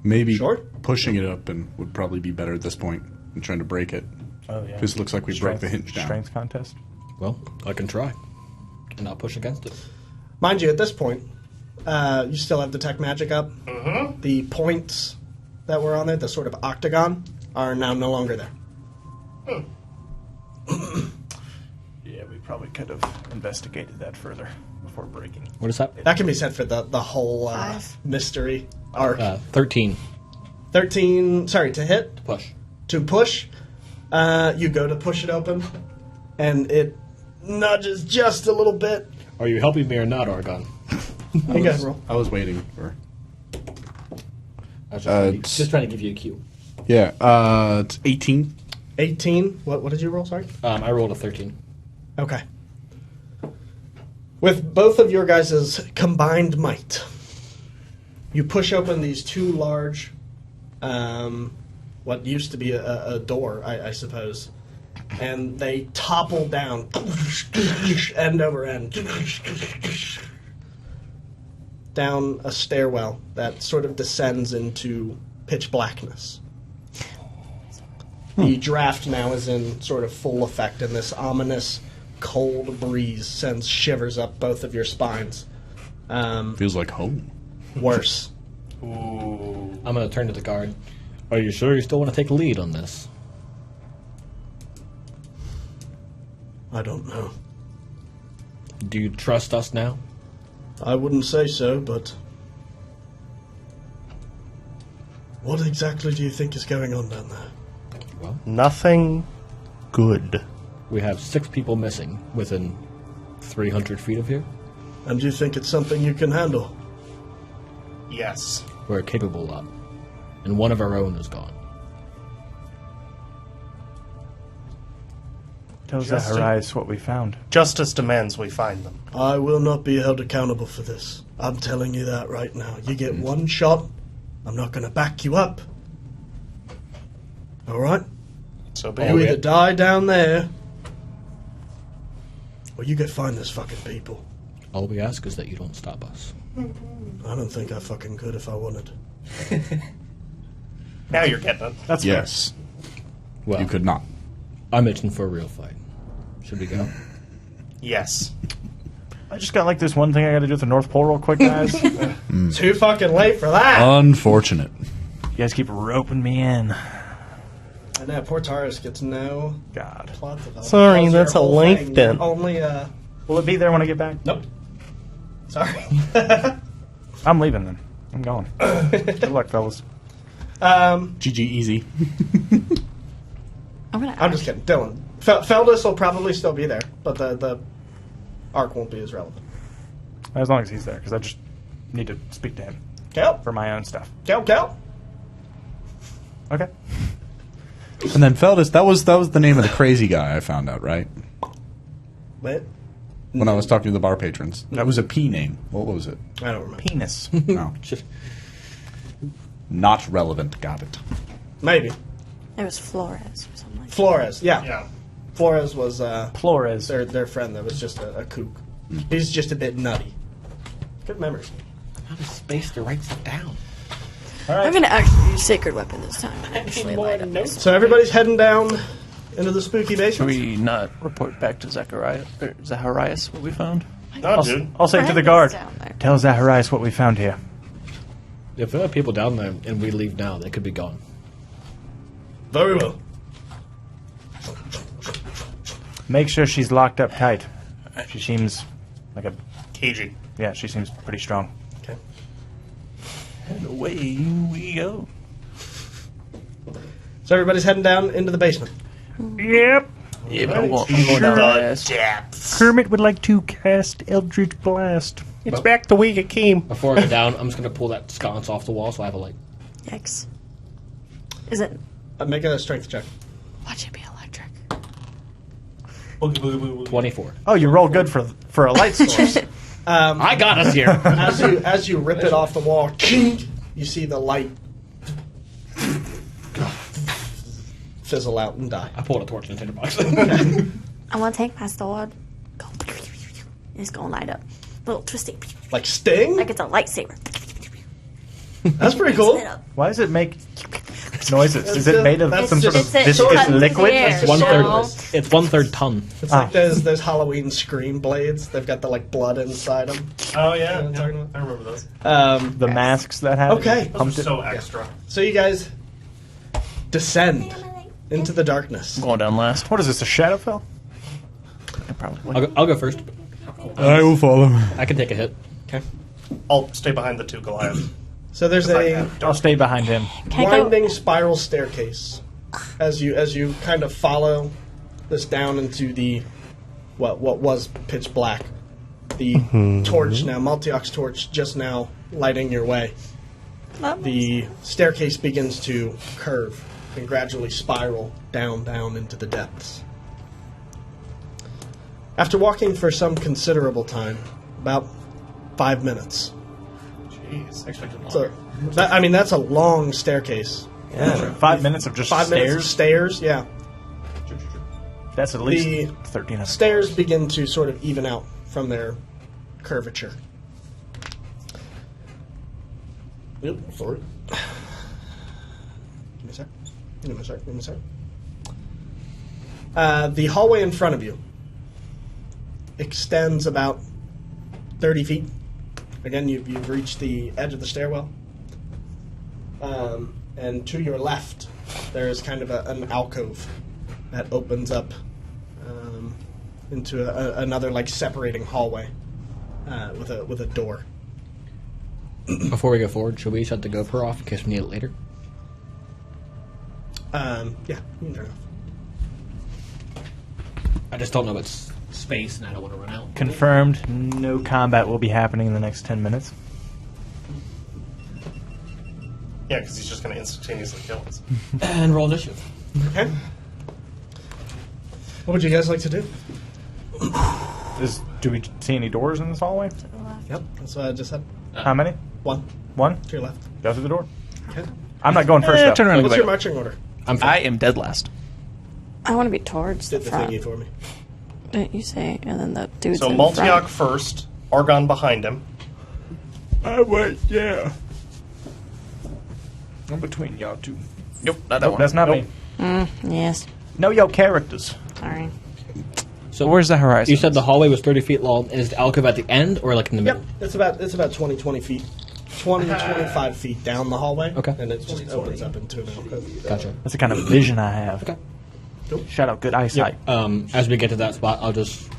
[SPEAKER 9] Maybe
[SPEAKER 1] Sure.
[SPEAKER 9] pushing it up and would probably be better at this point than trying to break it.
[SPEAKER 5] Oh yeah.
[SPEAKER 9] Because it looks like we broke the hinge down.
[SPEAKER 5] Strength contest.
[SPEAKER 7] Well, I can try, and I'll push against it.
[SPEAKER 1] Mind you, at this point, you still have Detect Magic up. Mm-hmm. The points that were on there, the sort of octagon, are now no longer there.
[SPEAKER 5] Yeah, we probably could have investigated that further before breaking.
[SPEAKER 7] What is that?
[SPEAKER 1] That can be set for the whole mystery arc.
[SPEAKER 7] 13.
[SPEAKER 1] 13, sorry, to hit?
[SPEAKER 7] Push.
[SPEAKER 1] To push. You go to push it open, and it nudges just a little bit.
[SPEAKER 7] Are you helping me or not, Argon?
[SPEAKER 1] You guys roll.
[SPEAKER 9] I was waiting for...
[SPEAKER 7] I was just trying to give you a cue.
[SPEAKER 9] Yeah, it's 18.
[SPEAKER 1] 18. What did you roll, sorry?
[SPEAKER 7] I rolled a 13.
[SPEAKER 1] Okay. With both of your guys' combined might, you push open these two large, what used to be a door, I suppose, and they topple down, end over end, down a stairwell that sort of descends into pitch blackness. The draft now is in sort of full effect, and this ominous cold breeze sends shivers up both of your spines.
[SPEAKER 9] Feels like home.
[SPEAKER 1] Worse.
[SPEAKER 5] Ooh.
[SPEAKER 7] I'm going to turn to the guard. Are you sure you still want to take a lead on this?
[SPEAKER 1] I don't know.
[SPEAKER 7] Do you trust us now?
[SPEAKER 1] I wouldn't say so, but... What exactly do you think is going on down there?
[SPEAKER 7] Well,
[SPEAKER 11] Nothing good.
[SPEAKER 7] we have 6 people missing within 300 feet of here.
[SPEAKER 1] And do you think it's something you can handle?
[SPEAKER 3] Yes.
[SPEAKER 7] We're capable of. And one of our own is gone.
[SPEAKER 5] Tell Zaharais what we found.
[SPEAKER 3] Justice demands we find them.
[SPEAKER 1] I will not be held accountable for this. I'm telling you that right now. You get one shot, I'm not going to back you up. All right?
[SPEAKER 3] So be
[SPEAKER 1] You either
[SPEAKER 3] it.
[SPEAKER 1] die down there, or you go find those fucking people.
[SPEAKER 7] All we ask is that you don't stop us.
[SPEAKER 1] I don't think I fucking could if I wanted.
[SPEAKER 3] Now you're getting it.
[SPEAKER 8] That's
[SPEAKER 9] Yes.
[SPEAKER 7] Well,
[SPEAKER 9] You could not.
[SPEAKER 7] I'm itching for a real fight. Should we go?
[SPEAKER 3] Yes.
[SPEAKER 5] I just got like this one thing I got to do at the North Pole real quick, guys. You
[SPEAKER 1] Too fucking late for that.
[SPEAKER 9] Unfortunate.
[SPEAKER 5] guys keep roping me in.
[SPEAKER 1] And now poor Taurus gets no
[SPEAKER 5] God.
[SPEAKER 1] plot development.
[SPEAKER 11] Sorry,
[SPEAKER 1] Your
[SPEAKER 11] that's a
[SPEAKER 1] whole
[SPEAKER 11] life
[SPEAKER 1] thing,
[SPEAKER 11] then.
[SPEAKER 1] Only,
[SPEAKER 5] Will it be there when I get back?
[SPEAKER 1] nope. Sorry.
[SPEAKER 5] I'm leaving then. I'm going. Good luck, fellas.
[SPEAKER 8] GG easy.
[SPEAKER 6] I'm gonna.
[SPEAKER 1] I'm just kidding. Dylan. Feldus will probably still be there, but the arc won't be as relevant.
[SPEAKER 5] As long as he's there, because I just need to speak to him
[SPEAKER 1] Kel?
[SPEAKER 5] for my own stuff.
[SPEAKER 1] Kel?
[SPEAKER 5] Okay.
[SPEAKER 9] And then Feldus, that was the name of the crazy guy I found out, right?
[SPEAKER 1] What?
[SPEAKER 9] When I was talking to the bar patrons. That was a P name. What was it?
[SPEAKER 1] I don't remember.
[SPEAKER 5] Penis.
[SPEAKER 9] No. Not relevant. Got it.
[SPEAKER 1] Maybe.
[SPEAKER 6] It was Flores or something like that.
[SPEAKER 1] Flores, yeah.
[SPEAKER 3] Yeah.
[SPEAKER 1] Flores was
[SPEAKER 5] Flores.
[SPEAKER 1] their friend that was just a kook. He's just a bit nutty. Good memories.
[SPEAKER 7] How does space to write stuff down?
[SPEAKER 6] I'm gonna actually use Sacred Weapon this time. And actually light up this.
[SPEAKER 1] So everybody's heading down into the spooky
[SPEAKER 2] Should
[SPEAKER 1] basement.
[SPEAKER 2] we not report back to Zacharias what we found?
[SPEAKER 3] No, dude.
[SPEAKER 5] I'll say to the
[SPEAKER 6] Brandon's
[SPEAKER 5] guard,
[SPEAKER 6] down there.
[SPEAKER 5] tell Zacharias what we found here.
[SPEAKER 7] If there are people down there and we leave now, they could be gone.
[SPEAKER 1] Very well.
[SPEAKER 5] Make sure she's locked up tight. She seems like a...
[SPEAKER 3] Cagey.
[SPEAKER 5] Yeah, she seems pretty strong.
[SPEAKER 1] Okay.
[SPEAKER 2] And away we go.
[SPEAKER 1] So everybody's heading down into the basement.
[SPEAKER 5] Yep.
[SPEAKER 2] Yeah, but I'm going down fast.
[SPEAKER 11] Kermit would like to cast Eldritch Blast. It's back the way it came.
[SPEAKER 7] Before I go down, I'm just going to pull that sconce off the wall so I have a light.
[SPEAKER 6] Yikes. Is it?
[SPEAKER 1] Make a strength check.
[SPEAKER 6] Watch it be electric.
[SPEAKER 7] 24.
[SPEAKER 5] Oh, you roll good for a light source.
[SPEAKER 7] I got us here.
[SPEAKER 1] As you rip it off the wall, ching, you see the light fizzle out and die.
[SPEAKER 7] I pulled a torch in the tinderbox.
[SPEAKER 6] I want to take my sword. Go. It's gonna light up. Little twisty.
[SPEAKER 1] Like Sting?
[SPEAKER 6] Like it's a lightsaber.
[SPEAKER 1] That's pretty cool.
[SPEAKER 6] Lit up.
[SPEAKER 5] Why does it make noises? Is it made of
[SPEAKER 1] That's
[SPEAKER 5] some sort of
[SPEAKER 1] just-
[SPEAKER 6] It's
[SPEAKER 5] viscous
[SPEAKER 6] cutting
[SPEAKER 5] liquid?
[SPEAKER 6] the air,
[SPEAKER 1] It's
[SPEAKER 7] One
[SPEAKER 6] so-
[SPEAKER 7] third. It's 1/3 ton.
[SPEAKER 1] It's like those Halloween scream blades. They've got the like blood inside them.
[SPEAKER 3] Oh, yeah.
[SPEAKER 1] You know what I'm talking about?
[SPEAKER 3] I remember those.
[SPEAKER 5] The masks that have
[SPEAKER 1] Okay.
[SPEAKER 5] it?
[SPEAKER 3] Those
[SPEAKER 5] Pumped
[SPEAKER 3] are
[SPEAKER 5] it?
[SPEAKER 3] so extra.
[SPEAKER 1] So you guys descend into the darkness.
[SPEAKER 2] I'm going down last.
[SPEAKER 5] What is this, a Shadowfell?
[SPEAKER 2] Yeah, probably.
[SPEAKER 7] I'll go first.
[SPEAKER 9] I will follow.
[SPEAKER 7] I can take a hit.
[SPEAKER 1] Okay.
[SPEAKER 3] I'll stay behind the two Goliaths.
[SPEAKER 1] So there's a
[SPEAKER 5] I'll stay behind him.
[SPEAKER 6] Can I go?
[SPEAKER 1] winding spiral staircase as you kind of follow this down into the what was pitch black. The torch now, multi-ox torch, just now lighting your way. The staircase begins to curve and gradually spiral down into the depths. After walking for some considerable time, about 5 minutes.
[SPEAKER 3] Jeez. I expected more.
[SPEAKER 1] So, that's a long staircase.
[SPEAKER 5] Yeah. 5 minutes of just
[SPEAKER 1] 5 minutes of
[SPEAKER 5] stairs?
[SPEAKER 1] stairs, yeah.
[SPEAKER 5] That's at least
[SPEAKER 1] The
[SPEAKER 5] 1,300.
[SPEAKER 1] Stairs begin to sort of even out from their curvature. Yep, sorry. Give me a sec. The hallway in front of you extends about 30 feet. Again, you've reached the edge of the stairwell. And to your left, there is kind of an alcove that opens up into another like separating hallway with a door.
[SPEAKER 7] Before we go forward, should we shut the GoPro off in case we need it later?
[SPEAKER 1] Yeah, you can turn it off.
[SPEAKER 7] I just don't know what's space and I don't want to run out.
[SPEAKER 5] Confirmed, no combat will be happening in the next 10 minutes.
[SPEAKER 3] Yeah, because he's just going to instantaneously kill us.
[SPEAKER 7] And roll initiative.
[SPEAKER 1] Okay. What would you guys like to do?
[SPEAKER 5] Do we see any doors in this hallway?
[SPEAKER 1] Yep, that's what I just said.
[SPEAKER 5] How many?
[SPEAKER 1] One
[SPEAKER 5] One?
[SPEAKER 1] to your left.
[SPEAKER 5] Go through the door.
[SPEAKER 1] Okay.
[SPEAKER 5] I'm not going first, though.
[SPEAKER 2] Turn around and
[SPEAKER 1] What's
[SPEAKER 2] go
[SPEAKER 1] your
[SPEAKER 2] back.
[SPEAKER 1] marching order?
[SPEAKER 2] I am dead last.
[SPEAKER 6] I want to be towards the
[SPEAKER 1] Did the
[SPEAKER 6] front.
[SPEAKER 1] thingy for me.
[SPEAKER 6] You say, and then the dude's
[SPEAKER 3] So
[SPEAKER 6] in
[SPEAKER 3] Maltiok
[SPEAKER 6] front.
[SPEAKER 3] first, Argon behind him.
[SPEAKER 5] Yeah. I'm between y'all two.
[SPEAKER 2] Nope, not that
[SPEAKER 5] Nope,
[SPEAKER 2] one.
[SPEAKER 5] that's not me.
[SPEAKER 6] Yes.
[SPEAKER 5] Know your characters.
[SPEAKER 6] Sorry.
[SPEAKER 7] So
[SPEAKER 2] Where's the horizon?
[SPEAKER 7] You said the hallway was 30 feet long. Is the alcove at the end or like in the
[SPEAKER 1] Yep,
[SPEAKER 7] middle?
[SPEAKER 1] it's about 20 feet. 25 feet down the hallway.
[SPEAKER 7] Okay.
[SPEAKER 1] And it just opens up into an alcove.
[SPEAKER 7] Gotcha.
[SPEAKER 5] That's the kind of vision I have.
[SPEAKER 7] Okay.
[SPEAKER 5] Shout out, good eyesight.
[SPEAKER 7] As we get to that spot, I'll just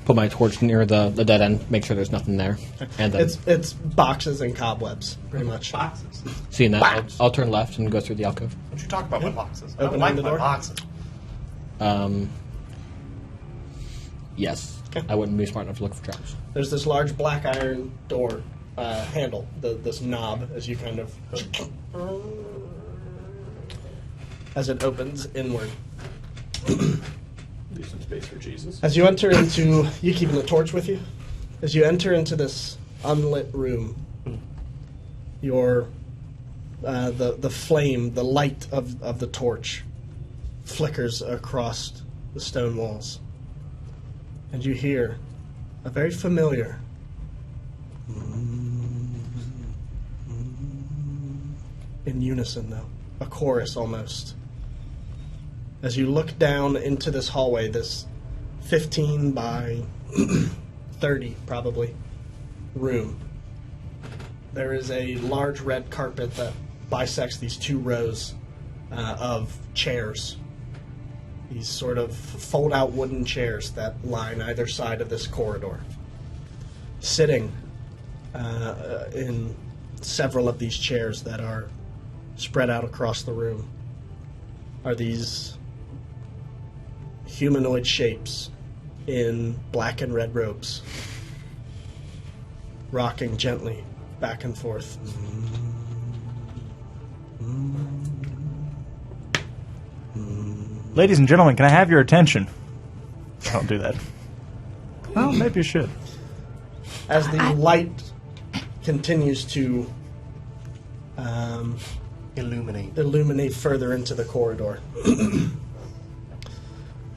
[SPEAKER 7] put my torch near the dead end, make sure there's nothing there, and then
[SPEAKER 1] It's boxes and cobwebs, pretty much.
[SPEAKER 3] Boxes.
[SPEAKER 7] seeing that, I'll turn left and go through the alcove.
[SPEAKER 3] What you talk about my boxes? I
[SPEAKER 1] Opening
[SPEAKER 3] don't like
[SPEAKER 1] the
[SPEAKER 3] my
[SPEAKER 1] door?
[SPEAKER 3] boxes.
[SPEAKER 7] Yes.
[SPEAKER 1] Okay.
[SPEAKER 7] I wouldn't be smart enough to look for traps.
[SPEAKER 1] There's this large black iron door handle, this knob, as you kind of as it opens inward.
[SPEAKER 5] Leave some space for Jesus.
[SPEAKER 1] As you enter into, you keeping the torch with you? As you enter into this unlit room, your the flame, the light of the torch, flickers across the stone walls, and you hear a very familiar in unison, though, a chorus almost. As you look down into this hallway, this 15 by 30 probably room, there is a large red carpet that bisects these two rows of chairs. These sort of fold-out wooden chairs that line either side of this corridor. Sitting in several of these chairs that are spread out across the room are these humanoid shapes in black and red robes, rocking gently back and forth.
[SPEAKER 5] Ladies and gentlemen, can I have your attention? Don't do that. Well, maybe you should.
[SPEAKER 1] As the light continues to illuminate further into the corridor,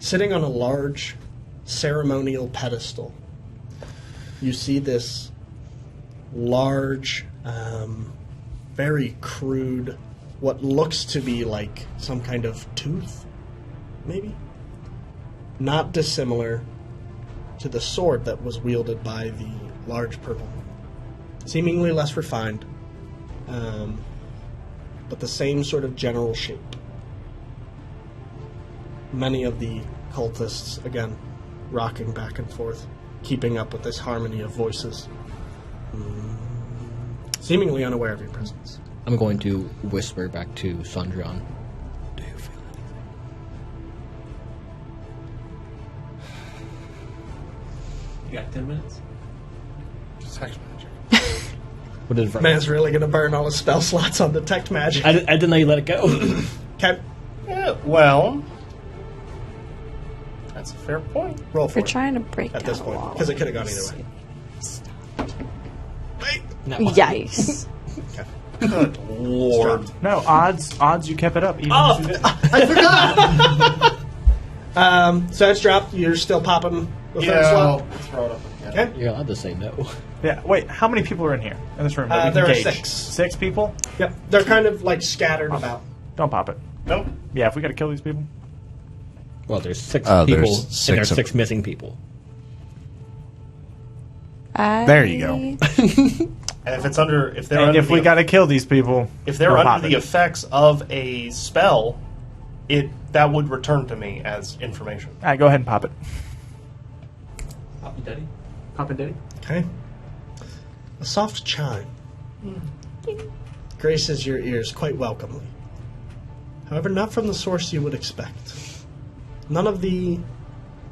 [SPEAKER 1] sitting on a large ceremonial pedestal, you see this large, very crude, what looks to be like some kind of tooth, maybe? Not dissimilar to the sword that was wielded by the large purple one. Seemingly less refined, but the same sort of general shape. Many of the cultists, again, rocking back and forth, keeping up with this harmony of voices, seemingly unaware of your presence.
[SPEAKER 7] I'm going to whisper back to Sandrian. Do you feel anything?
[SPEAKER 2] You got 10 minutes?
[SPEAKER 3] Text magic.
[SPEAKER 7] What is it?
[SPEAKER 1] Man's really going to burn all his spell slots on detect magic.
[SPEAKER 7] I didn't know you let it go.
[SPEAKER 1] Okay,
[SPEAKER 3] Yeah, well, that's a fair point.
[SPEAKER 1] roll for
[SPEAKER 6] We're
[SPEAKER 1] it
[SPEAKER 6] trying to break
[SPEAKER 1] at
[SPEAKER 6] down
[SPEAKER 1] this
[SPEAKER 6] a
[SPEAKER 1] point,
[SPEAKER 6] wall.
[SPEAKER 1] because it could have gone either way.
[SPEAKER 7] No.
[SPEAKER 6] Yikes.
[SPEAKER 3] Good lord.
[SPEAKER 5] No, odds you kept it up. Even
[SPEAKER 1] Oh,
[SPEAKER 5] if you didn't.
[SPEAKER 1] I forgot! So it's dropped. You're still popping the third
[SPEAKER 3] I'll
[SPEAKER 1] slot?
[SPEAKER 3] throw it up again.
[SPEAKER 1] Okay.
[SPEAKER 7] You're allowed to say no.
[SPEAKER 5] Yeah, wait, how many people are in here? In this room? that we
[SPEAKER 1] There
[SPEAKER 5] can
[SPEAKER 1] are
[SPEAKER 5] gauge?
[SPEAKER 1] 6.
[SPEAKER 5] 6 people?
[SPEAKER 1] Yep. They're kind of like scattered about.
[SPEAKER 5] Don't pop it.
[SPEAKER 3] Nope.
[SPEAKER 5] Yeah, if we gotta kill these people.
[SPEAKER 7] Well, there's 6
[SPEAKER 9] there's
[SPEAKER 7] people,
[SPEAKER 9] 6
[SPEAKER 7] and there's
[SPEAKER 9] of-
[SPEAKER 7] 6 missing people.
[SPEAKER 5] There you go.
[SPEAKER 3] And if it's under, if they're
[SPEAKER 5] And
[SPEAKER 3] under
[SPEAKER 5] if we
[SPEAKER 3] the,
[SPEAKER 5] gotta kill these people,
[SPEAKER 3] if they're
[SPEAKER 5] we'll
[SPEAKER 3] under
[SPEAKER 5] pop
[SPEAKER 3] the
[SPEAKER 5] it.
[SPEAKER 3] effects of a spell, that would return to me as information.
[SPEAKER 5] Alright, go ahead and pop it.
[SPEAKER 2] Poppy Daddy? Poppy Daddy?
[SPEAKER 1] Okay. A soft chime graces your ears quite welcomely. However, not from the source you would expect. None of the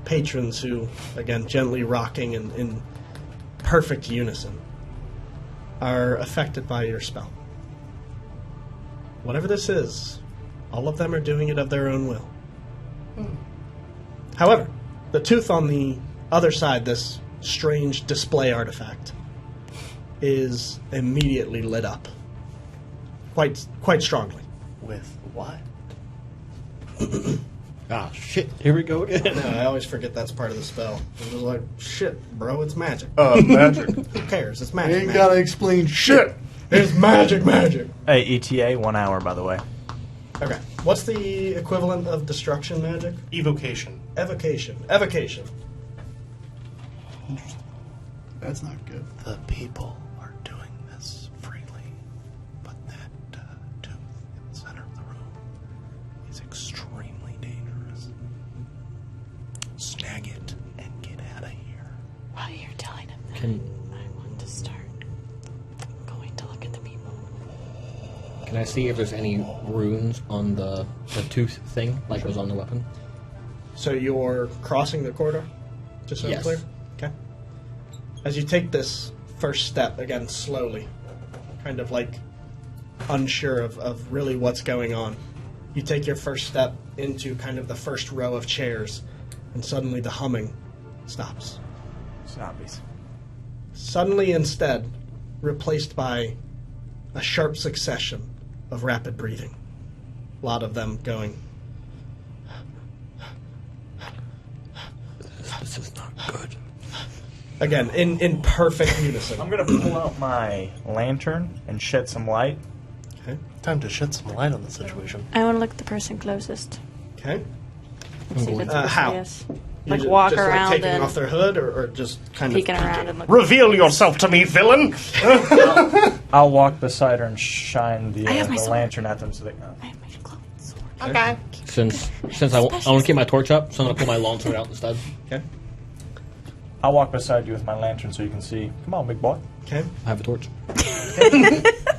[SPEAKER 1] patrons who, again, gently rocking in perfect unison, are affected by your spell. Whatever this is, all of them are doing it of their own will. However, the tooth on the other side, this strange display artifact, is immediately lit up. Quite strongly.
[SPEAKER 3] With what?
[SPEAKER 7] Ah, shit. Here we go again.
[SPEAKER 1] No, I always forget that's part of the spell. I'm just like, shit, bro, it's magic.
[SPEAKER 3] Magic.
[SPEAKER 1] Who cares? It's
[SPEAKER 8] You
[SPEAKER 1] magic.
[SPEAKER 8] ain't
[SPEAKER 1] magic.
[SPEAKER 8] gotta explain shit.
[SPEAKER 1] It's magic.
[SPEAKER 5] Hey, ETA, 1 hour, by the way.
[SPEAKER 1] Okay. What's the equivalent of destruction magic?
[SPEAKER 3] Evocation.
[SPEAKER 1] Evocation.
[SPEAKER 8] That's not good.
[SPEAKER 10] The people are doing this freely, but that tooth in the center of the room is extremely dangerous. Snag it and get out of here.
[SPEAKER 6] While you're telling him that,
[SPEAKER 7] Can
[SPEAKER 6] I want to start going to look at the people.
[SPEAKER 7] Can I see if there's any runes on the tooth thing, like was on the weapon?
[SPEAKER 1] So you're crossing the corridor? Just so I'm
[SPEAKER 7] Yes.
[SPEAKER 1] clear? Okay. As you take this first step, again, slowly, kind of like unsure of really what's going on, you take your first step into kind of the first row of chairs, and suddenly the humming stops.
[SPEAKER 5] Zombies.
[SPEAKER 1] Suddenly, instead, replaced by a sharp succession of rapid breathing. A lot of them going.
[SPEAKER 10] This is not good.
[SPEAKER 1] Again, in perfect unison.
[SPEAKER 5] I'm going to pull out my lantern and shed some light.
[SPEAKER 1] Okay.
[SPEAKER 10] Time to shed some light on the situation.
[SPEAKER 6] I want to look at the person closest.
[SPEAKER 1] Okay.
[SPEAKER 6] And see if it's
[SPEAKER 1] How?
[SPEAKER 6] Breseis.
[SPEAKER 1] You
[SPEAKER 6] Like
[SPEAKER 1] ju-
[SPEAKER 6] walk
[SPEAKER 1] just
[SPEAKER 6] around
[SPEAKER 1] like taking
[SPEAKER 6] and
[SPEAKER 1] off their hood, or just kind
[SPEAKER 6] peeking
[SPEAKER 1] of
[SPEAKER 6] around and look.
[SPEAKER 3] Reveal yourself to me, villain!
[SPEAKER 5] I'll walk beside her and shine the,
[SPEAKER 6] I have my
[SPEAKER 5] the
[SPEAKER 6] sword.
[SPEAKER 5] lantern at them so they
[SPEAKER 6] I have my clothes.
[SPEAKER 7] Okay. Since I want to keep my torch up, so I'm going to pull my longsword out instead.
[SPEAKER 1] Okay.
[SPEAKER 5] I'll walk beside you with my lantern so you can see. Come on, big boy.
[SPEAKER 1] Okay.
[SPEAKER 7] I have a torch.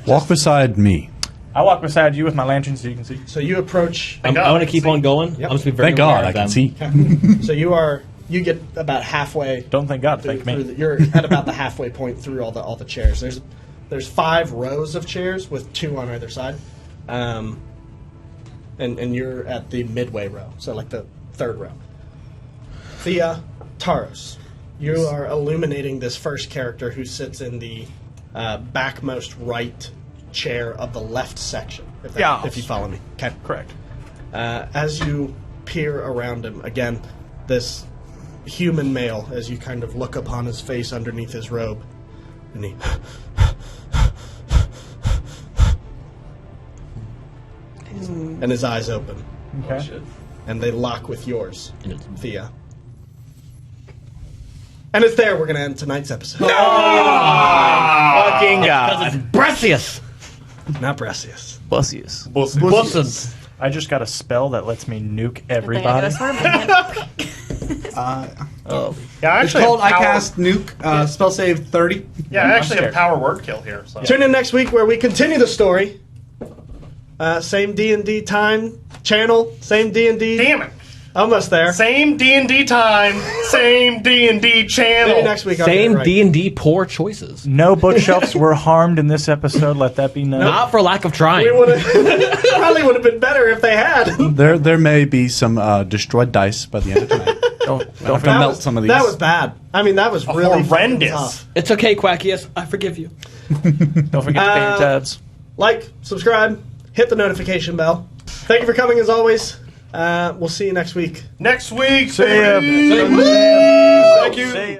[SPEAKER 9] Walk beside me.
[SPEAKER 5] I'll walk beside you with my lantern so you can see.
[SPEAKER 1] So you approach.
[SPEAKER 7] I want to keep on going.
[SPEAKER 1] Yep.
[SPEAKER 7] I'm just be very
[SPEAKER 9] Thank
[SPEAKER 7] aware
[SPEAKER 9] God
[SPEAKER 7] of
[SPEAKER 9] I can
[SPEAKER 7] them.
[SPEAKER 9] see.
[SPEAKER 1] So you get about halfway.
[SPEAKER 5] Don't thank God,
[SPEAKER 1] through,
[SPEAKER 5] thank me.
[SPEAKER 1] you're at about the halfway point through all the chairs. There's 5 rows of chairs with 2 on either side, and you're at the midway row, so like the 3rd row. Thea, Taros, you are illuminating this first character who sits in the backmost right chair of the left section. If you follow me, okay.
[SPEAKER 5] Correct.
[SPEAKER 1] As you peer around him, again, this human male, as you kind of look upon his face underneath his robe, and he and his eyes open,
[SPEAKER 5] Okay.
[SPEAKER 1] and they lock with yours, Thea. And it's there we're going to end tonight's episode.
[SPEAKER 5] Fucking God.
[SPEAKER 7] Breseis!
[SPEAKER 1] Not Breseis.
[SPEAKER 2] Bussius.
[SPEAKER 7] Bussins.
[SPEAKER 5] I just got a spell that lets me nuke
[SPEAKER 6] I
[SPEAKER 5] everybody.
[SPEAKER 6] got a sword.
[SPEAKER 3] Yeah, I
[SPEAKER 8] It's
[SPEAKER 3] actually
[SPEAKER 8] called
[SPEAKER 3] have
[SPEAKER 8] I
[SPEAKER 3] power,
[SPEAKER 8] cast nuke. Spell save 30.
[SPEAKER 3] Yeah, I actually have
[SPEAKER 5] scared.
[SPEAKER 3] power word kill here. So.
[SPEAKER 1] Tune in next week where we continue the story. Same D&D time, channel, same D&D.
[SPEAKER 3] Damn it!
[SPEAKER 1] Almost there.
[SPEAKER 3] Same D&D time, same D&D channel.
[SPEAKER 1] Maybe next week I'll get it
[SPEAKER 7] Same
[SPEAKER 1] right.
[SPEAKER 7] D&D poor choices.
[SPEAKER 5] No bookshelves were harmed in this episode. Let that be known.
[SPEAKER 7] Not for lack of trying.
[SPEAKER 1] We would have probably would have been better if they had.
[SPEAKER 9] There may be some destroyed dice by the end of tonight.
[SPEAKER 5] Don't
[SPEAKER 9] Have to melt some of these.
[SPEAKER 1] That was bad. I mean, that was really
[SPEAKER 3] horrendous.
[SPEAKER 1] tough.
[SPEAKER 7] It's okay, Quackius. I forgive you.
[SPEAKER 5] Don't forget to pay your tabs.
[SPEAKER 1] Like, subscribe, hit the notification bell. Thank you for coming as always. We'll see you next week.
[SPEAKER 3] Next week.
[SPEAKER 1] See ya.
[SPEAKER 3] Thank you.
[SPEAKER 5] See ya.